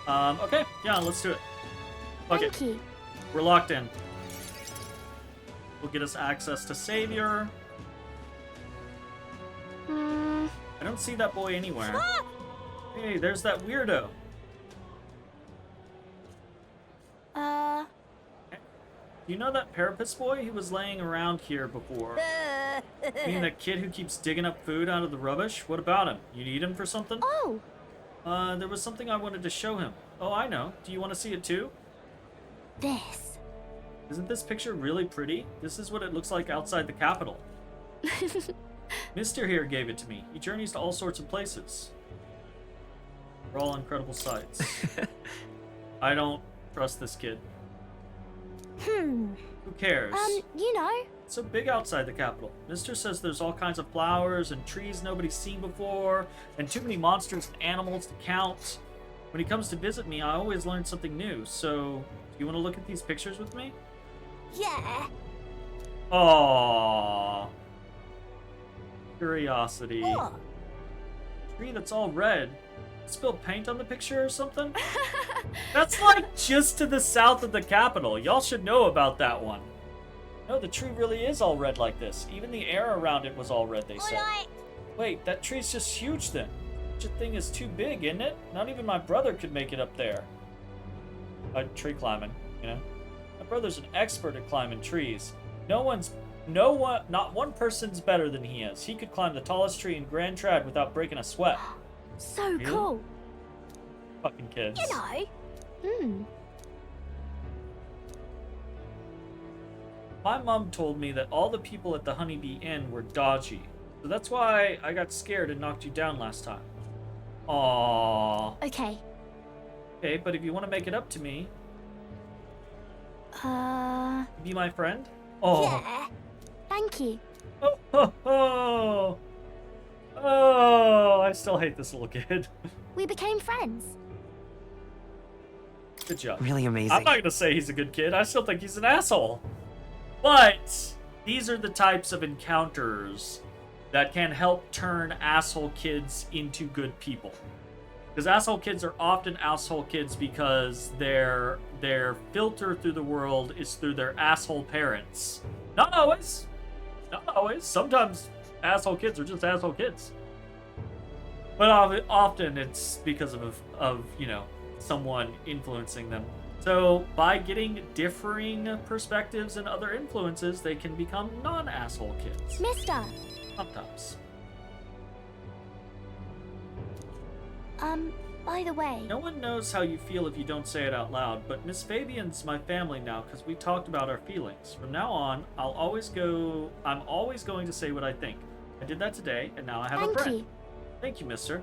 Okay, yeah, let's do it. Okay. Thank you. We're locked in. Will get us access to Savior. I don't see that boy anywhere. Ah! Hey, there's that weirdo. You know that Parapus boy? He was laying around here before. You mean that kid who keeps digging up food out of the rubbish? What about him? You need him for something? Oh. There was something I wanted to show him. Oh, I know. Do you want to see it too? This. Isn't this picture really pretty? This is what it looks like outside the capital. Mister here gave it to me. He journeys to all sorts of places. They're all incredible sights. I don't trust this kid. Who cares? You know. It's so big outside the capital. Mister says there's all kinds of flowers and trees nobody's seen before, and too many monsters and animals to count. When he comes to visit me, I always learn something new. So, do you want to look at these pictures with me? Yeah. Aww. Curiosity. What? Tree that's all red. Spilled paint on the picture or something? That's like just to the south of the capital. Y'all should know about that one. No, the tree really is all red like this. Even the air around it was all red, they said. Wait, that tree's just huge then. Such a thing is too big, isn't it? Not even my brother could make it up there. Tree climbing, you know? My brother's an expert at climbing trees. Not one person's better than he is. He could climb the tallest tree in Grand Trad without breaking a sweat. So Really? cool. Fucking kids. You know. My mom told me that all the people at the Honeybee Inn were dodgy. So that's why I got scared and knocked you down last time. Aww. Okay. Okay, but if you want to make it up to me, be my friend? Oh. Yeah. Thank you. Oh, I still hate this little kid. We became friends. Good job. Really amazing. I'm not gonna say he's a good kid. I still think he's an asshole. But these are the types of encounters that can help turn asshole kids into good people. Because asshole kids are often asshole kids because their filter through the world is through their asshole parents. Not always. Not always. Sometimes asshole kids are just asshole kids. But often it's because of you know, someone influencing them. So by getting differing perspectives and other influences, they can become non-asshole kids. Mister. Sometimes. By the way. No one knows how you feel if you don't say it out loud, but Miss Fabian's my family now because we talked about our feelings. From now on, I'm always going to say what I think. I did that today, and now I have a friend. Thank you. Thank you, mister.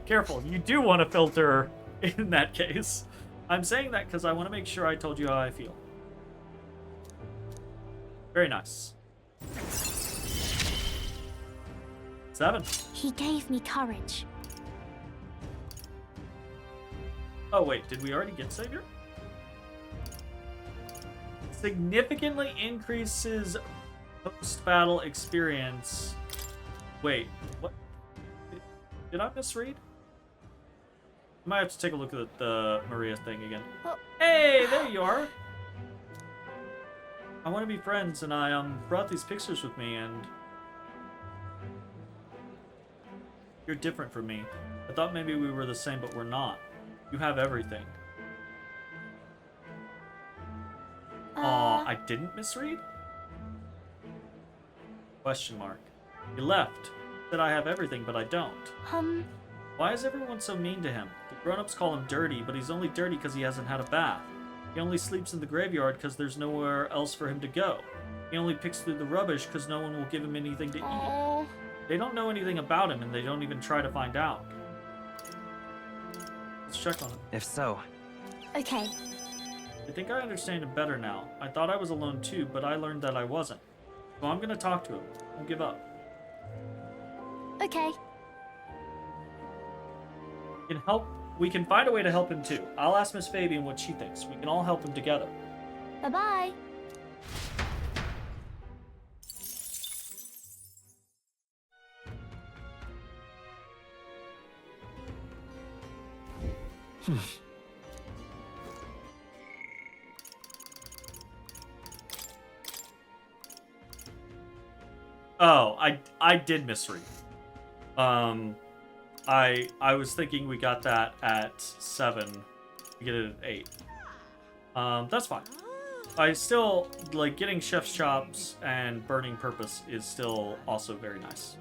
Careful, you do want to filter in that case. I'm saying that because I want to make sure I told you how I feel. Very nice. 7. He gave me courage. Oh wait, did we already get Savior? Significantly increases post-battle experience. Wait, what? Did I misread? I might have to take a look at the Maria thing again. Oh. Hey, there you are. I want to be friends, and I brought these pictures with me, and you're different from me. I thought maybe we were the same, but we're not. You have everything. Aw, I didn't misread? Question mark. You left. Said I have everything, but I don't. Why is everyone so mean to him? The grown-ups call him dirty, but he's only dirty because he hasn't had a bath. He only sleeps in the graveyard because there's nowhere else for him to go. He only picks through the rubbish because no one will give him anything to eat. They don't know anything about him, and they don't even try to find out. Let's check on him. If so. Okay. I think I understand him better now. I thought I was alone too, but I learned that I wasn't. So I'm gonna talk to him. Don't give up. Okay. We can find a way to help him too. I'll ask Miss Fabian what she thinks. We can all help him together. Bye-bye. Oh, I did misread. I was thinking we got that at 7. We get it at 8. That's fine. I still like getting chef's chops and burning purpose is still also very nice.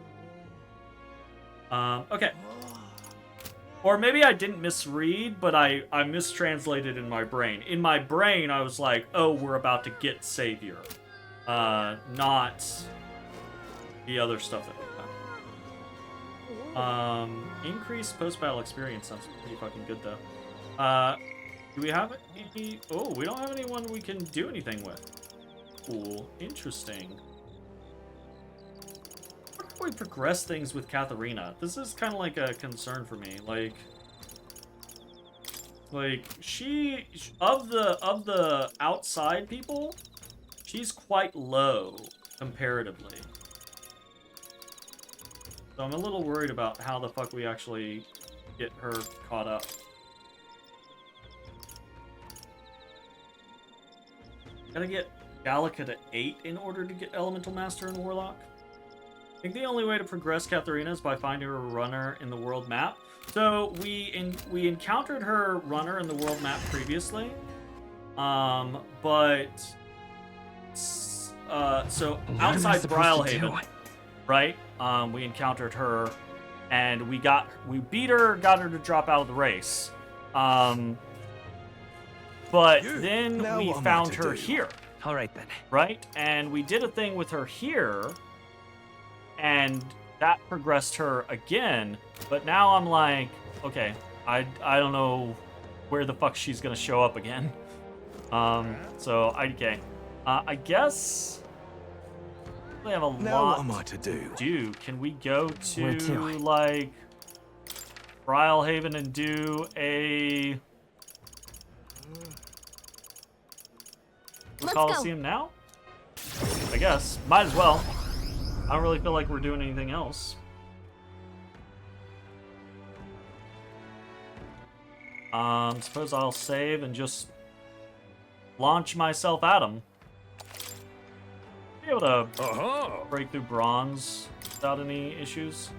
Okay. Or maybe I didn't misread, but I mistranslated in my brain. In my brain, I was like, oh, we're about to get Savior. Not the other stuff that we got. Increased post-battle experience sounds pretty fucking good, though. Do we have any... Oh, we don't have anyone we can do anything with. Cool. Interesting. How do we progress things with Katharina? This is kind of like a concern for me. Like she... Of the outside people, she's quite low, comparatively. So I'm a little worried about how the fuck we actually get her caught up. Gotta get Gallica to 8 in order to get Elemental Master and Warlock. I think the only way to progress Katharina is by finding her runner in the world map. So we encountered her runner in the world map previously, but so outside Brylehaven, right? We encountered her, and we beat her, got her to drop out of the race. But then we found her here. All right, then. Right? And we did a thing with her here, and that progressed her again. But now I'm like, okay, I don't know where the fuck she's gonna show up again. So, okay. I guess we have a lot what am I to do? Can we go to, like, Brylehaven and do a... Let's Coliseum now? I guess. Might as well. I don't really feel like we're doing anything else. Suppose I'll save and just launch myself at him. Be able to break through bronze without any issues.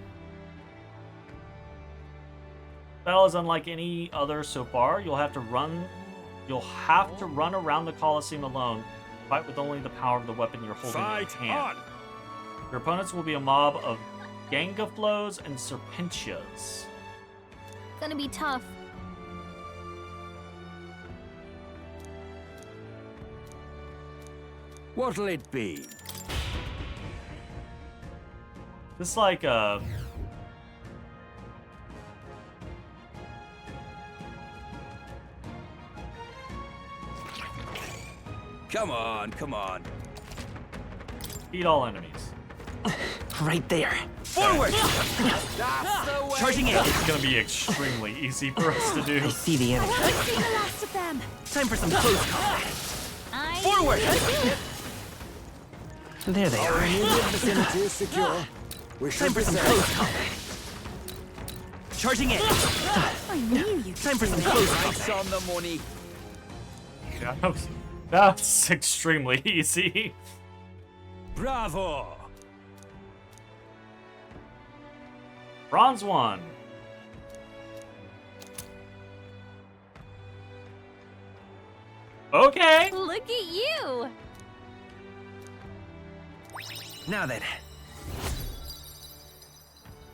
Battle is unlike any other so far. You'll have to run around the Colosseum alone. Fight with only the power of the weapon you're holding in your hand. Your opponents will be a mob of Gangaflows and Serpentias. Gonna be tough. What'll it be? This like Come on, come on. Beat all enemies. Right there. Forward! Charging in. It's gonna be extremely easy for us to do. I see the enemy. I've seen the last of them. Time for some close combat. Forward! There they are. Vicinity is secure. We Time should for be some safe. close combat. Charging in. I knew you. Time for some close Price combat. on the money. Yeah, that's extremely easy. Bravo! Bronze 1. Okay. Look at you. Now then.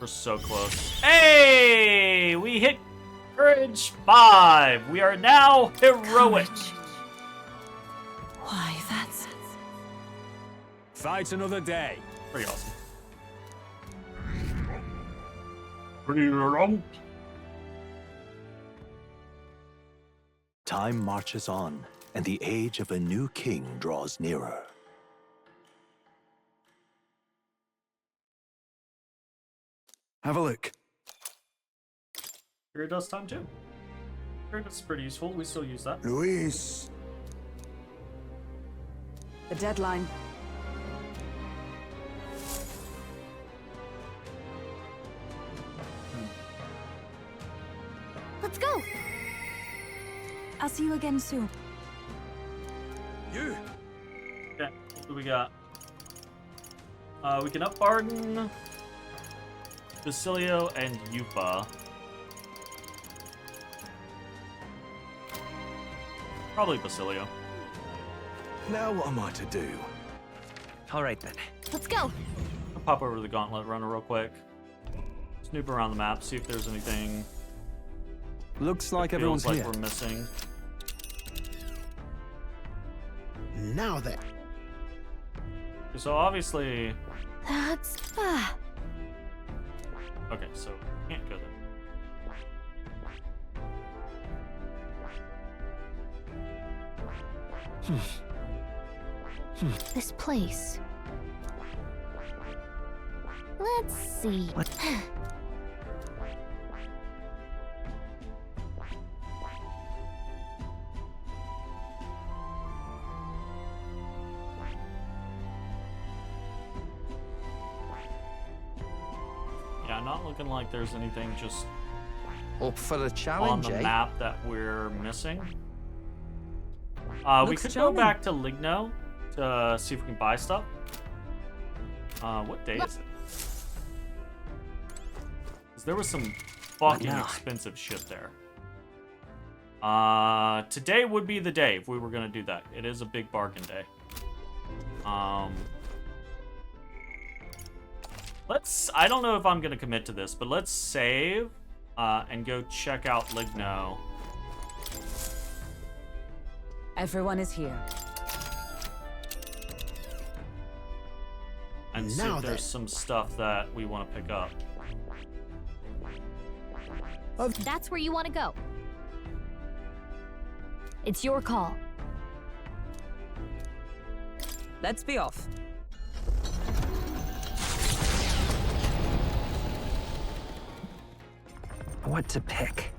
We're so close. Hey! We hit Courage 5. We are now heroic. Why, that's... Fight another day. Pretty awesome. Pretty awesome. Time marches on, and the age of a new king draws nearer. Have a look. Here it does time too. Here it's pretty useful. We still use that. Luis. The deadline. Let's go. I'll see you again soon. You. Okay, what do we got? We can up Barden, Basilio, and Yupa. Probably Basilio. Now what am I to do? All right then. Let's go. I'll pop over to the Gauntlet Runner real quick. Snoop around the map, see if there's anything. Looks like feels everyone's like here. we're missing. Now then. So obviously, That's... okay, so can't go there. This place. Let's see. What? Yeah, not looking like there's anything just Up for the on challenge, the eh? map that we're missing. We Looks could go charming. back to Ligno to see if we can buy stuff. What day is it? 'Cause there was some fucking now? expensive shit there. Today would be the day if we were gonna do that. It is a big bargain day. I don't know if I'm gonna commit to this, but let's save, and go check out Ligno. Everyone is here. And see Now if then. there's some stuff that we want to pick up. That's where you want to go. It's your call. Let's be off. What to pick?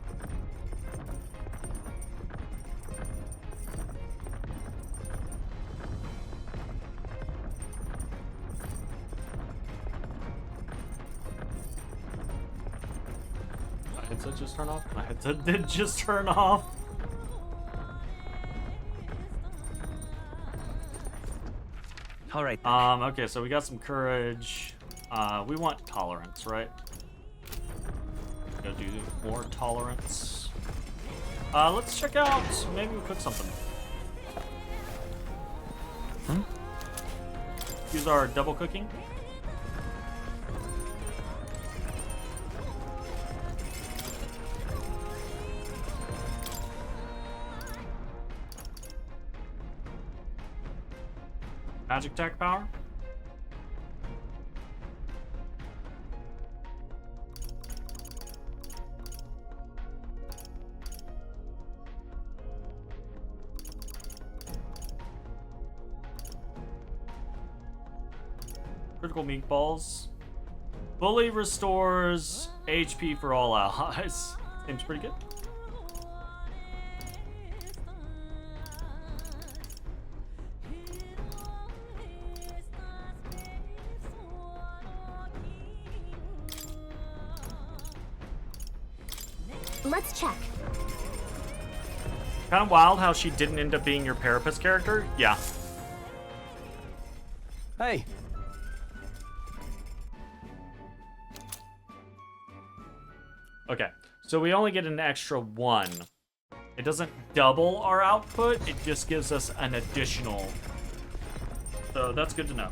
My headset just turned off? My headset did just turn off. All right then. Okay, so we got some courage. We want tolerance, right? Go do more tolerance. Let's check out, maybe we cook something. Use our double cooking. Magic attack power. Critical meatballs. Bully restores HP for all allies. Seems pretty good. Let's check. Kind of wild how she didn't end up being your Parapus character. Yeah. Hey, Okay, so we only get an extra 1. It doesn't double our output, it just gives us an additional. So that's good to know.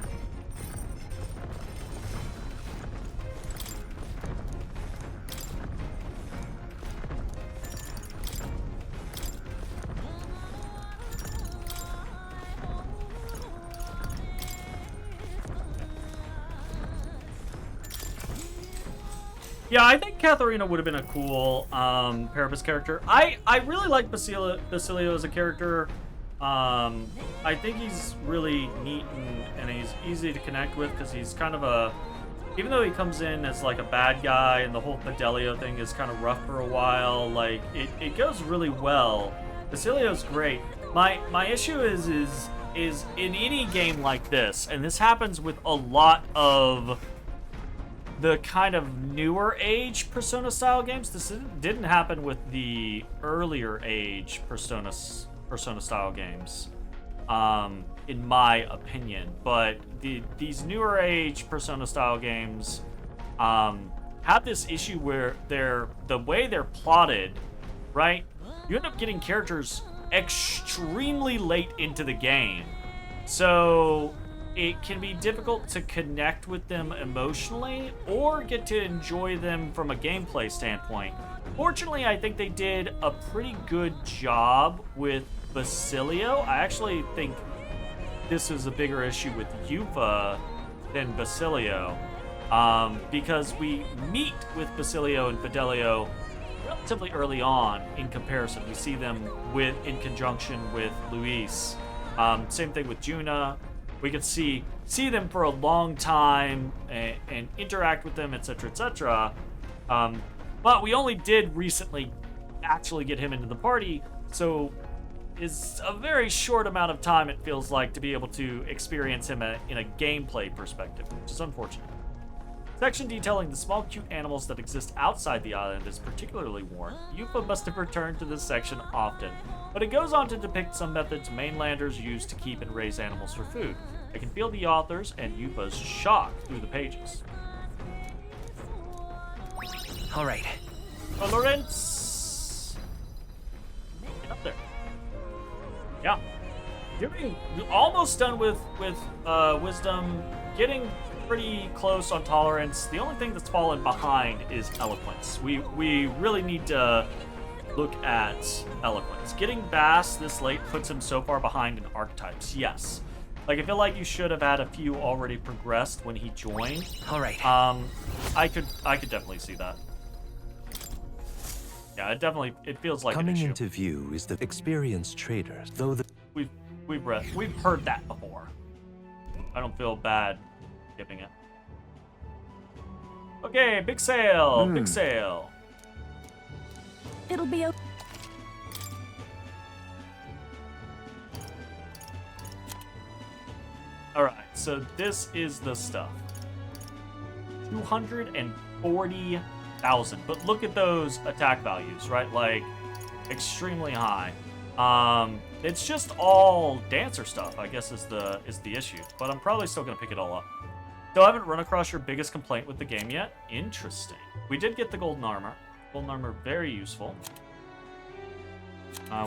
Yeah, I think Katharina would have been a cool Parapus character. I really like Basilio as a character. I think he's really neat and he's easy to connect with because he's kind of a... Even though he comes in as like a bad guy and the whole Fidelio thing is kind of rough for a while, like it goes really well. Basilio's great. My issue is in any game like this, and this happens with a lot of the kind of newer age Persona style games. This didn't happen with the earlier age Persona style games, in my opinion. But these newer age Persona style games have this issue where the way they're plotted, right? You end up getting characters extremely late into the game, so it can be difficult to connect with them emotionally or get to enjoy them from a gameplay standpoint. Fortunately, I think they did a pretty good job with Basilio. I actually think this is a bigger issue with Yufa than Basilio, because we meet with Basilio and Fidelio relatively early on in comparison. We see them in conjunction with Luis. Same thing with Juna. We could see them for a long time and interact with them, etc., etc. But we only did recently actually get him into the party, so it's a very short amount of time, it feels like, to be able to experience him in a gameplay perspective, which is unfortunate. Section detailing the small cute animals that exist outside the island is particularly worn. Yufa must have returned to this section often, but it goes on to depict some methods mainlanders use to keep and raise animals for food. I can feel the authors and Yufa's shock through the pages. All right. Tolerance! Get up there. Yeah. You're almost done with wisdom, getting pretty close on tolerance. The only thing that's fallen behind is eloquence. We really need to look at eloquence. Getting Bass this late puts him so far behind in archetypes. Yes. Like, I feel like you should have had a few already progressed when he joined. All right. I could definitely see that. Yeah, it feels like Coming an issue. into view is the experienced traders, though the We've heard that before. I don't feel bad skipping it. Okay, big sale, big sale. It'll be okay. All right, so this is the stuff. 240,000, but look at those attack values, right? Like, extremely high. It's just all dancer stuff, I guess, is the issue. But I'm probably still gonna pick it all up. So I haven't run across your biggest complaint with the game yet. Interesting. We did get the golden armor. Golden armor, very useful.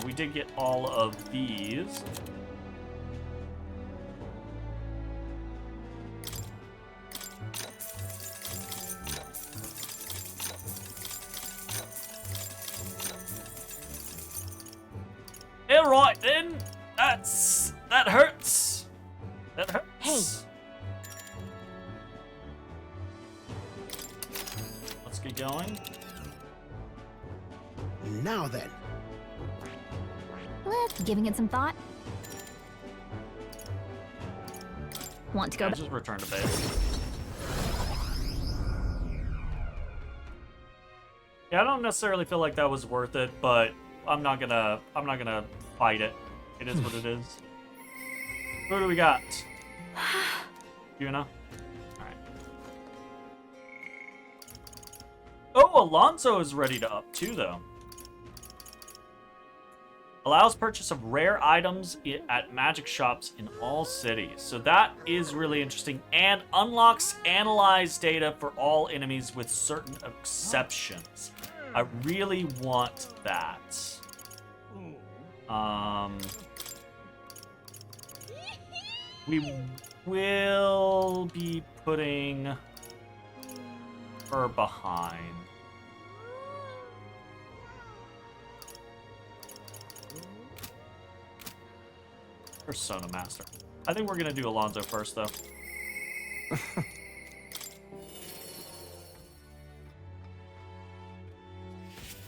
We did get all of these. Yeah, right then. That hurts. That hurts. Hey. Let's get going. Now then. Giving it some thought. Want to go Yeah, back? just return to base. Yeah, I don't necessarily feel like that was worth it, but I'm not gonna fight it. It is what it is. Who do we got? Yuna? Alright. Oh, Alonso is ready to up too, though. Allows purchase of rare items at magic shops in all cities. So that is really interesting. And unlocks analyze data for all enemies with certain exceptions. I really want that. We will be putting her behind. Persona Master. I think we're gonna do Alonso first, though.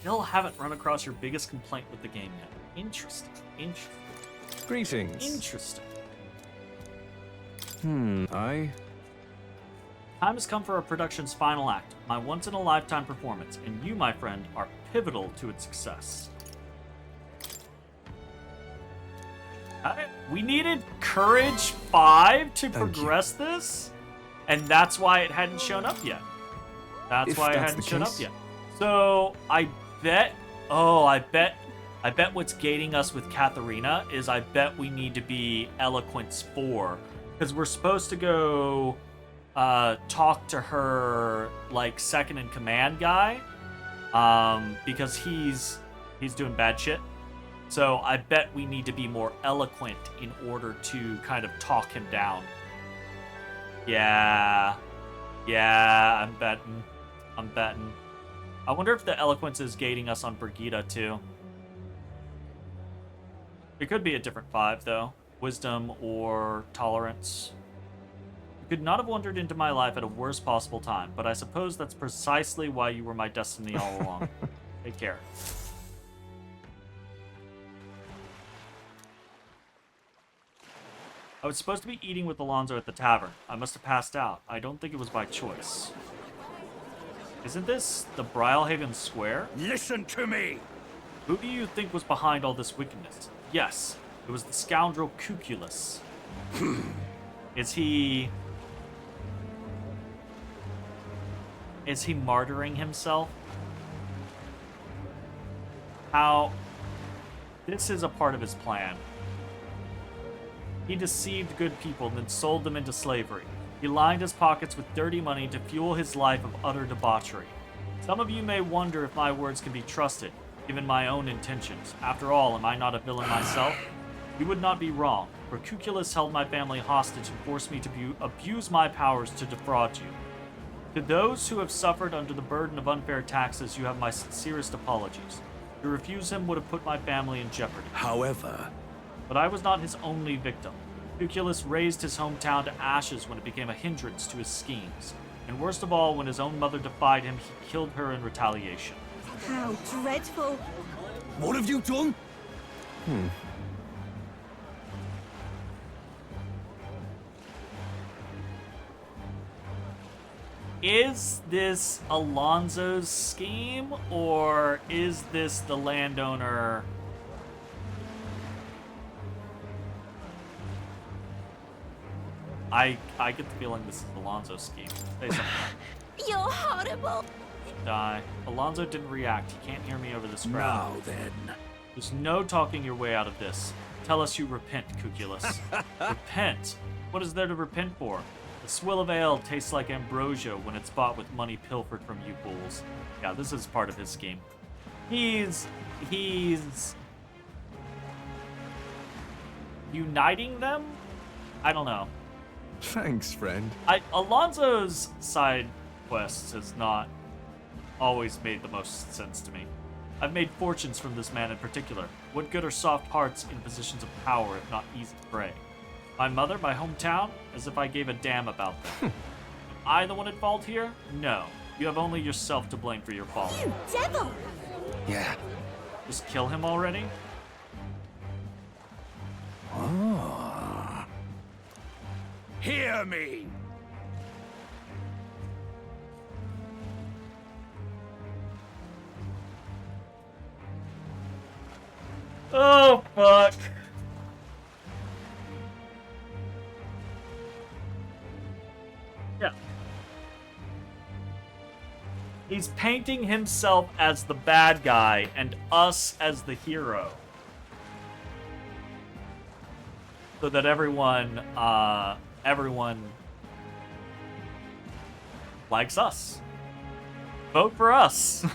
Still haven't run across your biggest complaint with the game yet. Interesting. Interesting. Greetings. Interesting. Aye. Time has come for our production's final act, my once-in-a-lifetime performance, and you, my friend, are pivotal to its success. We needed Courage 5 to progress this, and that's why it hadn't shown up yet. That's If why I that's hadn't the shown up case. yet. So I bet. Oh, I bet what's gating us with Katharina is I bet we need to be Eloquence 4 because we're supposed to go talk to her like second in command guy, because he's doing bad shit. So I bet we need to be more eloquent in order to kind of talk him down. Yeah, I'm betting. I wonder if the eloquence is gating us on Brigida too. It could be a different 5 though. Wisdom or tolerance. You could not have wandered into my life at a worst possible time, but I suppose that's precisely why you were my destiny all along. Take care. I was supposed to be eating with Alonso at the tavern. I must have passed out. I don't think it was by choice. Isn't this the Brylehaven Square? Listen to me! Who do you think was behind all this wickedness? Yes, it was the scoundrel Cuculus. Is he martyring himself? How? This is a part of his plan. He deceived good people and then sold them into slavery. He lined his pockets with dirty money to fuel his life of utter debauchery. Some of you may wonder if my words can be trusted, given my own intentions. After all, am I not a villain myself? You would not be wrong, for Cuculus held my family hostage and forced me to abuse my powers to defraud you. To those who have suffered under the burden of unfair taxes, you have my sincerest apologies. To refuse him would have put my family in jeopardy. However... But I was not his only victim. Cuculus razed his hometown to ashes when it became a hindrance to his schemes. And worst of all, when his own mother defied him, he killed her in retaliation. How dreadful. What have you done? Is this Alonso's scheme, or is this the landowner? I get the feeling this is Alonso's scheme. Say something. You're horrible. Die. Alonso didn't react. He can't hear me over this crowd. Now then. There's no talking your way out of this. Tell us you repent, Cuculus. Repent? What is there to repent for? The swill of ale tastes like ambrosia when it's bought with money pilfered from you fools. Yeah, this is part of his scheme. He's uniting them? I don't know. Thanks, friend. Alonso's side quests has not always made the most sense to me. I've made fortunes from this man in particular. What good are soft hearts in positions of power if not easy prey? My mother, my hometown, as if I gave a damn about them. Am I the one at fault here? No. You have only yourself to blame for your fault. You devil! Yeah. Just kill him already? Hear me! Oh, fuck. Yeah. He's painting himself as the bad guy and us as the hero. So that everyone likes us. Vote for us.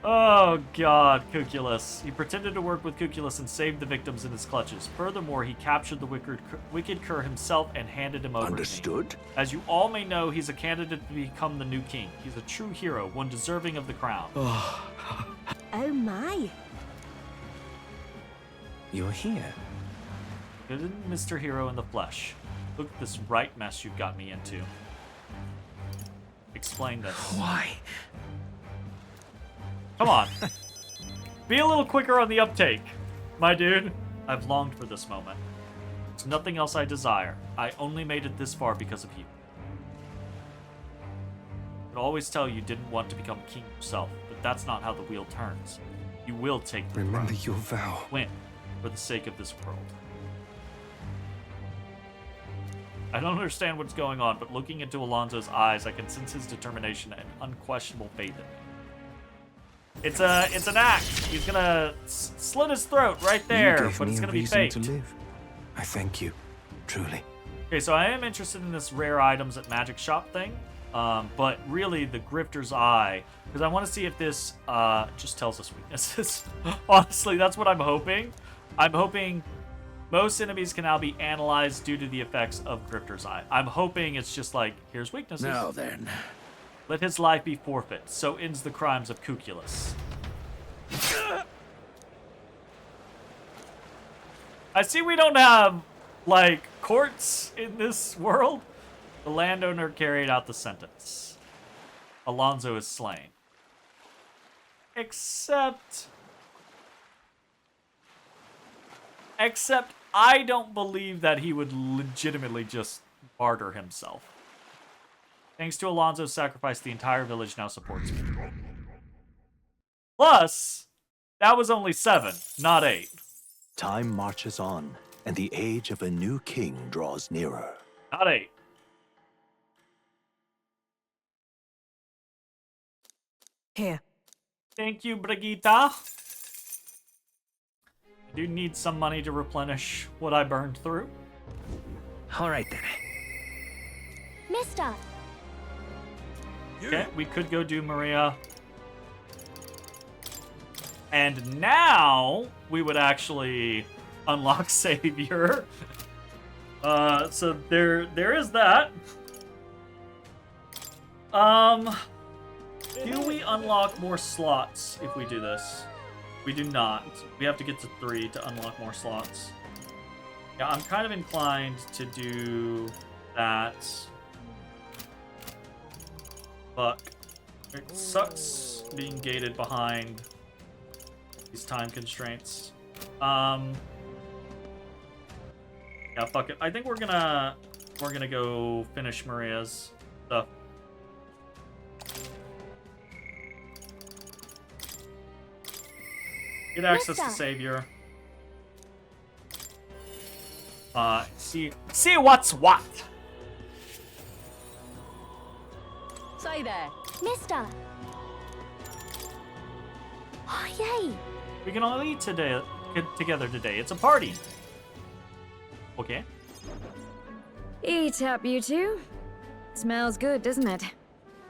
Oh god, Cuculus. He pretended to work with Cuculus and saved the victims in his clutches. Furthermore, he captured the wicked cur himself and handed him over Understood. to me. As you all may know, he's a candidate to become the new king. He's a true hero, one deserving of the crown. Oh my. You're here. Good Mr. Hero in the flesh. Look at this right mess you've got me into. Explain this. Why? Come on. Be a little quicker on the uptake, my dude. I've longed for this moment. There's nothing else I desire. I only made it this far because of you. I could always tell you didn't want to become king yourself, but that's not how the wheel turns. You will take the Remember throne. your vow. Win, for the sake of this world. I don't understand what's going on, but looking into Alonso's eyes, I can sense his determination and unquestionable faith in me. It's an act. He's gonna slit his throat right there, but it's gonna be faked. To live. I thank you, truly. Okay, so I am interested in this rare items at magic shop thing, but really the Grifter's Eye, because I want to see if this just tells us weaknesses. Honestly, that's what I'm hoping. I'm hoping most enemies can now be analyzed due to the effects of Grifter's Eye. I'm hoping it's just like, here's weaknesses. Now then. Let his life be forfeit. So ends the crimes of Cuculus. I see we don't have, like, courts in this world. The landowner carried out the sentence. Alonso is slain. Except I don't believe that he would legitimately just martyr himself. Thanks to Alonso's sacrifice, the entire village now supports me. Plus, that was only 7, not 8. Time marches on, and the age of a new king draws nearer. Not 8. Here. Thank you, Brigitte. I do need some money to replenish what I burned through. All right, then. Mister! Okay, we could go do Maria. And now we would actually unlock Savior. So there is that. Do we unlock more slots if we do this? We do not. We have to get to 3 to unlock more slots. Yeah, I'm kind of inclined to do that. But it sucks being gated behind these time constraints. Yeah, fuck it. I think we're gonna go finish Maria's stuff. Get access to Savior. See what's what. Say there. Mister! Oh, yay! We can all eat together today. It's a party. Okay. Eat up, you two. Smells good, doesn't it?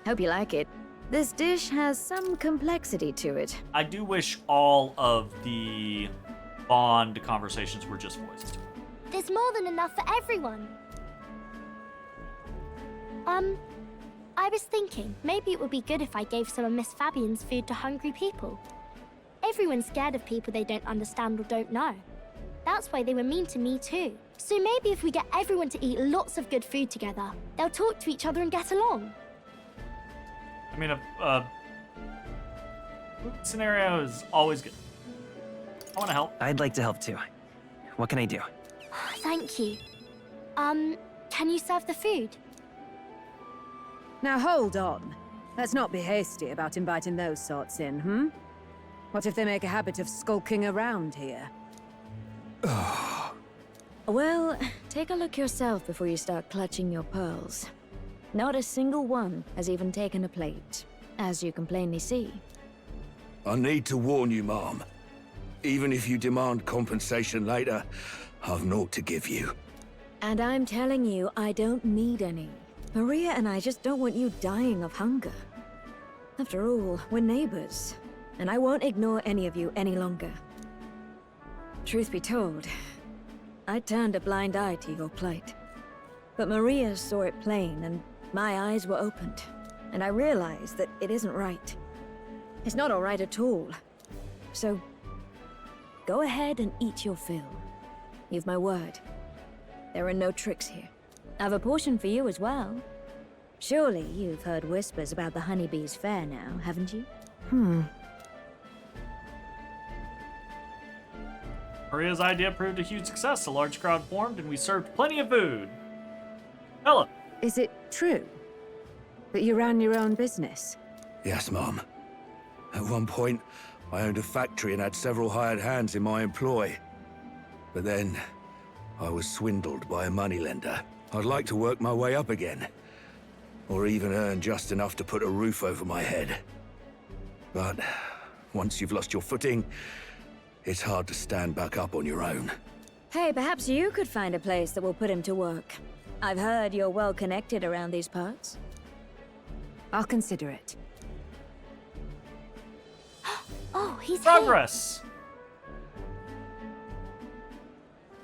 Hope you like it. This dish has some complexity to it. I do wish all of the Bond conversations were just voiced. There's more than enough for everyone. I was thinking, maybe it would be good if I gave some of Miss Fabian's food to hungry people. Everyone's scared of people they don't understand or don't know. That's why they were mean to me too. So maybe if we get everyone to eat lots of good food together, they'll talk to each other and get along. I mean, a scenario is always good. I want to help. I'd like to help too. What can I do? Thank you. Can you serve the food? Now hold on. Let's not be hasty about inviting those sorts in, hmm? What if they make a habit of skulking around here? Well, take a look yourself before you start clutching your pearls. Not a single one has even taken a plate, as you can plainly see. I need to warn you, Mom. Even if you demand compensation later, I've naught to give you. And I'm telling you, I don't need any. Maria and I just don't want you dying of hunger. After all, we're neighbors, and I won't ignore any of you any longer. Truth be told, I turned a blind eye to your plight. But Maria saw it plain, and my eyes were opened, and I realized that it isn't right. It's not all right at all. So, go ahead and eat your fill. You've my word. There are no tricks here. I've a portion for you as well. Surely you've heard whispers about the honeybees fair now, haven't you? Maria's idea proved a huge success. A large crowd formed, and we served plenty of food. Ella. Is it true that you ran your own business? Yes, Mom. At one point, I owned a factory and had several hired hands in my employ. But then, I was swindled by a moneylender. I'd like to work my way up again. Or even earn just enough to put a roof over my head. But once you've lost your footing, it's hard to stand back up on your own. Hey, perhaps you could find a place that will put him to work. I've heard you're well connected around these parts. I'll consider it. Oh, he's Progress! here.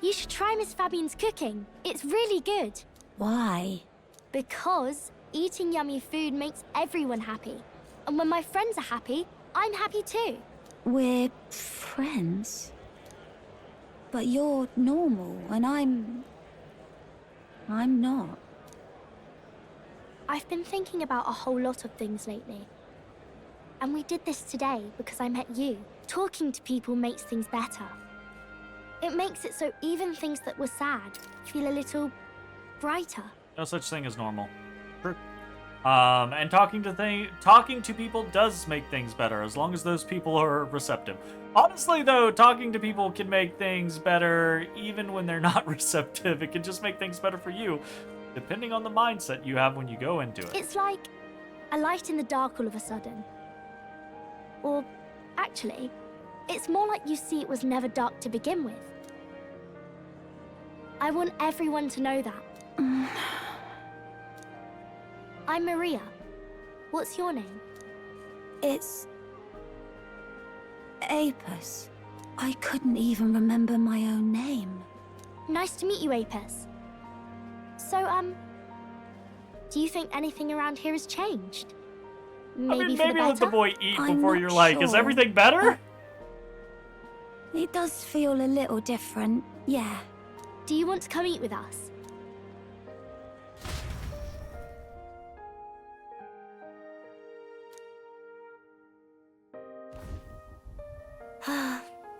You should try Miss Fabian's cooking. It's really good. Why? Because eating yummy food makes everyone happy. And when my friends are happy, I'm happy too. We're friends. But you're normal, and I'm not. I've been thinking about a whole lot of things lately. And we did this today because I met you. Talking to people makes things better. It makes it so even things that were sad feel a little brighter. No such thing as normal. True. And talking to people does make things better as long as those people are receptive. Honestly, though, talking to people can make things better even when they're not receptive. It can just make things better for you, depending on the mindset you have when you go into it. It's like a light in the dark all of a sudden. Or, actually, it's more like you see it was never dark to begin with. I want everyone to know that. I'm Maria. What's your name? It's... Apis. I couldn't even remember my own name. Nice to meet you, Apis. So, do you think anything around here has changed? Maybe let the boy eat before you're like, is everything better? It does feel a little different, yeah. Do you want to come eat with us?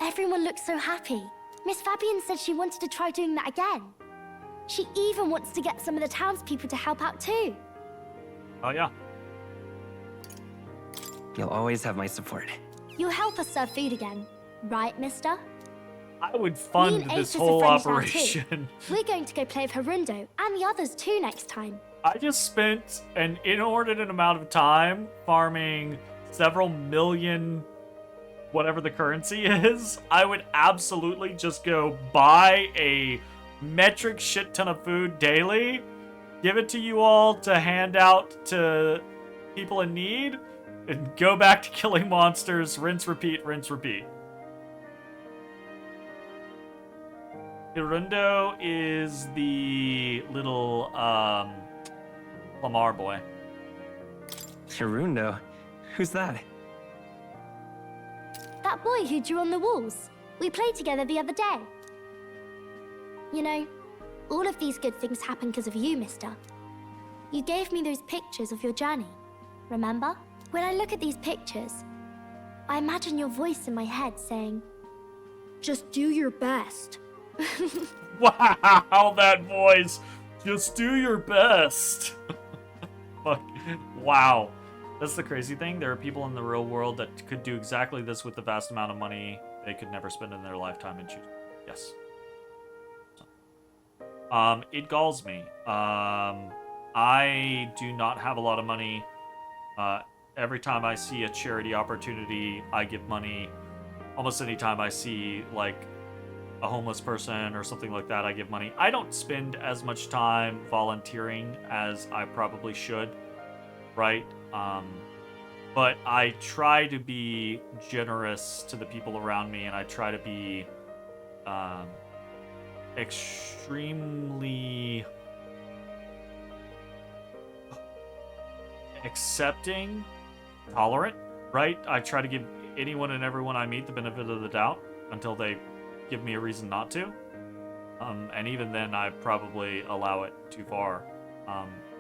Everyone looks so happy. Miss Fabian said she wanted to try doing that again. She even wants to get some of the townspeople to help out too. Oh, yeah. You'll always have my support. You'll help us serve food again, right, mister? I would fund Me and this Apis are whole friends now, too. operation. We're going to go play with Harundo and the others too next time. I just spent an inordinate amount of time farming several million, whatever the currency is. I would absolutely just go buy a metric shit ton of food daily, give it to you all to hand out to people in need, and go back to killing monsters, rinse, repeat, rinse, repeat. Hirundo is the little, Lamar boy. Hirundo? Who's that? That boy who drew on the walls. We played together the other day. You know, all of these good things happen because of you, mister. You gave me those pictures of your journey, remember? When I look at these pictures, I imagine your voice in my head saying, just do your best. Wow, that voice. Just do your best. Fuck. Wow. That's the crazy thing. There are people in the real world that could do exactly this with the vast amount of money they could never spend in their lifetime and choose. Yes. It galls me. I do not have a lot of money. Every time I see a charity opportunity, I give money. Almost any time I see, like, a homeless person or something like that, I give money. I don't spend as much time volunteering as I probably should, right? But I try to be generous to the people around me, and I try to be extremely accepting, tolerant, right? I try to give anyone and everyone I meet the benefit of the doubt until they give me a reason not to. And even then, I probably allow it too far.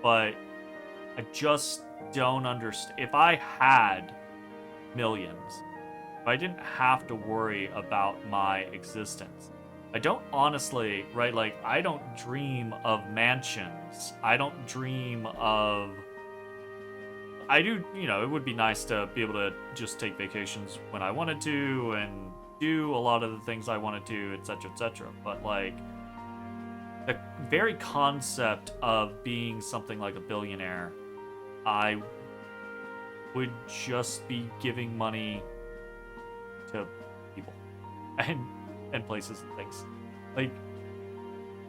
But I just don't understand. If I had millions, if I didn't have to worry about my existence, I don't honestly, right? Like, I don't dream of mansions. I don't dream of... I do, you know, it would be nice to be able to just take vacations when I wanted to and do a lot of the things I want to do, etc., etc. But, like, the very concept of being something like a billionaire, I would just be giving money to people and places and things. Like,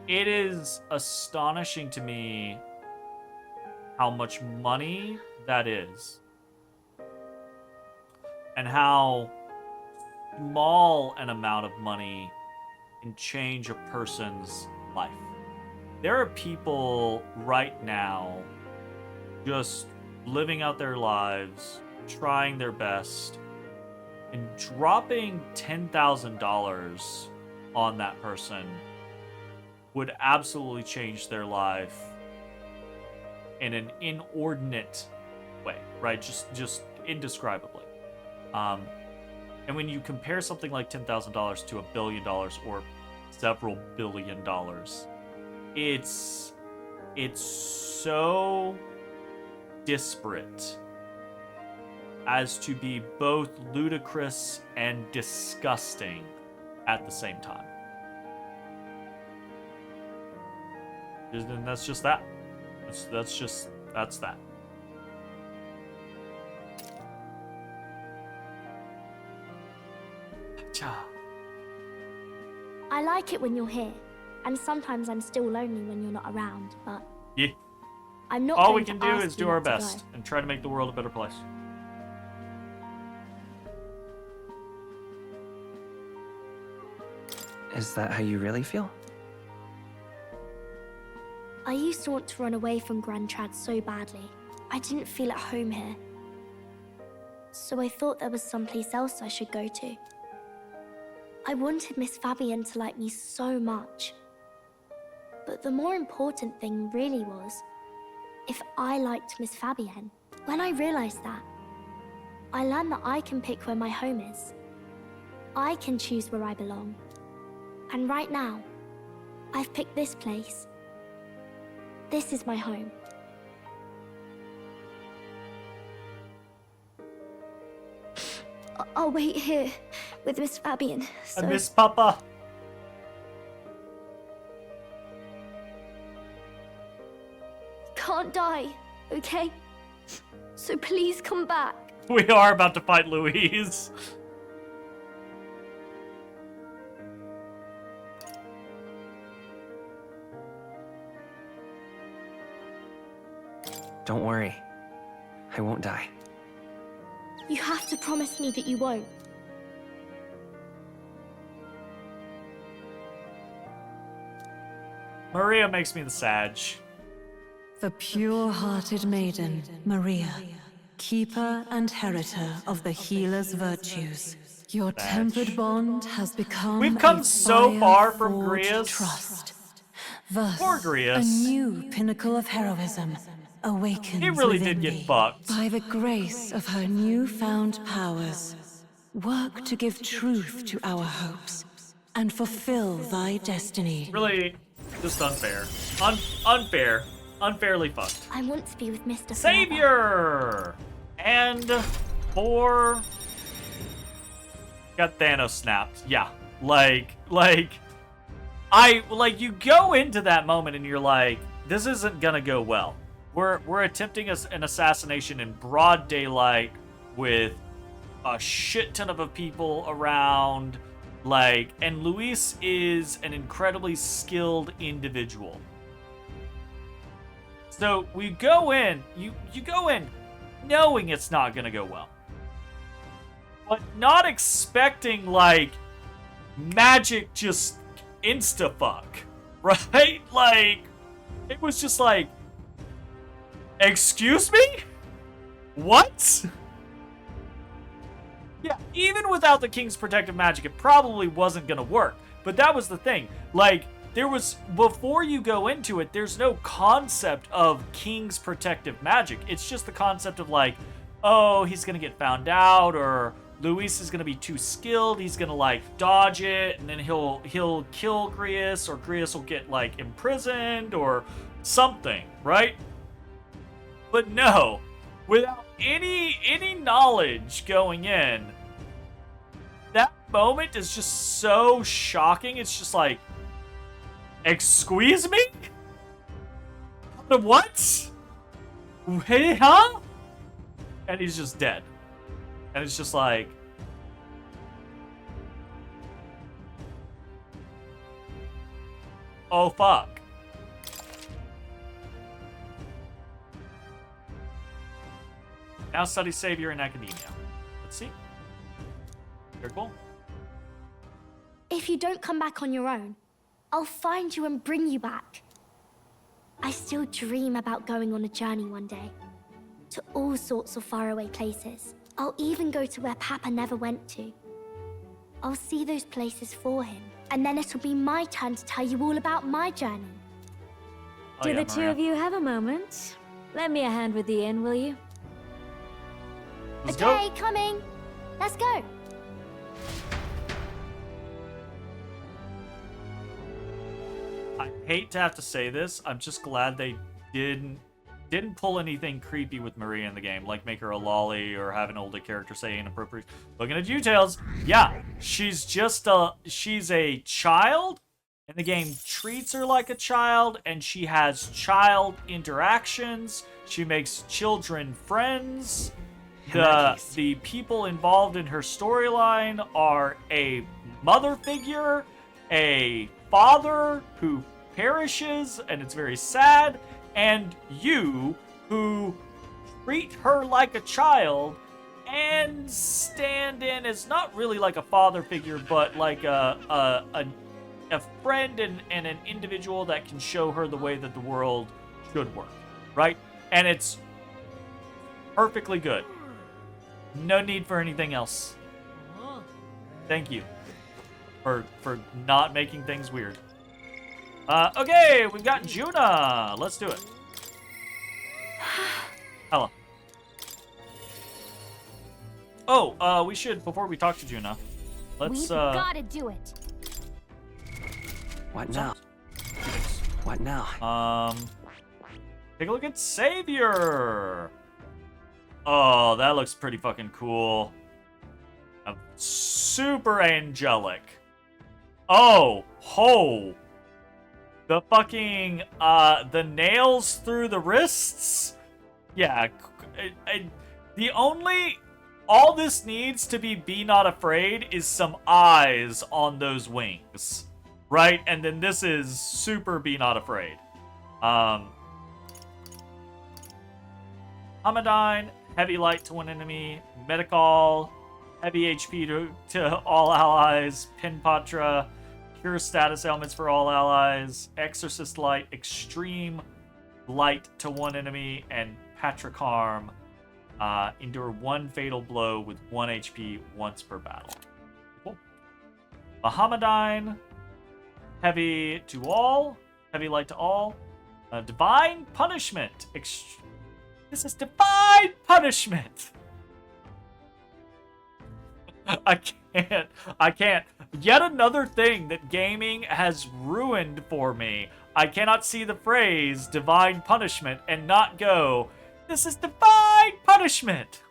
it is astonishing to me how much money that is, and how small an amount of money can change a person's life. There are people right now just living out their lives, trying their best, and dropping $10,000 on that person would absolutely change their life in an inordinate way, right? Just indescribably. And when you compare something like $10,000 to $1 billion or several $1 billion, it's so disparate as to be both ludicrous and disgusting at the same time. And that's just that. That's that. I like it when you're here, and sometimes I'm still lonely when you're not around, but Yeah. I'm not All going we can to do ask is you do our not to go. best and try to make the world a better place. Is that how you really feel? I used to want to run away from Grand Trad so badly. I didn't feel at home here. So I thought there was someplace else I should go to. I wanted Miss Fabienne to like me so much. But the more important thing really was if I liked Miss Fabienne. When I realized that, I learned that I can pick where my home is. I can choose where I belong. And right now, I've picked this place. This is my home. I'll wait here with Miss Fabienne. I miss Papa. Can't die, okay? So please come back. We are about to fight Louise. Don't worry. I won't die. You have to promise me that you won't. Maria makes me the Sag. The pure-hearted maiden, Maria, keeper and heritor of the healer's virtues. Your tempered bond has become We've come a so far from fire-forged Grius. trust. Thus, Poor Grius. a new pinnacle of heroism awakens He really within did get thee. fucked. By the grace of her newfound powers, work to give truth to our hopes and fulfill thy destiny. Really, just unfair. Unfair. Unfairly fucked. I want to be with Mr. forever. Savior! And for... Got Thanos snapped. Yeah. Like, you go into that moment and you're like, this isn't gonna go well. We're attempting an assassination in broad daylight with a shit ton of people around. And Luis is an incredibly skilled individual. So we go in, you go in knowing it's not gonna go well. But not expecting, magic just insta-fuck, right? It was just excuse me? What? Yeah, even without the King's protective magic, it probably wasn't gonna work. But that was the thing. Before you go into it, there's no concept of King's protective magic. It's just the concept of oh, he's gonna get found out, or Luis is gonna be too skilled, he's gonna dodge it, and then he'll kill Grius, or Grius will get imprisoned or something, right? But no, without any knowledge going in, that moment is just so shocking. It's just Squeeze me? What? Hey, huh? And he's just dead. And it's just like... Oh, fuck. Now study Savior in academia. Let's see. Very cool. If you don't come back on your own, I'll find you and bring you back. I still dream about going on a journey one day. To all sorts of faraway places. I'll even go to where Papa never went to. I'll see those places for him. And then it'll be my turn to tell you all about my journey. Oh, Do yeah, the two Maria. of you have a moment? Lend me a hand with the inn, will you? Let's Okay, go. coming. Let's go. I hate to have to say this. I'm just glad they didn't pull anything creepy with Maria in the game, like make her a lolly or have an older character say inappropriate. Looking at details, yeah, she's a child, and the game treats her like a child, and she has child interactions. She makes children friends. The people involved in her storyline are a mother figure, a father who perishes, and it's very sad, and you, who treat her like a child and stand in as not really like a father figure, but like a friend and an individual that can show her the way that the world should work, right? And it's perfectly good. No need for anything else. Thank you for not making things weird. Okay, we've got Juna. Let's do it. Hello. Oh, we should, before we talk to Juna, let's, We've gotta do it. What now? What now? Take a look at Savior. Oh, that looks pretty fucking cool. Super angelic. Oh, ho. The fucking, the nails through the wrists? Yeah, all this needs to be not afraid is some eyes on those wings. Right? And then this is super be not afraid. Hamadine, heavy light to one enemy, medical, heavy HP to all allies, Pinpatra, cure status ailments for all allies, exorcist light, extreme light to one enemy, and Patricarm, endure one fatal blow with 1 HP once per battle. Cool. Bahammadine, heavy to all, heavy light to all, divine punishment. This is divine punishment. I can't. Yet another thing that gaming has ruined for me. I cannot see the phrase divine punishment and not go, this is divine punishment.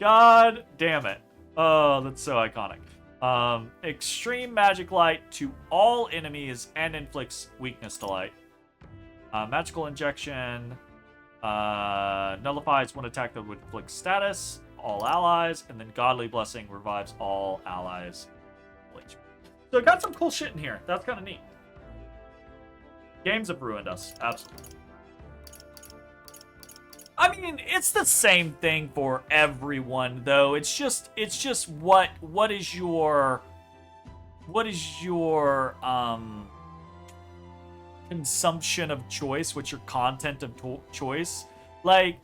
God damn it. Oh, that's so iconic. Extreme magic light to all enemies and inflicts weakness to light. Magical injection nullifies one attack that would inflict status, all allies, and then godly blessing revives all allies. So it got some cool shit in here. That's kind of neat. Games have ruined us, absolutely. I mean, it's the same thing for everyone, though. It's just what is your consumption of choice, what's your content of choice. Like,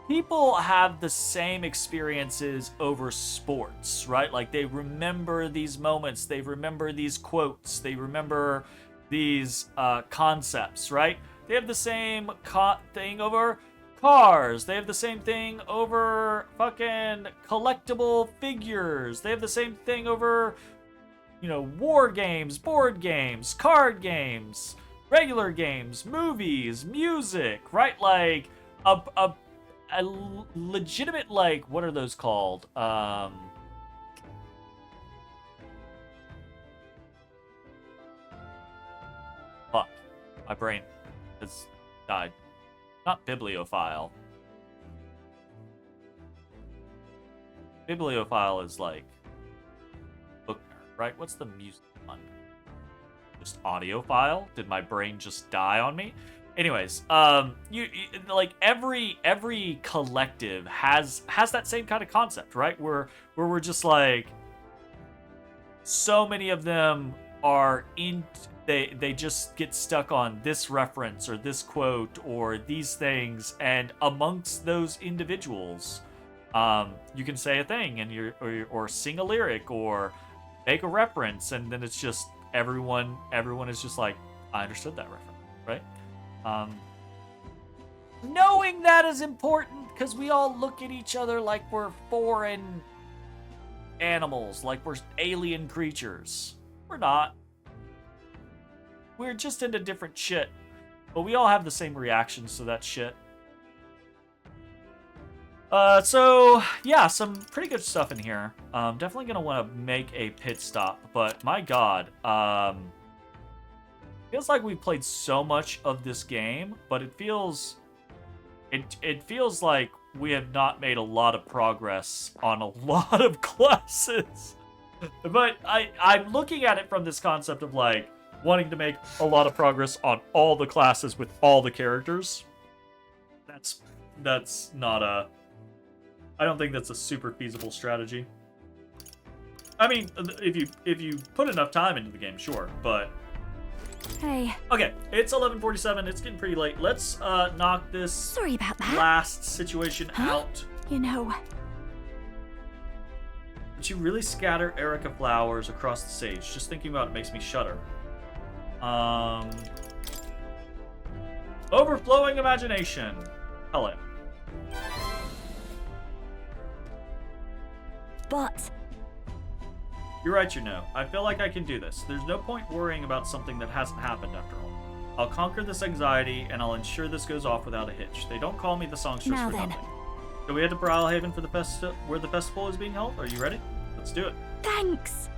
people have the same experiences over sports, right? Like, they remember these moments, they remember these quotes, they remember these concepts, right? They have the same thing over cars, they have the same thing over fucking collectible figures, they have the same thing over, you know, war games, board games, card games, regular games, movies, music, right? Like a legitimate, like, what are those called? My brain has died. Not bibliophile. Bibliophile is like book nerd, right? What's the music one? Just audiophile? Did my brain just die on me? Anyways, you like every collective has that same kind of concept, right? Where we're just like, so many of them are they just get stuck on this reference or this quote or these things, and amongst those individuals, you can say a thing and or sing a lyric or make a reference, and then it's just everyone is just like, I understood that reference, right? Knowing that is important because we all look at each other like we're foreign animals, like we're alien creatures. We're not. We're just into different shit, but we all have the same reactions to that shit. So yeah, some pretty good stuff in here. Definitely gonna want to make a pit stop, but my god, feels like we've played so much of this game, but it feels like we have not made a lot of progress on a lot of classes. But I'm looking at it from this concept of like wanting to make a lot of progress on all the classes with all the characters. That's not a... I don't think that's a super feasible strategy. I mean, if you put enough time into the game, sure, but... Hey. Okay, it's 11:47. It's getting pretty late. Let's knock this Sorry about that. last situation out. You know... But you really scatter Erica flowers across the stage. Just thinking about it makes me shudder. Overflowing imagination. Hello. But... You're right, you know. I feel like I can do this. There's no point worrying about something that hasn't happened after all. I'll conquer this anxiety, and I'll ensure this goes off without a hitch. They don't call me the songstress for nothing. So we head to Brawlhaven for the where the festival is being held. Are you ready? Let's do it. Thanks.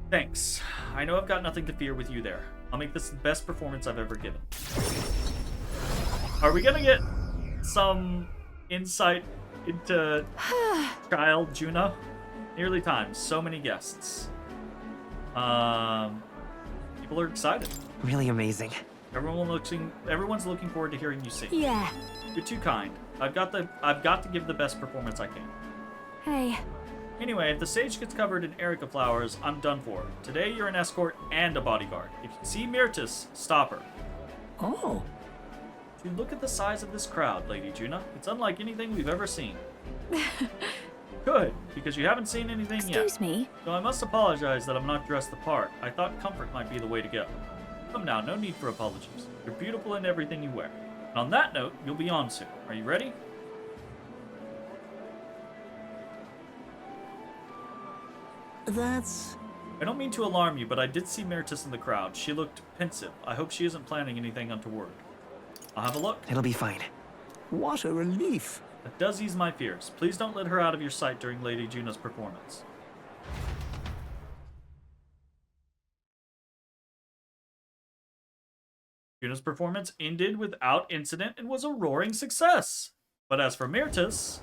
Thanks. I know I've got nothing to fear with you there. I'll make this the best performance I've ever given. Are we gonna get some insight into child Juna? Nearly time. So many guests. People are excited. Really amazing. Everyone's looking forward to hearing you sing. Yeah. You're too kind. I've got to give the best performance I can. Hey. Anyway, if the stage gets covered in Erica flowers, I'm done for. Today you're an escort and a bodyguard. If you see Myrtis, stop her. Oh. To look at the size of this crowd, Lady Juna. It's unlike anything we've ever seen. Good, because you haven't seen anything yet. Excuse me? So I must apologize that I'm not dressed the part. I thought comfort might be the way to go. Come now, no need for apologies. You're beautiful in everything you wear. And on that note, you'll be on soon. Are you ready? That's... I don't mean to alarm you, but I did see Myrtis in the crowd. She looked pensive. I hope she isn't planning anything untoward. I'll have a look. It'll be fine. What a relief. That does ease my fears. Please don't let her out of your sight during Lady Juna's performance. Juna's performance ended without incident and was a roaring success. But as for Myrtis,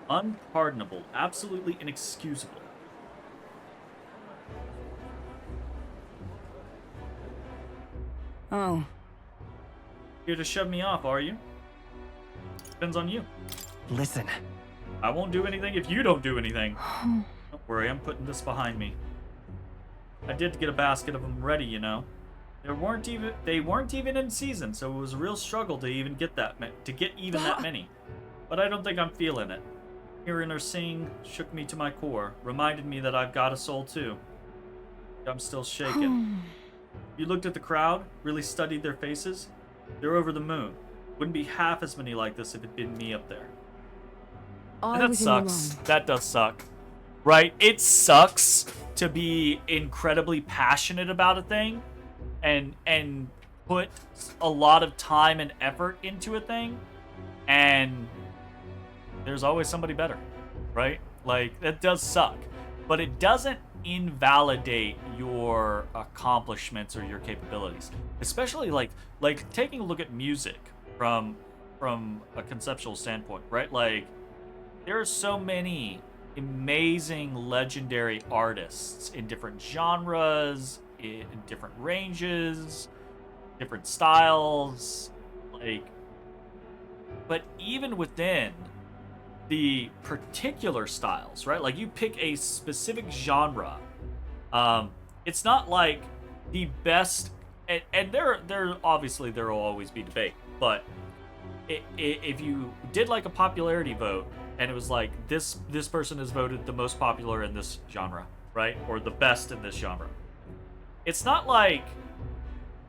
unpardonable, absolutely inexcusable. Oh. Here to shove me off, are you? Depends on you. Listen. I won't do anything if you don't do anything. Don't worry, I'm putting this behind me. I did get a basket of them ready, you know. They weren't even in season, so it was a real struggle to even get that that many. But I don't think I'm feeling it. Hearing her sing shook me to my core, reminded me that I've got a soul too. I'm still shaken. You looked at the crowd, really studied their faces. They're over the moon. Wouldn't be half as many like this if it'd been me up there. And that sucks. That does suck. Right? It sucks to be incredibly passionate about a thing and put a lot of time and effort into a thing, and there's always somebody better, right? Like, that does suck. But it doesn't invalidate your accomplishments or your capabilities. Especially like taking a look at music from a conceptual standpoint, right? Like, there are so many amazing legendary artists in different genres, in different ranges, different styles, like, but even within the particular styles, right? Like, you pick a specific genre. It's not like the best, and there obviously there will always be debate, but if you did like a popularity vote and it was like this person is voted the most popular in this genre, right, or the best in this genre, it's not like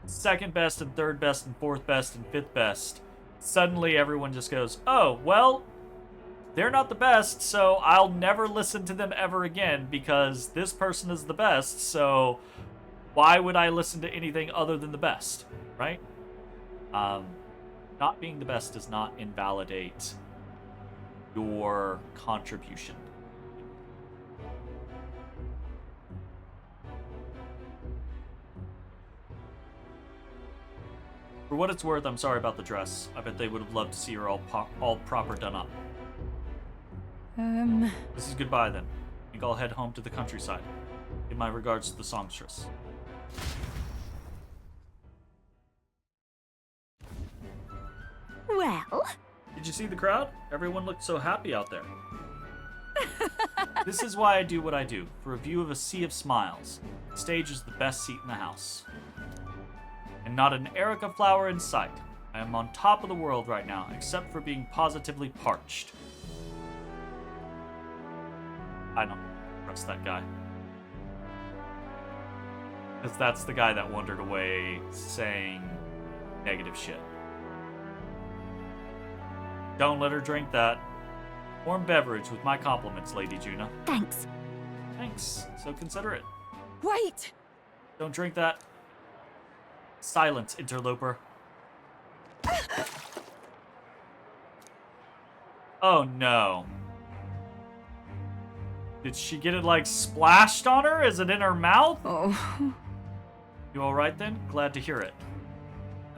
second best and third best and fourth best and fifth best suddenly everyone just goes, oh well, they're not the best, so I'll never listen to them ever again because this person is the best, so why would I listen to anything other than the best, right? Not being the best does not invalidate your contribution. For what it's worth, I'm sorry about the dress. I bet they would have loved to see her all proper done up. This is goodbye then. I think I'll head home to the countryside. Give my regards to the songstress. Well? Did you see the crowd? Everyone looked so happy out there. This is why I do what I do, for a view of a sea of smiles. The stage is the best seat in the house. And not an Erica flower in sight. I am on top of the world right now, except for being positively parched. I don't trust that guy. Because that's the guy that wandered away saying negative shit. Don't let her drink that. Warm beverage with my compliments, Lady Juna. Thanks. Thanks. So considerate. Wait! Don't drink that. Silence, interloper. Oh no. Did she get it, like, splashed on her? Is it in her mouth? Oh. You alright then? Glad to hear it.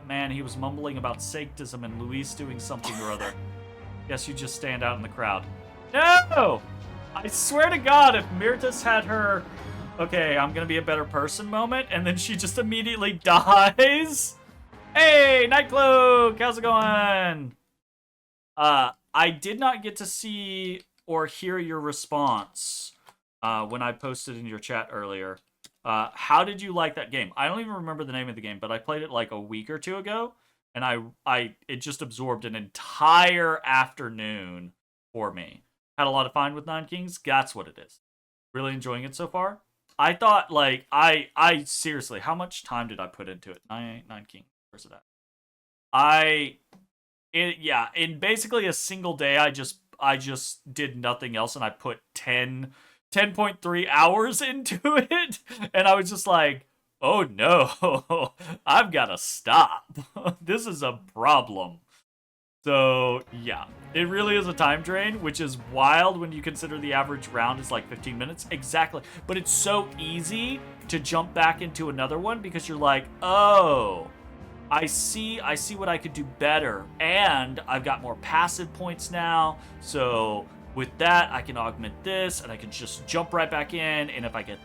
Man, he was mumbling about Sanctism and Luis doing something or other. Guess you just stand out in the crowd. No! I swear to God, if Myrtus had her, okay, I'm gonna be a better person moment, and then she just immediately dies. Hey, Nightcloak! How's it going? I did not get to see or hear your response when I posted in your chat earlier. How did you like that game? I don't even remember the name of the game, but I played it like a week or two ago, and it just absorbed an entire afternoon for me. Had a lot of fun with Nine Kings. That's what it is. Really enjoying it so far. I thought, like, I seriously, how much time did I put into it? Nine Kings. Where's it at? In basically a single day, I just did nothing else, and I put 10.3 hours into it, and I was just like, oh no, I've got to stop. This is a problem. So yeah, it really is a time drain, which is wild when you consider the average round is like 15 minutes. Exactly. But it's so easy to jump back into another one because you're like, oh, I see what I could do better, and I've got more passive points now, so with that I can augment this, and I can just jump right back in, and if I get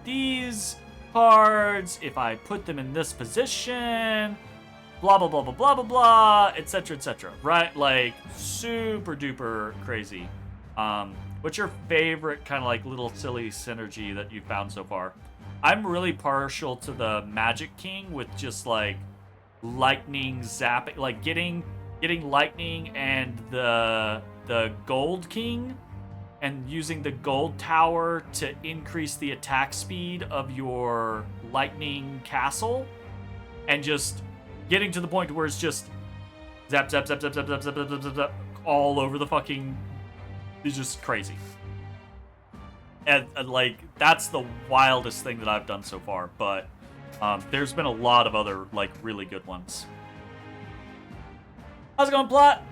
these cards, if I put them in this position, blah blah blah blah blah blah blah, etc., right? Like, super duper crazy. What's your favorite kind of like little silly synergy that you've found so far? I'm really partial to the Magic King with just like lightning zapping, like getting lightning, and the Gold King, and using the gold tower to increase the attack speed of your lightning castle, and just getting to the point where it's just zap zap zap zap zap zap zap zap zap, zap all over the fucking. It's just crazy. And like, that's the wildest thing that I've done so far, but there's been a lot of other like really good ones. How's it going, Plot?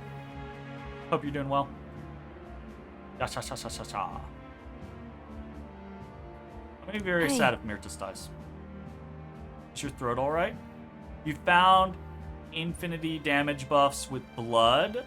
Hope you're doing well. I'm gonna be very Hey. sad if Myrtis dies. Is your throat alright? You found infinity damage buffs with blood.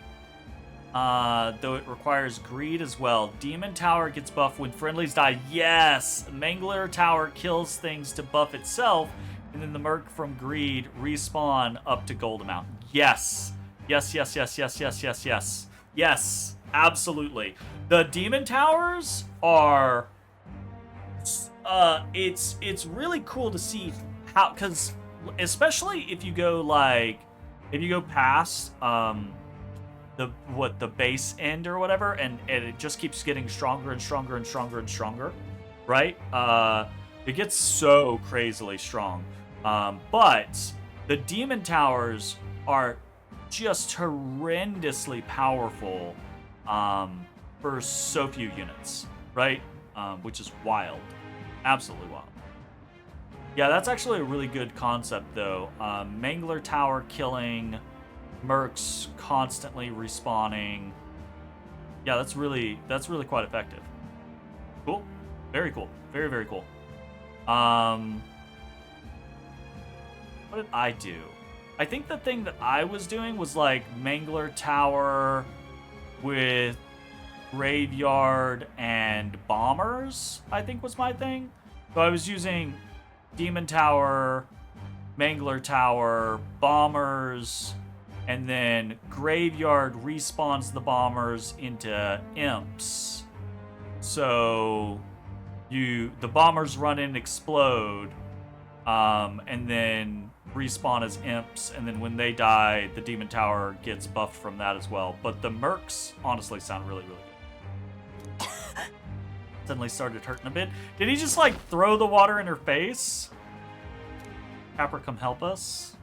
Though it requires greed as well. Demon Tower gets buffed when friendlies die. Yes! Mangler Tower kills things to buff itself, and then the Merc from greed respawn up to gold amount. Yes! Yes, yes, yes, yes, yes, yes, yes. Yes! Absolutely. The Demon Towers are... it's really cool to see how... Because, especially if you go, like... If you go past, the base end or whatever, and it just keeps getting stronger and stronger and stronger and stronger, right? It gets so crazily strong. But the Demon Towers are just horrendously powerful for so few units, right? Which is wild. Absolutely wild. Yeah, that's actually a really good concept, though. Mangler Tower killing... Mercs constantly respawning. Yeah, that's really quite effective. Cool. Very cool. Very, very cool. What did I do? I think the thing that I was doing was like Mangler Tower with Graveyard and Bombers, I think was my thing. So I was using Demon Tower, Mangler Tower, Bombers, and then Graveyard respawns the Bombers into Imps. So the Bombers run in and explode, and then respawn as Imps, and then when they die, the Demon Tower gets buffed from that as well. But the Mercs honestly sound really, really good. Suddenly started hurting a bit. Did he just like throw the water in her face? Capra, come help us.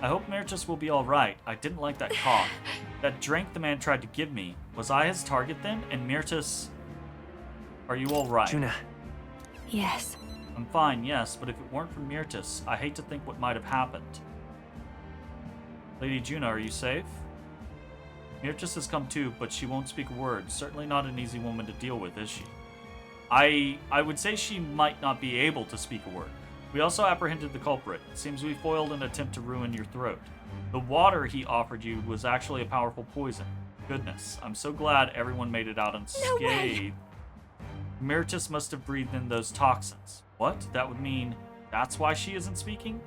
I hope Myrtis will be alright. I didn't like that cough. That drink the man tried to give me. Was I his target then? And Myrtis, are you alright? Juna. Yes. I'm fine, yes, but if it weren't for Myrtis, I hate to think what might have happened. Lady Juna, are you safe? Myrtis has come too, but she won't speak a word. Certainly not an easy woman to deal with, is she? I would say she might not be able to speak a word. We also apprehended the culprit. It seems we foiled an attempt to ruin your throat. The water he offered you was actually a powerful poison. Goodness, I'm so glad everyone made it out unscathed. No way. Myrtis must have breathed in those toxins. What? That would mean that's why she isn't speaking?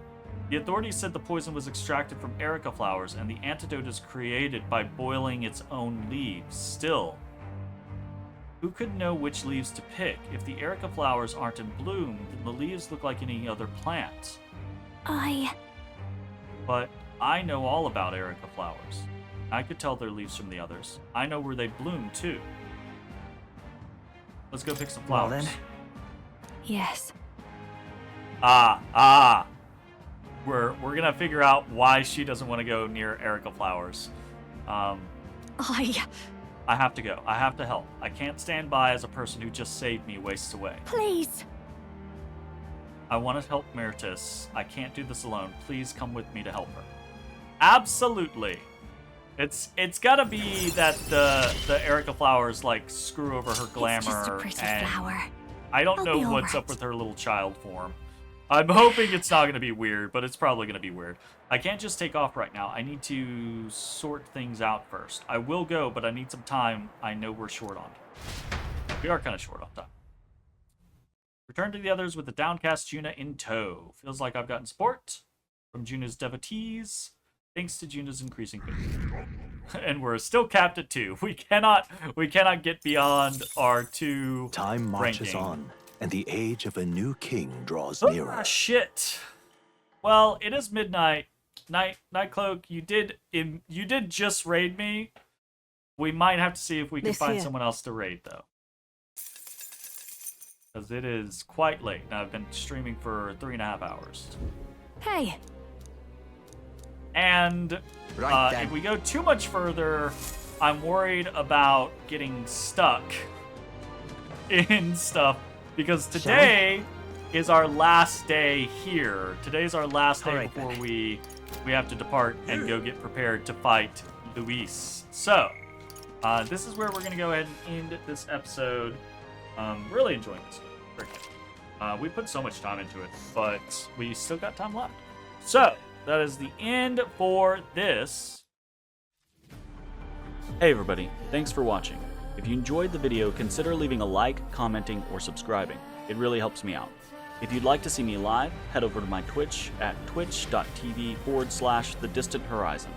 The authorities said the poison was extracted from erica flowers, and the antidote is created by boiling its own leaves. Still, who could know which leaves to pick? If the erica flowers aren't in bloom, then the leaves look like any other plant. But I know all about erica flowers. I could tell their leaves from the others. I know where they bloom, too. Let's go pick some flowers. Well, then. Yes. We're gonna figure out why she doesn't want to go near erica flowers. I have to go. I have to help. I can't stand by as a person who just saved me wastes away. Please. I want to help Myrtis. I can't do this alone. Please come with me to help her. Absolutely. It's gotta be that the erica flowers like screw over her glamour. It's just a pretty flower. I don't know what's up with her little child form. I'm hoping it's not gonna be weird, but it's probably gonna be weird. I can't just take off right now. I need to sort things out first. I will go, but I need some time. I know we're short on time. We are kind of short on time. Return to the others with the downcast Juna in tow. Feels like I've gotten support from Juna's devotees, thanks to Juna's increasing faith. And we're still capped at 2. We cannot get beyond our 2 Time marches ranking. on, and the age of a new king draws nearer. Ah, shit. Well, it is midnight. Nightcloak, you did just raid me. We might have to see if we can find someone else to raid, though. Because it is quite late. Now, I've been streaming for 3.5 hours. Hey. And if we go too much further, I'm worried about getting stuck in stuff. Because today is our last day here. Today's our last day before we have to depart and go get prepared to fight Luis. So, this is where we're going to go ahead and end this episode. Really enjoying this game. Very good. We put so much time into it, but we still got time left. So, that is the end for this. Hey everybody, thanks for watching. If you enjoyed the video, consider leaving a like, commenting, or subscribing. It really helps me out. If you'd like to see me live, head over to my Twitch at twitch.tv/thedistanthorizon.